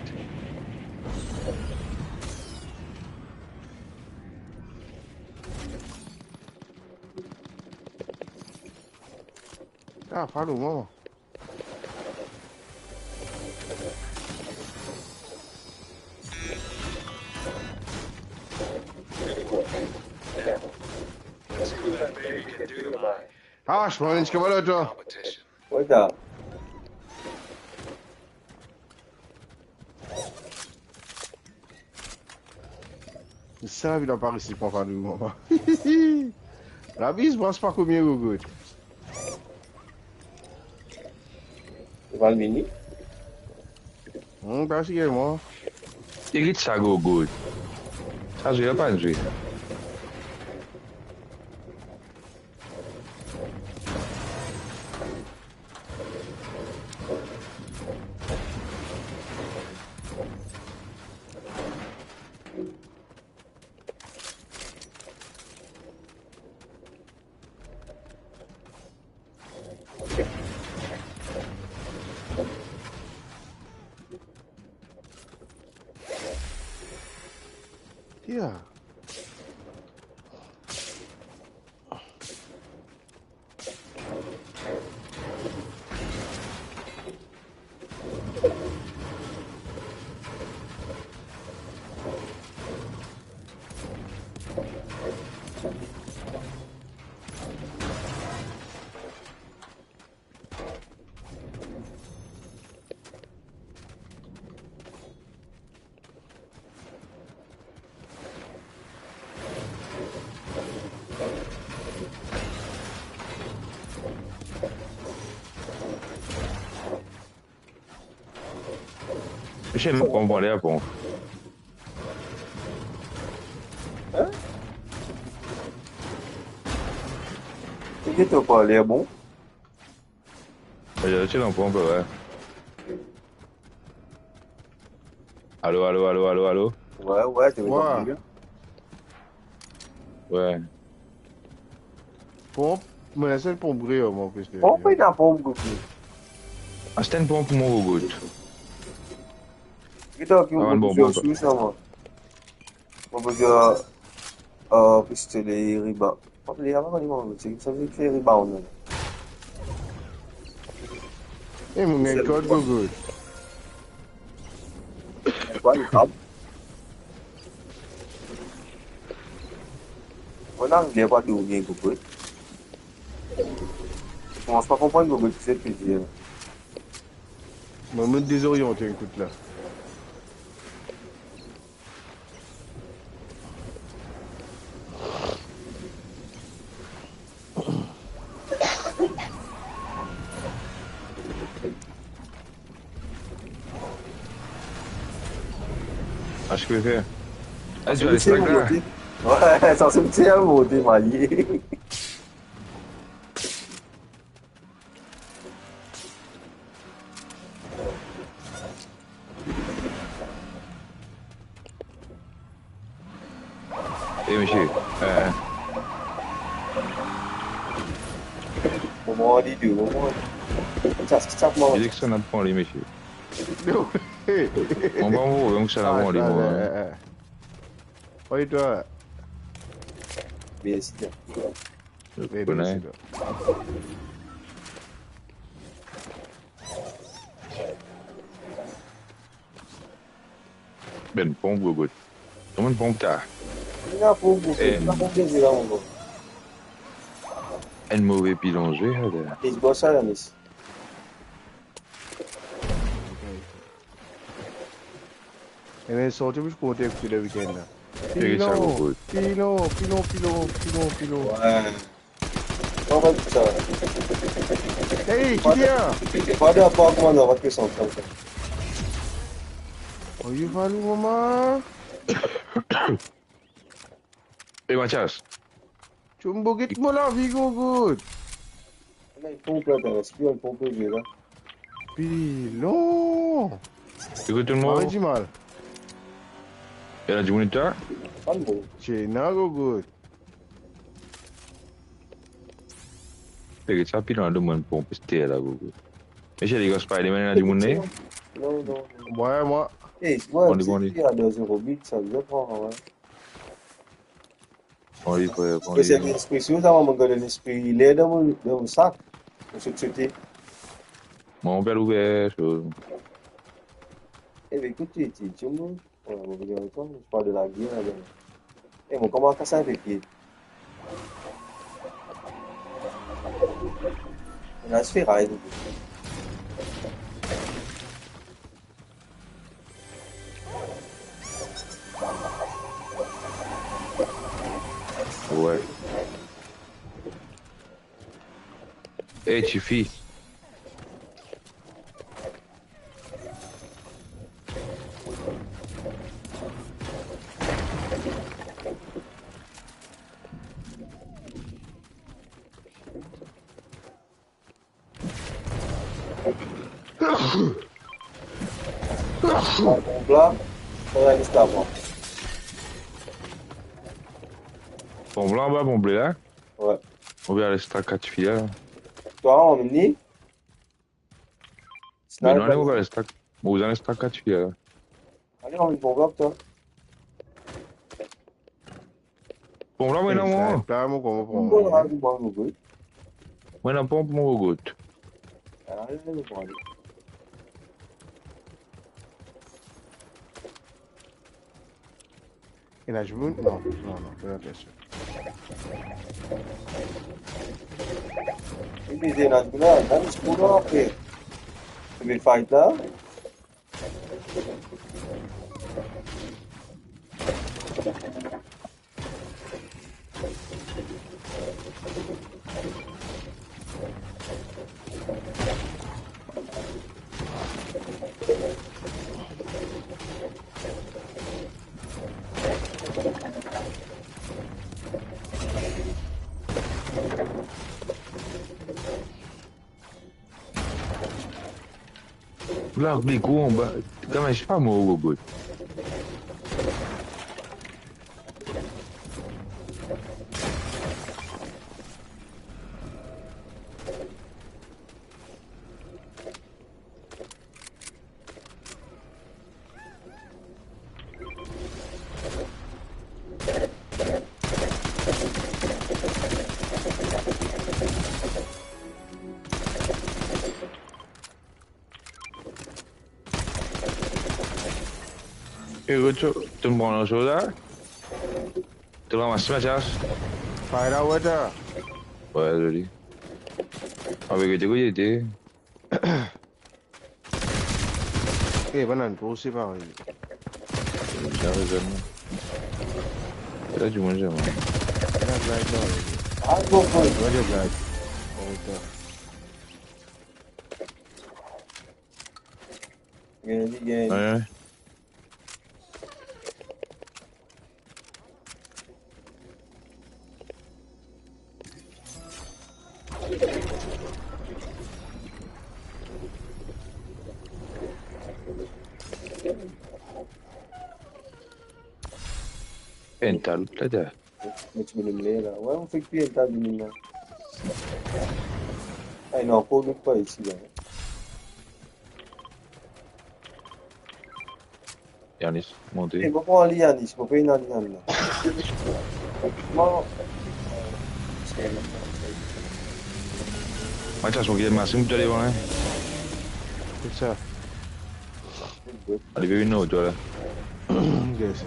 Ah, parle moi. Ah, je prends une escavale, toi. Regarde. Ça, il a pas réussi pour faire du moment. La bise, je pense pas combien de gogout. Va le mini. Parce que moi. Il dit ça gogout. Ça, je vais pas jouer. là. Je ne comprends pas les réponses. Hein? C'est qui t'a parlé, bon? Je ne comprends pas, ouais. Allô, allô, allô, allô, allô? Ouais, c'est vrai. Ouais. Pompe, mais c'est une pompe brille, mon fils. Pourquoi il a pompe, Goku? Ah, c'était une pompe pour mon gogout. Il t'a qui Ah, vous bon, faire bon. sous ça, moi. On peut dire, pistolet, riba. Pas les avant, ça veut dire que c'est rebound. Eh, mon gars, code Google. Quoi, il tape? On a anglais, pas de ouvrier, Goku. Je commence pas à comprendre Goku, tu sais, puis dire. Je me désorienté, écoute là. Ah, je peux faire. Ah, tu vas aller stack là? Ouais, ça se tient à monter, marié. Eh, monsieur. Moment dit deux, moment. Ça moi. Il dit que ça n'a pas les monsieur. On va voir, donc ça n'a pas les moi. Oui, toi. Merci. Je connais. Ben, pompe, gogout. Comment une pompe t'as? Il a pompe, il a pompe des là, mon gars. Un mauvais pilon, je vais regarder. Il se bosse à la messe. Et bien, sorti, je comptais écouter le week-end là. Pilon. Ouais. On va tout ça. Hey, qui vient? Pas de rapport comment on va que ça. Oh, il va nous, maman. Eh, Mathias. Tu me bogues mon la vie, go good. On a une pompe là, dans l'esprit, on pompe là. Pilon. Écoute tout le monde. Du mal. Il y a du moniteur? Pas le bon. C'est na go good. Perché ça pilon de mon pompe c'était là, gogout. Mais j'ai dit que Spider-Man a du monde. Non. Ouais, moi. Eh, ouais, il y a 2 € ça veut prendre, ouais. On dit quoi? Parce que c'est l'esprit, si vous avez un gars de l'esprit, il est dans mon sac. Pour se tuer. Mon père ouvert, chose. Eh bien, écoute, tu me. On va dire toi, je parle de la guerre. Eh, mon comment ça avec qui? On a se fait raid. Ouais. Eh, tu fis. Donc là, on a liste avant. Bon blanc, bas, bon blé là. Ouais. On va aller stack 4 filles là. Toi, on est Mais non, on va aller stack. Vous allez stack 4 filles là. Allez, on est bon bloc, toi. Pompe là, moi, non, moi. Là, moi, comment Bon, prendre? ah, bon, bon, bon. Moi, non, pompe, mon goutte. Ah, bon, bon. Et là, je veux. Non, non, non, fais attention. Il disait, là, je peux là, après. Je vais fight là. Là, les coups, quand même, je sais pas, moi, au goutte. Et tu me prends la chose là? Tu ramasses ma chasse? Fire out water. Ouais, joli. Avec tes couilles, Eh, banane, toi aussi, pareil. J'ai raison. Là, tu manges, moi. Là, blague, là. Ah, bon, bon. Ouais, j'ai blague. Gagne. Ouais. Pental, là. Mais tu me le là. Ouais, on fait que bien, t'as vu, là. Ah, non, pour nous pas ici, là. Yanis, monté. Eh, pourquoi on lit Yanis? Pourquoi il y a un Yanis, là? Bon. Mas t'as son guide massimo, tu allais voir, hein? C'est ça. Arrivé une autre, là. Yes.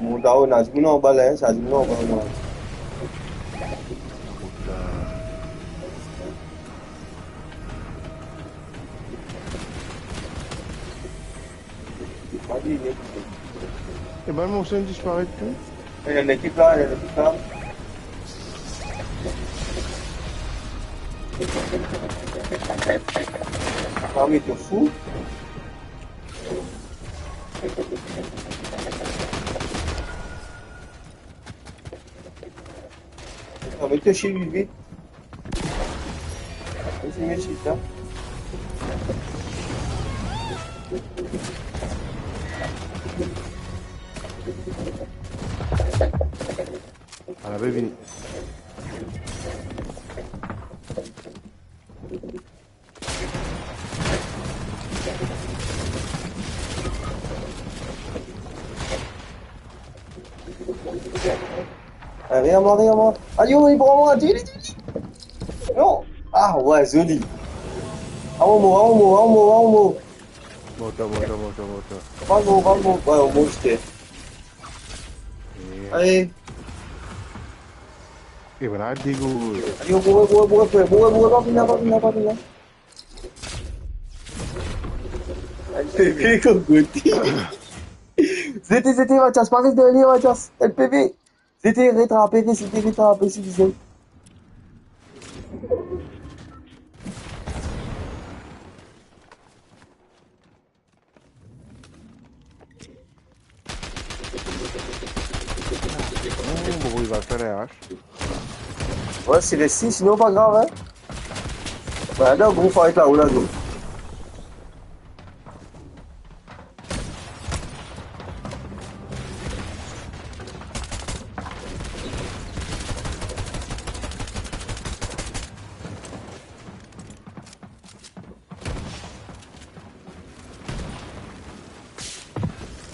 Mudar o Nazmi não balé, sabe? Não, não. Et ben, mon son disparaît tout. Il y a une équipe là, il y a une équipe là. Ah mais t'es fou. Ah mais t'es chez lui vite. Vas-y, mets shit là. À la bébé. Regarde-moi. Allez, il prend moi, dis. Non. Ah ouais, joli. Un mot. Moto. Vamos. Ouais, au mot, j'étais. Allez. Et voilà, dégoût. Allez, bourre, pas venir. LPV comme Gauthier. C'était, Mathias, pas reste derrière, Mathias. LPV. C'était rétrapé, s'il vous plaît. Bon, il va faire les haches. Ouais, c'est les 6, sinon pas grave, hein. Bah, là, gros fight là, où là, gros.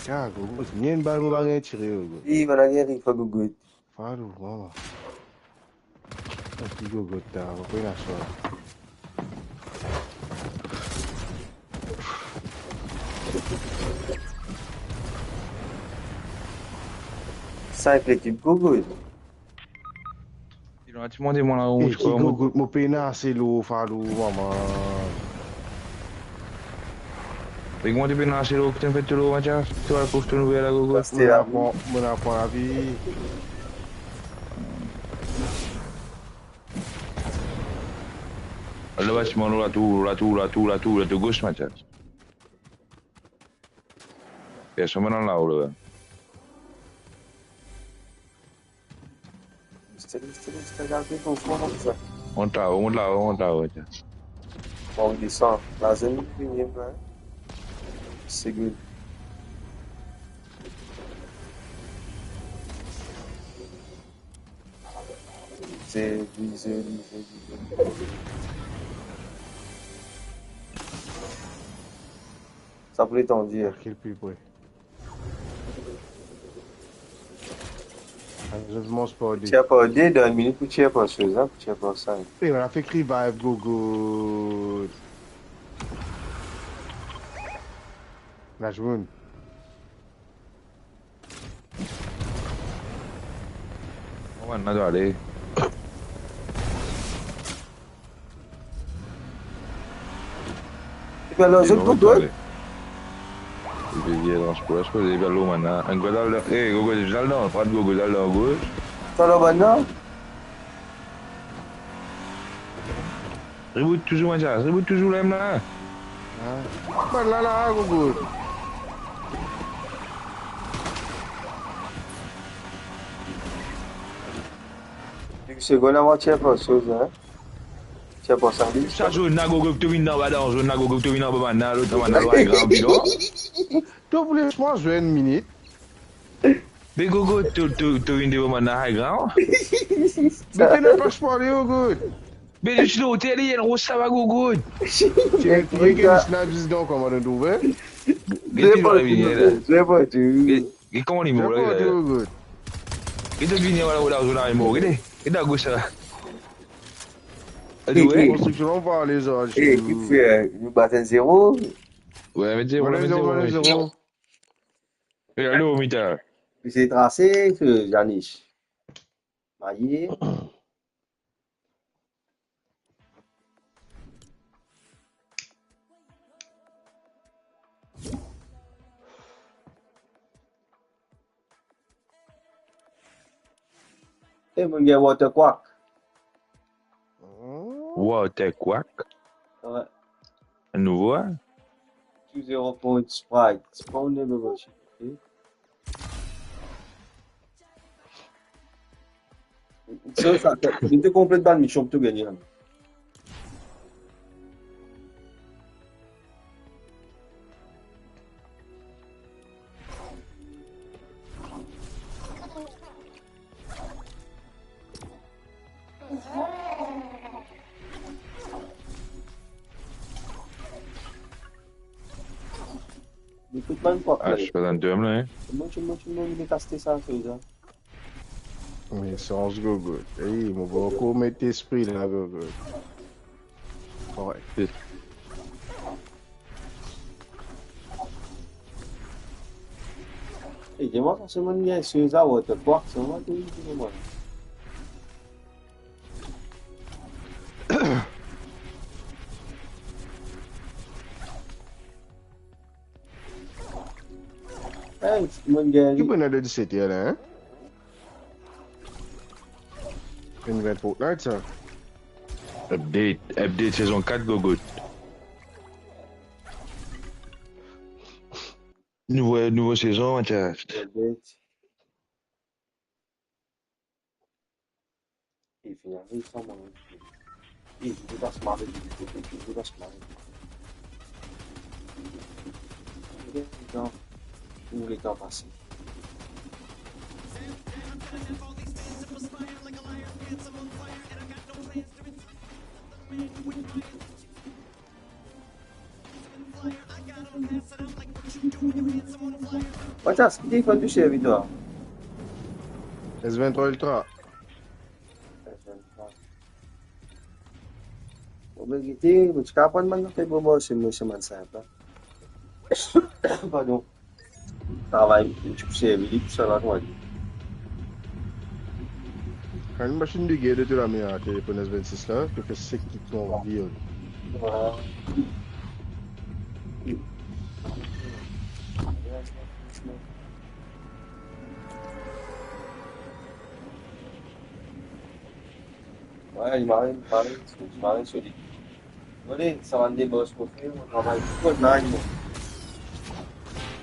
Ah, gros, c'est bien une balle, on va rien tirer, gros. Il va la guerre, il faut gogo. Falo, maman. Petit gogo, t'as repris la soirée. Simple équipe gogo. Il a demandé mon la rouge, Petit gogo, mon pénal, c'est lourd, falo, maman. Et comment tu peux nascer l'eau que tu fait l'eau, Mathias? Tu vas pour te nouvelle à gogo. Mon apprend la vie. Le bâtiment, la tour, gauche, Mathias. Et ça maintenant là, là. On t'a, Mathias. On descend. La zone premium, là. C'est good. C'est ça peut t'en dire. Quel plus près. Je mange pas des. Tu as pas dit dans une minute pour tu as pas chose, hein, tu as pas ça. Et on a fait revive, gogo. La jaune. On va aller. Tu vas lancer pour toi? Je vais dire dans ce coup-là, je peux aller vers l'eau maintenant. Un gars dans le. Eh, gogo, je dans le nord, pas de gogo dans le gauche. T'as là maintenant? Reboot toujours, Mathias, reboot toujours là, là. Pas là, gogo. C'est bon, avant tu as pas chose, hein. Tu as pas ça. Ça joue na gogo que tu viens dans badon, joue na gogo que tu viens dans badon, l'autre maintenant là, grand bidon. Tu voulais je pense jouer une minute. Mais gogo, tu viens de badon grand. Mais tu n'as pas parlé au good. Mais je l'ai télé, il rose ça va gogo. Tu es que snap donc comment on trouve. C'est pas tu. Et comment il mourra? Et tu viens là où là il mourra. Et là gauche ça. Construction par les autres. Eh, qui fait nous battre 0. Ouais, mais 0. Et allô, Mita. C'est tracé, ce Janish. Maillé. Et mon gars, water quack. Water quack. Ouais. Un nouveau, hein? 2-0 point Sprite. Spawn de membership. Ça, il te complète pas le mission pour tout gagner. Ah, je suis pas dans le dôme, là, hein? Moi, tu m'as casté ça, ça. Mais sans gogo. Eh, mon va encore mettre esprit là, gogo. Ouais. Eh, dis-moi, quand c'est mon gars, c'est ça, water quack, c'est moi, tout le monde. Hey, mon gars. Tu peux aller de 17 là, hein? Une 20 Fortnite, ça. Update saison 4, gogo. Nouveau saison, Mathias. Je dois se marrer. Je dois se marrer. Où les temps passés. Mathias, qui fait toucher la vidéo? S23 Ultra. Begitu, kapan man kayo bumosin mo sa Mansapa? Pardon. Travail, tu sais, il ça là, toi. Quand une machine de guerre de tout la meilleure téléphone S26 là, tu fais 5 qui sont vieux. Ouais, il m'arrive solide. Allez, ça va des boss pour faire, on travaille tout le temps.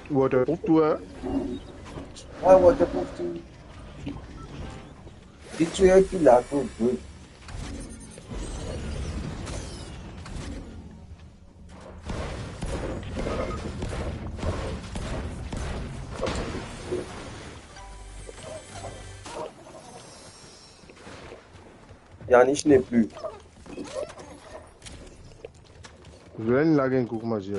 Waterproof toi. Ouais, waterproof tout. Si tu es qui là, tout, oui. Yannick n'est plus. Je vais aller laguer un coup, ma chère.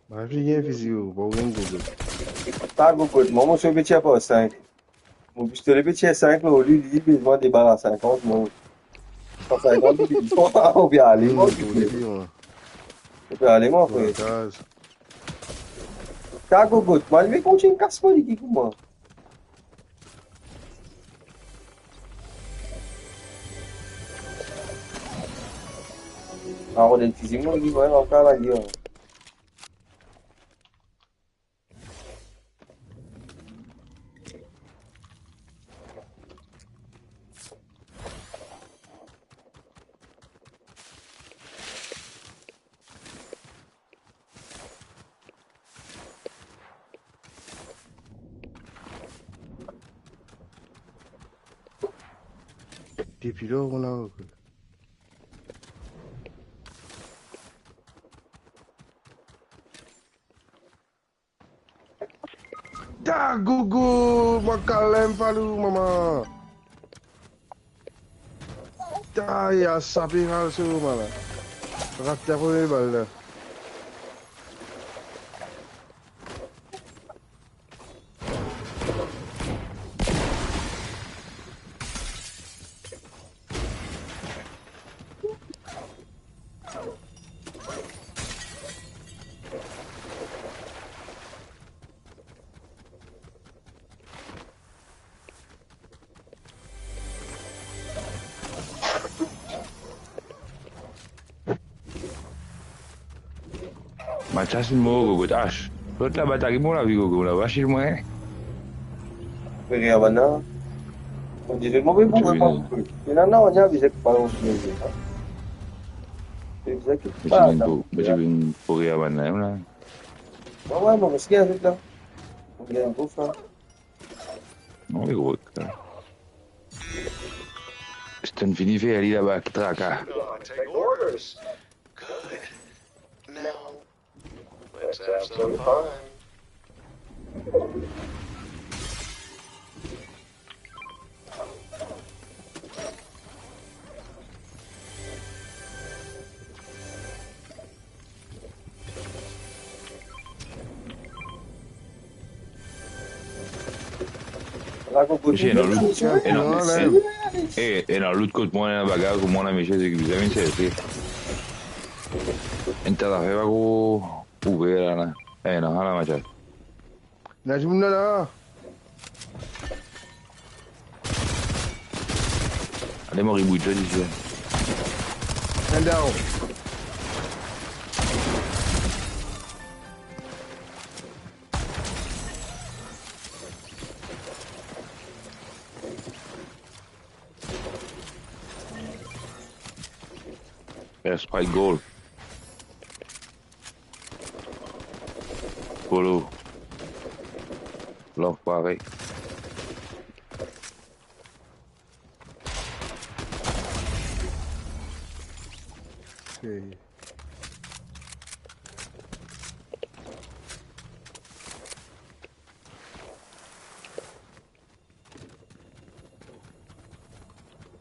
Ma fille est physique, bon, Google. Pas Google, moi, je suis petit à 5. Mon pistolet petit à 5, là, au lieu de besoin de débarrasser à 50, moi. 150, on peut aller, moi. On peut aller, moi, frère. Tá, Google, mas ele vem com o time caçando aqui, mano. Ah, olha, ele fez uma ali, vai lá, o cara ali, ó. Depuis là, on a. Da Gugu, makalem palu mama. Da ya sapi hal su mala. Ratta pun bal. Macam semua Google Ash. Kau telah baca lagi lah Google lah. Bashi semua Pergi apa nak? Jadi mau pergi buat apa? Kita nak aja bisa kalau sini. Bisa kita. Baca pergi apa nak lah. Bawa mau meski ada kita. Pergi apa pun. Non, mais gros. C'est une fini fait aller là-bas qui traque. Take orders. Good. Now, let's have some fun. E dans l'autre côté, moi, il y a un bagage, moi, la méchée, c'est que vous avez c'est. Et t'as la fait pas gros. Ouvert là. Eh, non, là, machin. Najmouna là. Allez, mon reboot, je dis. And down. Spike goal. Polo. l'enfoiré. Ok.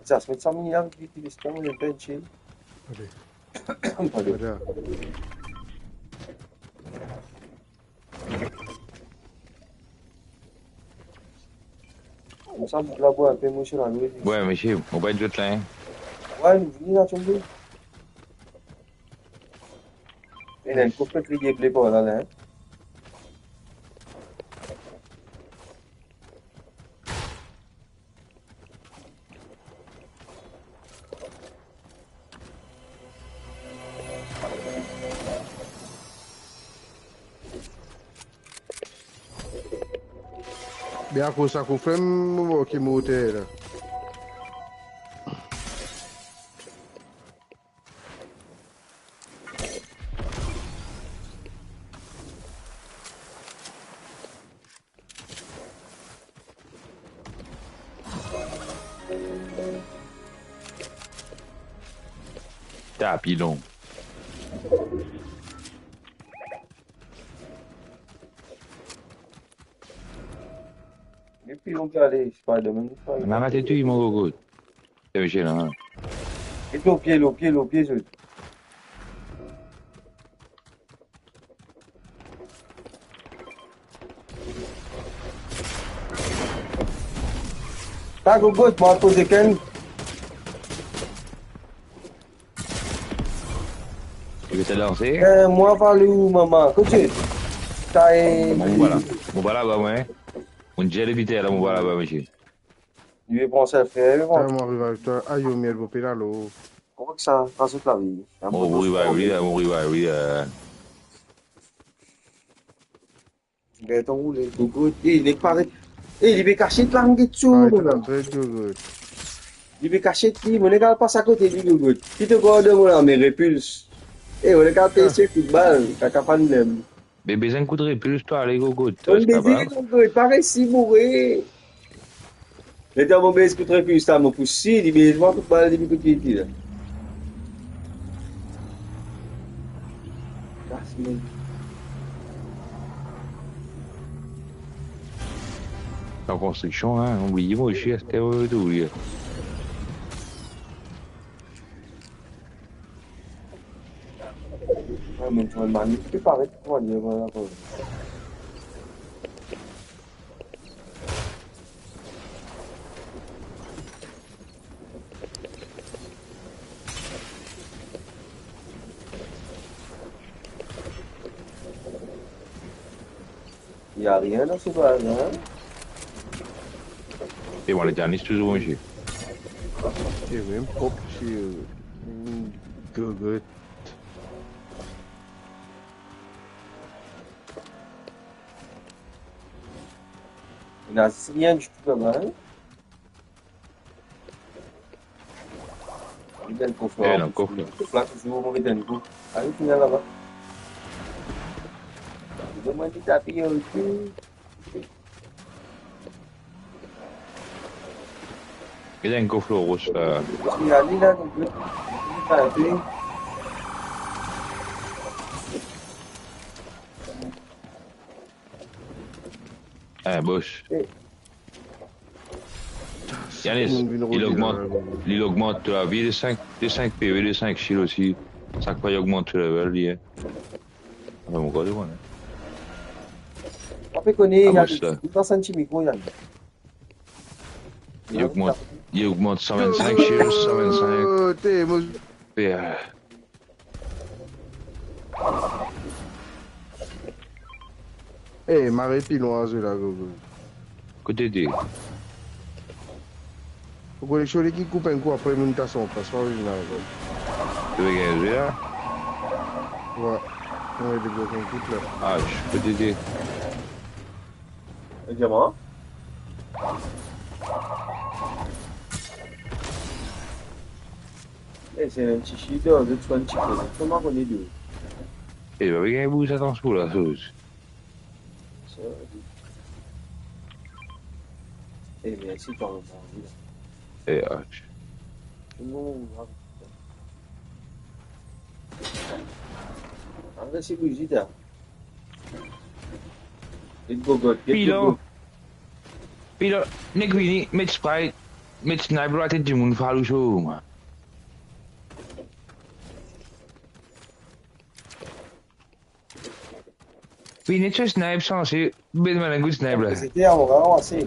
Ça se met 100 milliards de questions, on est pas chill. Allez. Voilà. Il me semble que la boîte un peu mouché dans l'eau. Ouais, monsieur, on va être juste là. Hein. Ouais, nous venons là, tu me dis. Il y a une coupe de gameplay pour là, hein. Bien qu'on ça qu'on fait, qui monte là. Tapilon. Et puis on peut aller, je parle de même. On a raté tout, mon gogo. C'est monsieur là. Hein. Et puis au pied, je. T'as gogo, tu m'as posé qu'un. Tu veux te lancer? Moi, value où, maman? Écoute, t'as. Bon, voilà. Bon, voilà, bah, ouais. On gère vite là, mon voilà, bah, monsieur. Il veut penser à faire, Ça m'arrive avec toi. Aïe, au miel, vous là, l'eau. comment que ça passe toute la vie? Mon rival, Ben, ton roule, gogo. Il est pareil. Il veut cacher de langue et tout, mon homme. Il veut cacher de mon égal passe à côté du gogo. Qui te garde, mon homme, il répulse. Et on regarde PC football, caca fan même. Mais besoin de coup de répulse, toi, les gogo. On baiser, gogo, pareil si bourré. Le temps mon baiser coup de répulse, ça m'a poussé, il dit, je vois football, il dit, que tu es là. En construction, hein, oubliez-moi, je suis à cette douille. Ouais, mais tu vas demander, tu peux paraître, comment dire, voilà. Il n'y a rien dans ce bas, hein? Et bon, les derniers, c'est toujours monsieur. C'est même propre, c'est gogo. Il n'a rien du tout là-bas, hein? Il y a le coffre. Il y a le coffre. Le coffre là, toujours, on va mettre un coup. Allez, tu viens là-bas. Je demande de taper un coup. Il y a un coffre rouge là. Il y a lui là, donc, il va taper. Ah, boss. Yanis, il augmente la vie de 5 PV, de 5 shields aussi. Chaque fois, il augmente le level, lui. Ah, mon gars, bon. On peut connaître, il passe un petit micro, Yann. Il augmente 125 shields, 125. Eh, ma répinoise là, gogo. Côté D. Faut que les choses qui coupent un coup après une tasson, parce que c'est original. Tu veux gagner là? Ouais. On va débloquer un coup là. Ah, je peux t'aider. Un diamant? Eh, c'est un petit cheater de 20 chiffres. Comment on est deux? Eh, bah, gagner vous, ça t'en fout là, chose. Merci, toi. Et, Angka si Bujita. Get go, go, get Pilo. go. Pilo, nek vini met sprite, met sniper uit de moon falu zo, man. Wie niet zo snipe sans je bent maar een goed sniper. C'était à mon assez.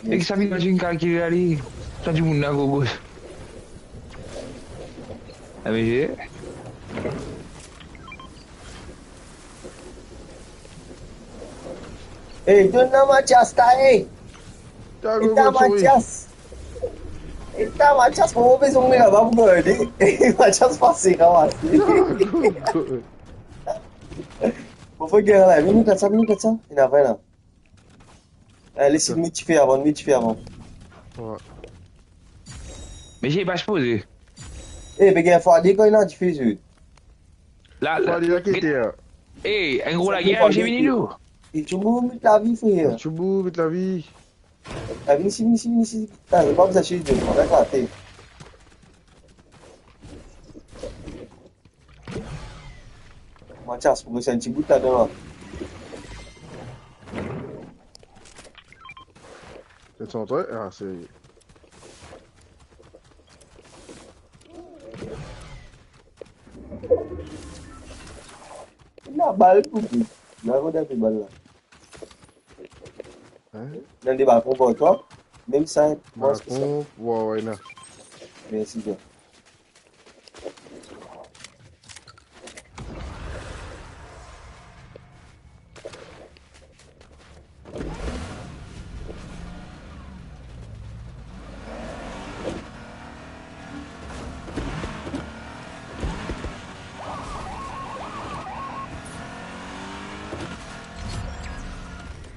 Ik sabia que tinha aquele ali, só de moon na gogo. AMG? Hey, donne-la Mathias, hey! Ita Mathias! Ita Mathias, vamos ver se vamos gravar pro Gordy. Mathias passei, calma. Vou foi guerra lá, vem me caçar. E não, vai não. Laisse me te faire avant, Ouais. Mais j'ai pas exposé. Eh, peguei a foda quand il a difícil. Là, Faut aller là qui était là. Eh, en gros la guerre, j'ai venu nous. Et tu m'oublies ta vie, frère. Tu bouges vite la vie. Ah, vini ici. Ah, je pas vous acheter de on a raté. Mathias, pour que c'est un petit bout là-dedans. C'est son truc? Ah, c'est... La balle, pour vous. Là, on a des balles là. Hein? Dans des balcons pour toi. Même ça, moi, c'est ça. Balcon, ouais, non. Merci bien.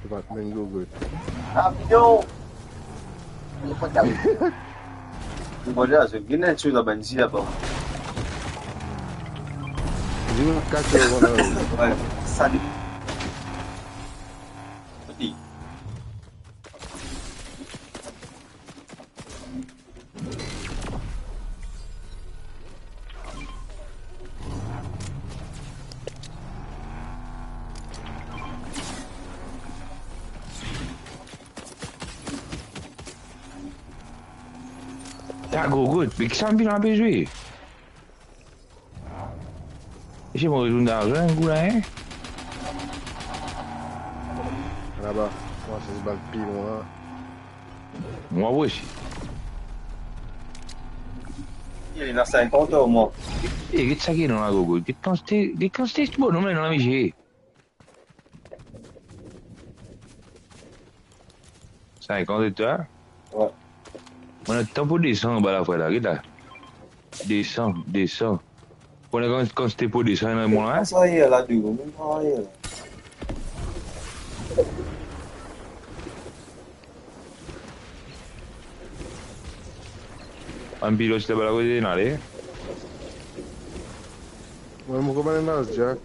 Batman go good. Avião! Olha, se alguém não chega bem, se é bom. Dis-moi, quand tu vas voir là. Salut. Petit. Tá good, mais que ça me vient à baiser. J'ai mon retour d'argent, un goût là, hein? Là-bas, moi, c'est ce balle pile, moi. Moi aussi. Il est à 50 au moins. E che sai che non ha gogo? Che consti buono, non è una amici. Sai, quand tu as? Ouais. On a le temps pour descendre, bah la fois là, regarde là. Descends. On a quand c'était pour descendre, on a moins là. Ça y est, là, du coup, ça y est. Un pilote de la côté, allez. Ouais, mon copain est là, Jack.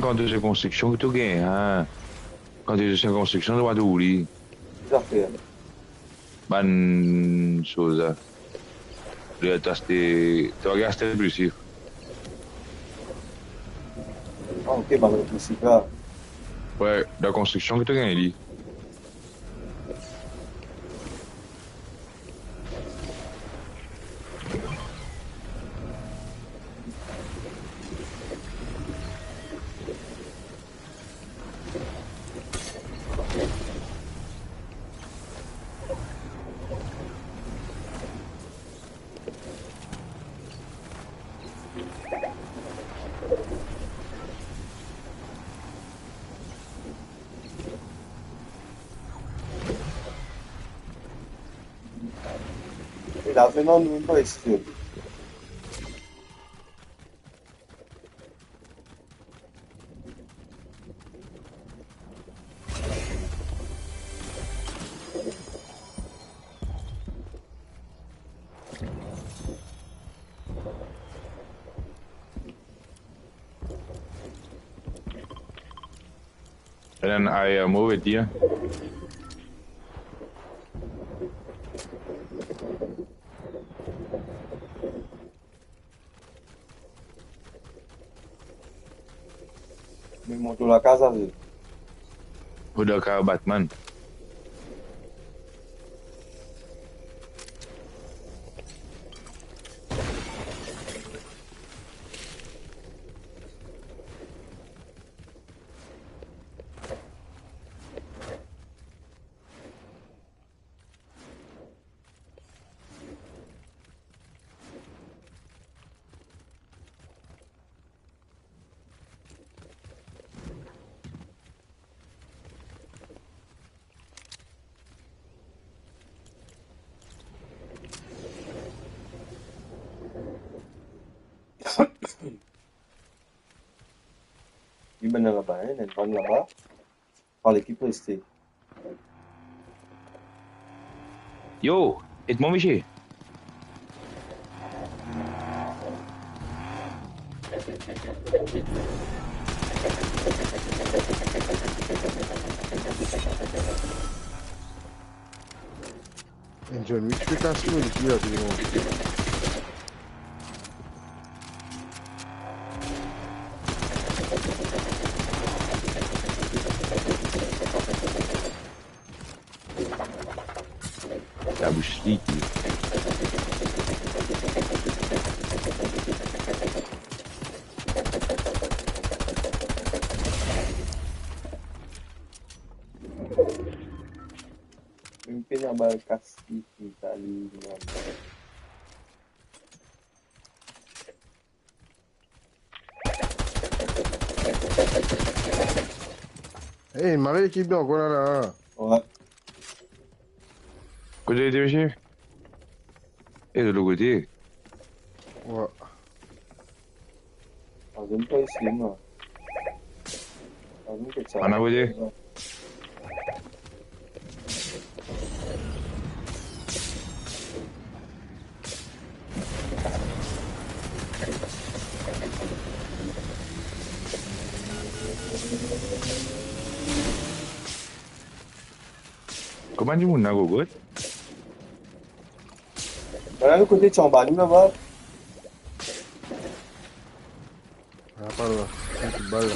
Quand tu fais construction, tu gagnes, hein. Quand tu fais construction, tu vas tout oublier. Desafio. Bonne chose. Tu vas gastar plus si. Ah, ok, bah, le principe là. Ouais, la construction que tu gagnes, lui. Il a fait non, nous, pas ici. then I move it here. Me monto la casa, velho. Udah kayak Batman. Lui, ben là-bas, hein, il van là-bas. Par l'équipe restée. Yo, het momentje. En John Wick fait ta semaine depuis là, tout le monde. La bouche leaky. Une peine à balle casse-pied, Italie. Eh, il m'avait équipé encore là. Ouais. Côté été, monsieur? Et de l'autre côté? Ouais. On vient pas ici, moi. On vient que ça. En à côté? Comment tu m'as gogo? Voilà le côté de Chambani là-bas. Ah, pas là. Une petite balle là.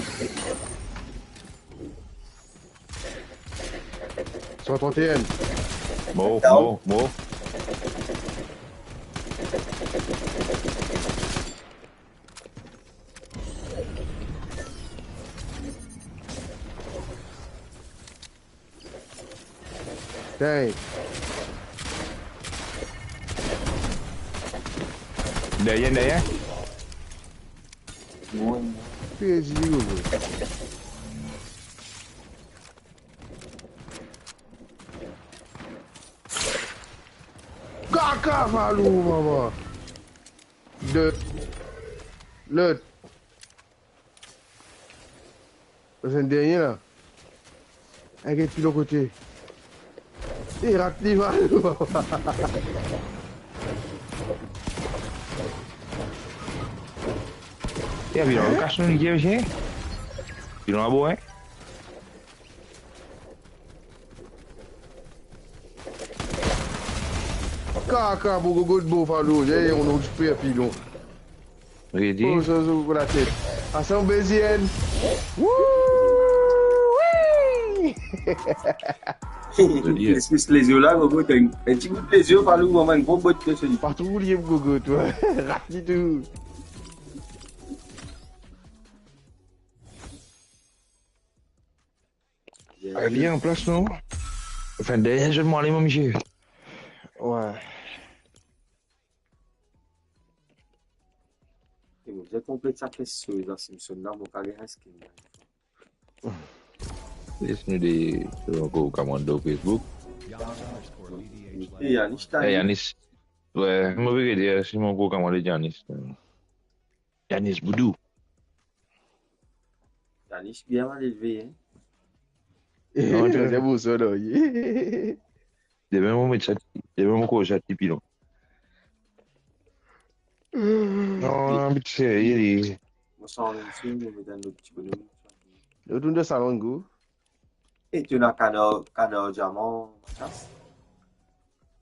131. Bon. Dang. Derrière. Crazy gogo. Kaka malu mama. Le. C'est un dernier là. Avec puis l'autre côté. Et rate les malu mama. Ya, vieron el caso ni quiero decir. Vieron la boa, Kaka beaucoup good beau falou. J'ai on a super filon. Ready? Oh, ça sur la tête. À son bézienne. Wouh! Les yeux là, Gogo, t'as un petit bout de les yeux, par le moment, une grosse botte de celui. Partout où il y a Gogo, toi. Rate tout. Elle vient en place, non? Enfin, derrière, je demande mon monsieur. Ouais. J'ai complété sa question, là, Simpson, là, mon carré à skin. Laisse-nous des commando Facebook. Et Yanis, t'as Hey, Yanis. Ouais, je me vais dire si mon commando Yanis. Yanis Boudou. Yanis, bien mal élevé, hein. Non, c'est beau ça, là. Demain, on met ça. Demain, on coach à Tipilon. Non, mais tu sais, il est. Moi, ça en est ici, mais dans notre petit bonhomme. Le tour de salon, go. Et tu n'as qu'un diamant, Mathias?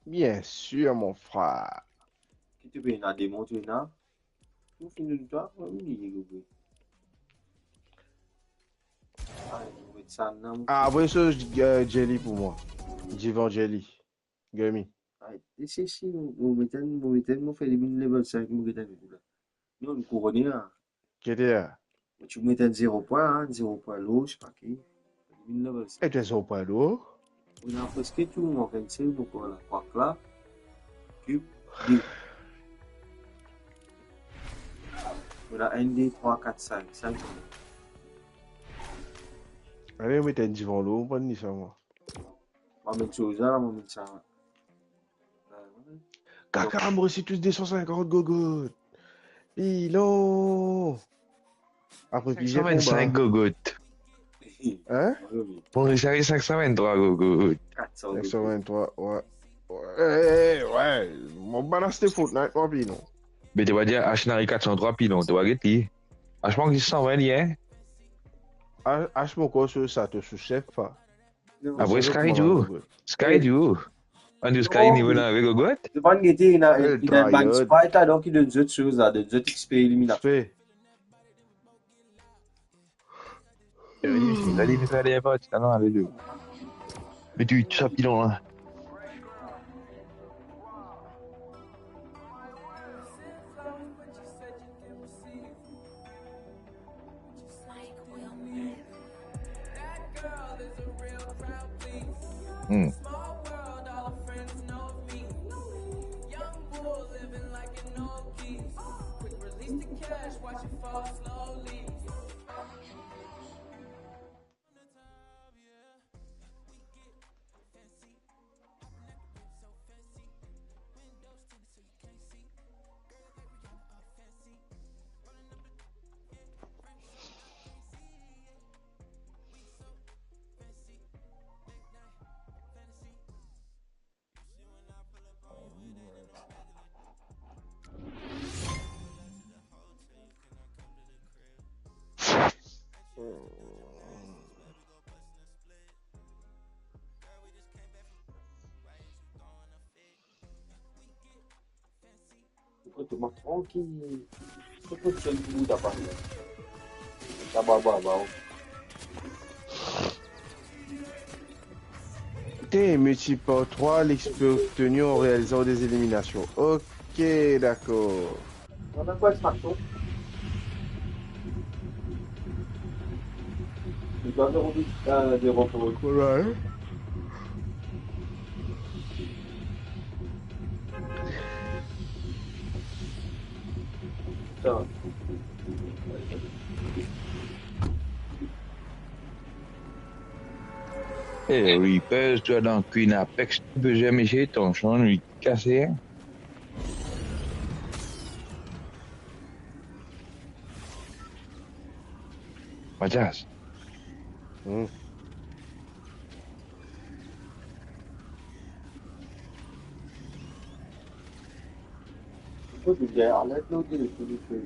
Bien sûr, mon frère. Qui tu peux y en démon, tu n'as? Tout fini de toi? Oui, oui. Ah, après ça, jelly pour moi. Divan jelly. Gummy. Si, vous fait level 5, vous mettez là. Nous, on couronne là. Qu'est-ce que Tu mets un 0 point, 0 point l'eau, je sais pas qui. Level 5. et tu es au point d'eau? On a presque tout, on va faire beaucoup là. Quoi là? Cube, 2. On a 1, 2, 3, 4, 5. 5. Allez, on met un divan l'eau, on va dire ça, moi. On va mettre ça, on va mettre ça. Caca, moi aussi, tous des 150 gogottes. Pilon. Après, puis j'ai 525 gogottes. Hein? Bon, j'ai 523 gogottes. 523, ouais. Ouais. Mon balance c'était Fortnite, moi, puis non. Mais tu vas dire H 403 pilons, tu vas guetter. Je pense que 120 liens. H mon corps sur ça, te sous-chef, pas. Ah, ouais, Sky du. On dit Sky niveau là avec gogottes. Tu vas guetter, il a un bank sprite là, donc il donne d'autres choses là, des autres XP éliminatoires. Allez, allez, pas, tu t'en as les deux. Mais tu ça pilon là. Tu m'as tranquille. Tu peux te le bout d'abord. D'abord. T'es multiple 3, l'XP obtenu en réalisant des éliminations. Ok, d'accord. On a quoi extraction? Tu dois des repos. Voilà. Ça. Eh oui, pèse-toi dans Queen Apex, tu peux jamais essayer ton champ, lui casser. Mathias. Toi, tu dis, arrête l'autre, tu fais.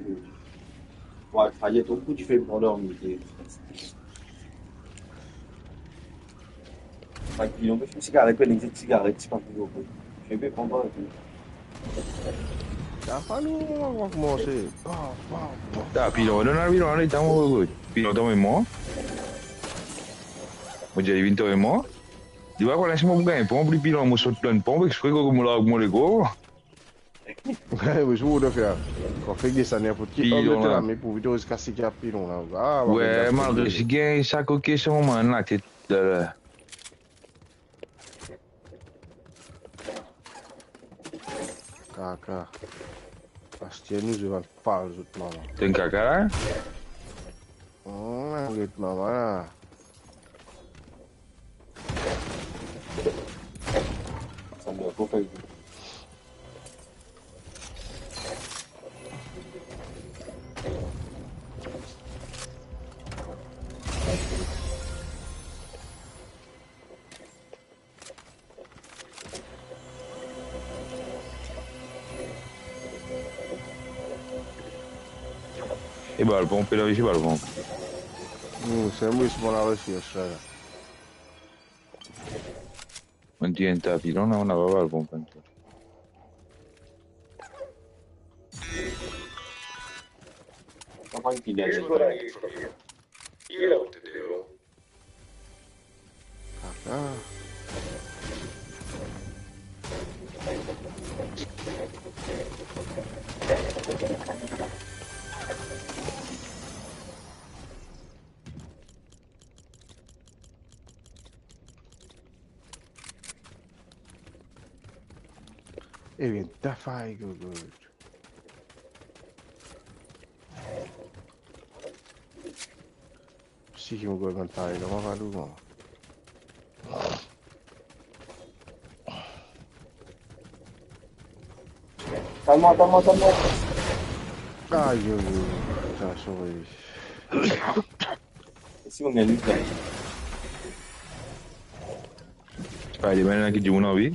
Ouais, ça y est, ton coup, tu fais pour l'heure, mais ils ont fait une cigarette, une cigarette, c'est pas plus gros. Je vais prendre un peu. Ça va nous, on va commencer. Ah, pilon, non, pilon, il t'a mon pilon, t'as moi. Moi, j'ai 20 ans et moi. Tu vois, quand laisse-moi gagner, pour moi, pilon, moi, saute plein de pompes, je fais comme là, moi, les gros. Ouais, mais je voudrais faire. Quand on fait des années pour qui on là, mais pour vidéo, c'est cassé qu'il pilon là. Ah, ouais, malgré si gagne, ça coquille sur moi, là, t'es là. Caca. Parce que nous, je vais pas les autres maman. T'es un caca là? Les autres maman là. Ça me fait pas. E bah, le pompe là, ici, bah, le pompe. C'est moi qui suis pour la recherche là. dit un tapis, là, on n'a pas le comprendre. Comment il est? Here's what I need from you. You know what to do. Even that fire go good. Si qui me go con fire, non va du bon. Calme-moi. Aïe, ça sauvé. Si on gagne, Spider-Man là qui dit mon envie.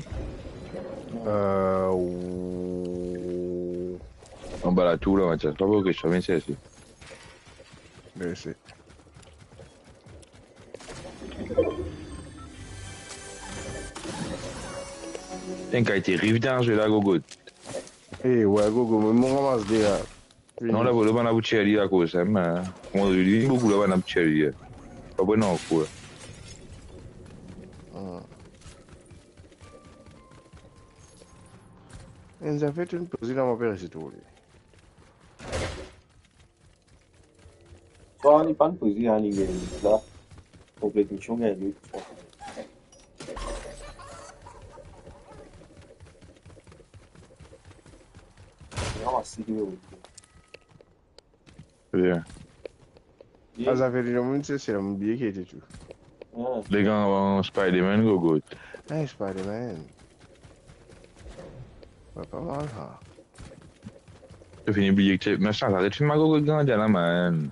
On va la tour là, c'est pas pour que je sois bien ici. Merci. T'as qu'à été rive dans jeu là, Gogo. Eh ouais, Gogo, mais mon ramasse déjà. Non, là, vous le banana boucherie là, quoi, c'est mais. Moi, je dis beaucoup la banana boucherie. Pas bon non, quoi. E nous a fait une pause dans mon père, c'est tout. Soit on n'est pas une position, on est là. Complète mission, on gagne. Bien. Ah, ça fait déjà une c'est un billet qui était tout. Les gars ont Spider-Man, Gogo. Hey, Spider-Man. Ouais, pas mal, ça. Je finis oublier que mais ça arrête de Gogo dans la man.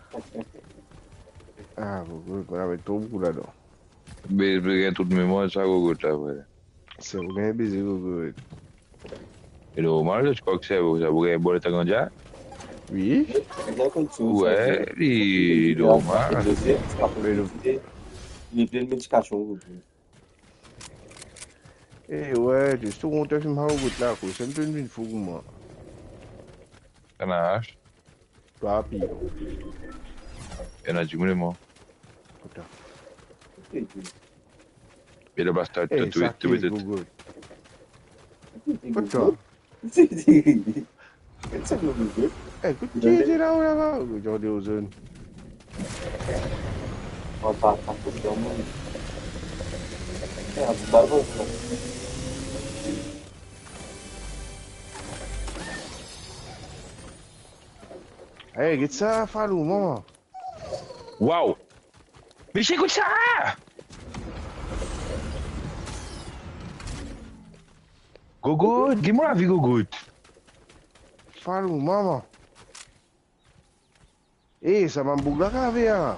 Ah, Gogo, on avait trop beaucoup là-dedans. Mais je toute mémoire ça Gogo là, ouais. C'est vous gagnez baiser, Gogo. Et le mal, je crois que c'est vous avez bon le temps déjà. Oui. Ouais, il est normal. Il est plein de médication. Eh ouais, tu sais, on t'a fait mal au bout là, quoi. C'est un peu une fou, moi. T'en as? Pas pire. Il y en a du monde, moi. Putain. Et le bastard, tu es tout. Putain. Écoute, tu es là ou là-bas? Regardez aux zones. On va pas faire le monde. C'est un peu baveux, ça. Hey, get ça, Falou, maman. Waouh! Mais j'écoute ça! Gogo, dis-moi la vie, Gogo. Falou, maman. Eh, ça m'a bouglé la cave,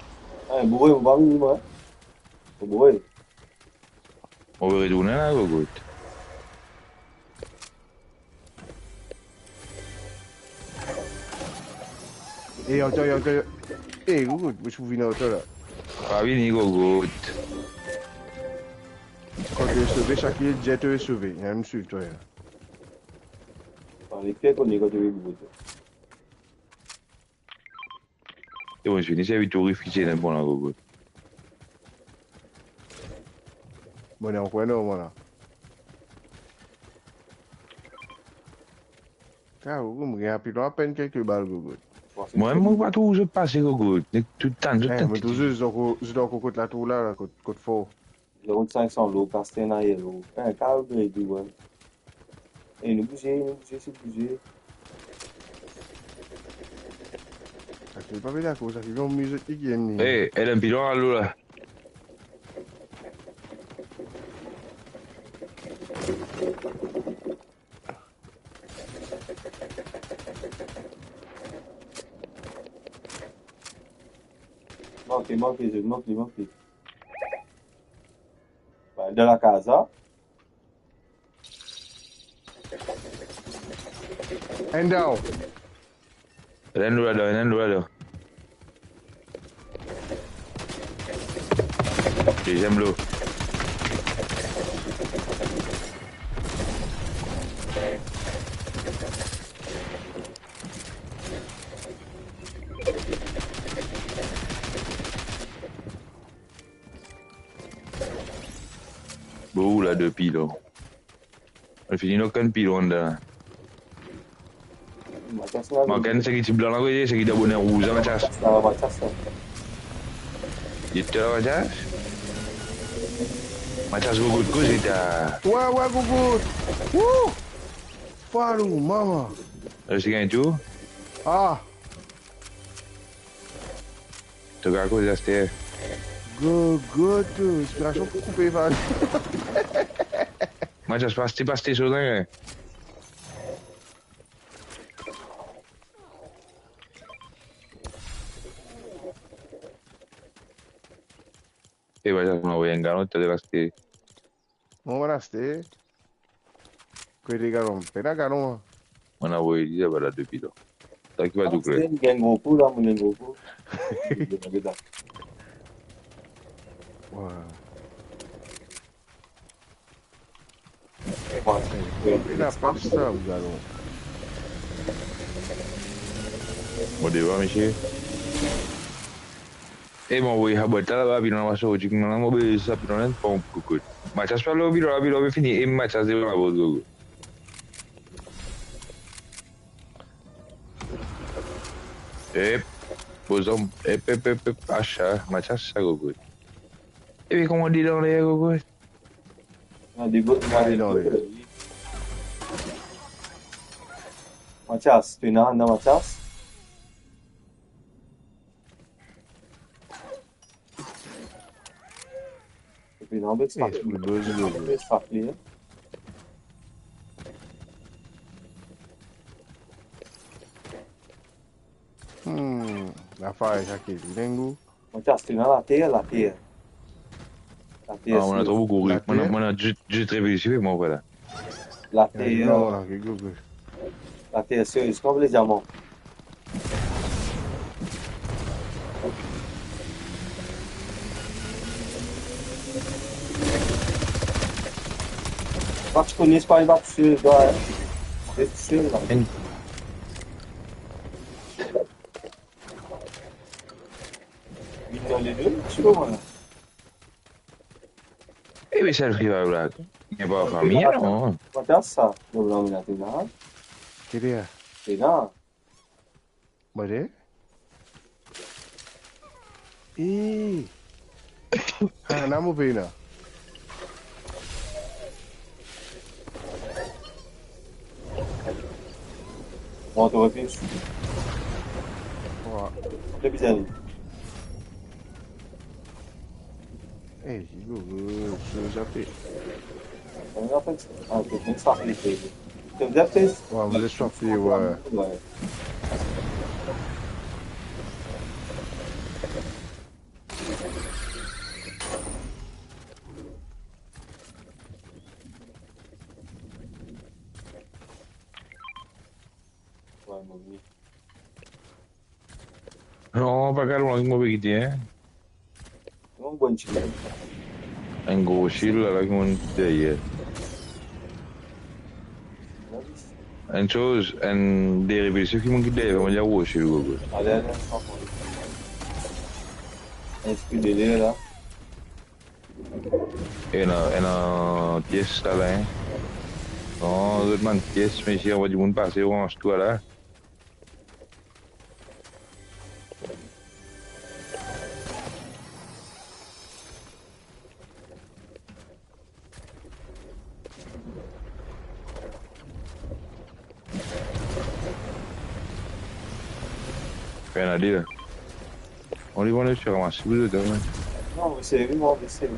Ah, bourré, on va venir, moi. Bourré. On va retourner là, Gogo. Eh, attends. Eh, Gogo, je suis venu à là. Pas venir, Gogo. Quand tu es sauvé, chaque jet te est sauvé. Il y a me suivre, toi. Les pieds qu'on est quand tu es bourré. Et bon, je finis, c'est vite horrifié, c'est bon là, Gogo. Bon, on est non, voilà. Ah, Gogo, je gagne à peine quelques balles, Gogo. Moi, je pas tout, je passe, Gogo. Tout le temps, mais toujours, je dois côté la tour là, côté fort. Le route 500 l'eau, Castagne, l'eau. Un câble, il dit, ouais. Et nous bouger, c'est bouger. Ça fait pas bien d'accord, ça fait une musique qui gagne. Eh, elle a un pilon à l'eau là. Manqué. De la casa. And down. Rendu là. J'aime l'eau. Où là, 2 pilons. On finit aucun pilon là. Makan c'est qui blanc là, c'est qui d'abonné rouge à Mathias. Il était là, Mathias. Mathias Gogo de cause, il était à. Ouais, Gogo. Wouh! Parou, maman. C'est gagne tout. Ah. Tu as quoi, c'était. Gogo, tout. Inspiration pour couper, Van. Mathias, pas tes choses, hein. E vai a nuovo engano, te deve stare. Non va rester. Quelli che rompe, la caroma. Ma non vuoi dire per la debito. Da chi va tu credi? C'était une Goku là, mon Goku. Il a pas ça, vous allez. Modeva, amici. E ma vuoi abbattare la pino ma so che non ho visto sapere non è un po' cucù. Ma c'è spallo la pino finì e ma c'è zero la voto. E posam e asha ma c'è sa cucù. E come dire le cucù? Non dico non. Mathias, tu n'as rien Mathias? Et puis non, mais c'est pas clear. La fai aqui, vengo. Mathias, tu n'as la terre. La terre. Ah, on a trop beaucoup. On a juste réfléchi, moi voilà. La terre. Non, là, que Google. La terre, c'est comme les diamants. Pas que tu connaisses pas les battues, dois, hein. C'est sûr, là. Dans les deux, tu vois, voilà. E mi serviva là. E poi famiglia, no? Mathias, ça, dobbiamo andare là. Che dia? C'est là. Boleh? Nama Vena. Bon, tu refais. C'est bizarre. Eh, je zappé. Ah, tu peux pas appeler. Tu me zappé? Ouais, mais laisse-moi appeler, ouais. No, pagare un mobility, eh? Non, buon cibo. Un gauchil, là, comme on dit. Une chose, un dérivé, ce qui m'a dit, on va dire gauchil, Google. Allez, est-ce que délai là? Et une pièce, là, hein? Non, je demande pièce, mais si on va du monde passer, on range tout là. Rien à dire. On lui va le faire ramasser, vous êtes demain. Non, mais c'est vraiment, c'est.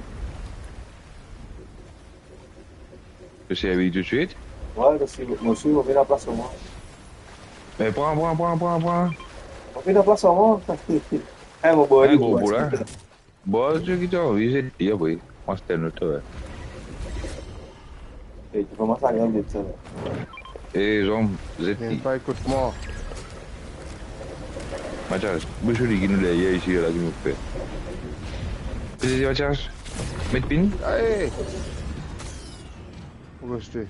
Tu sais, avec tout de suite? Ouais, parce que monsieur, on fait la place au moins. Mais prends. On fait la place au moins. Eh, mon boy. Un gros bout là. Bon, je qui t'en envie, c'est dire, oui. Moi, c'était notre. Et tu commences à regarder ça. Et Jean, vous êtes qui? Pas écoute-moi. Mathias, monsieur dit qu'il nous l'a ici, là, qui nous fait. Vous êtes Mathias? Mets pin? Allez! Où rester?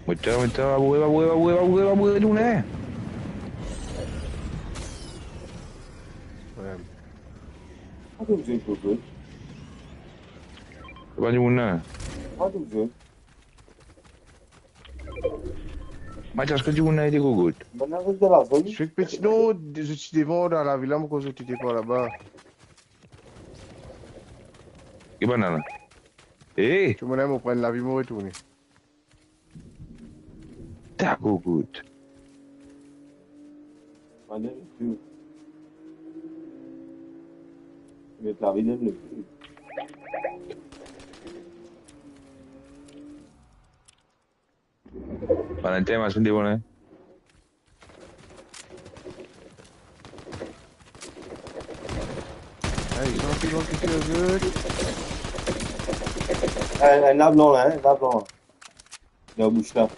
Mathias, va bouger, nous là. I think it's good. Pas du monde. Pas tout jeu. Mathias, que du monde a été gogout. Ben, avec de la zone. Je fais que petit non, des outils devant dans la villa, mais quand tu étais pas là-bas. Qui banane? Eh! Tu m'en aimes prendre la vie, me retourner. T'as gogout. Madame, tu. Mais la vie n'est plus. Valentin, mas hindi mo na. Hey, gentil, donc, tu veux. Un là blanc là, un là blanc. Il y a un bouche là.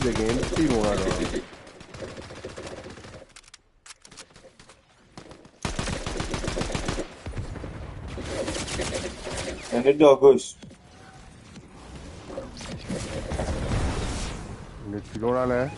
Tu as gagné un petit bon alors. Un est de gauche. On est plus long là, là.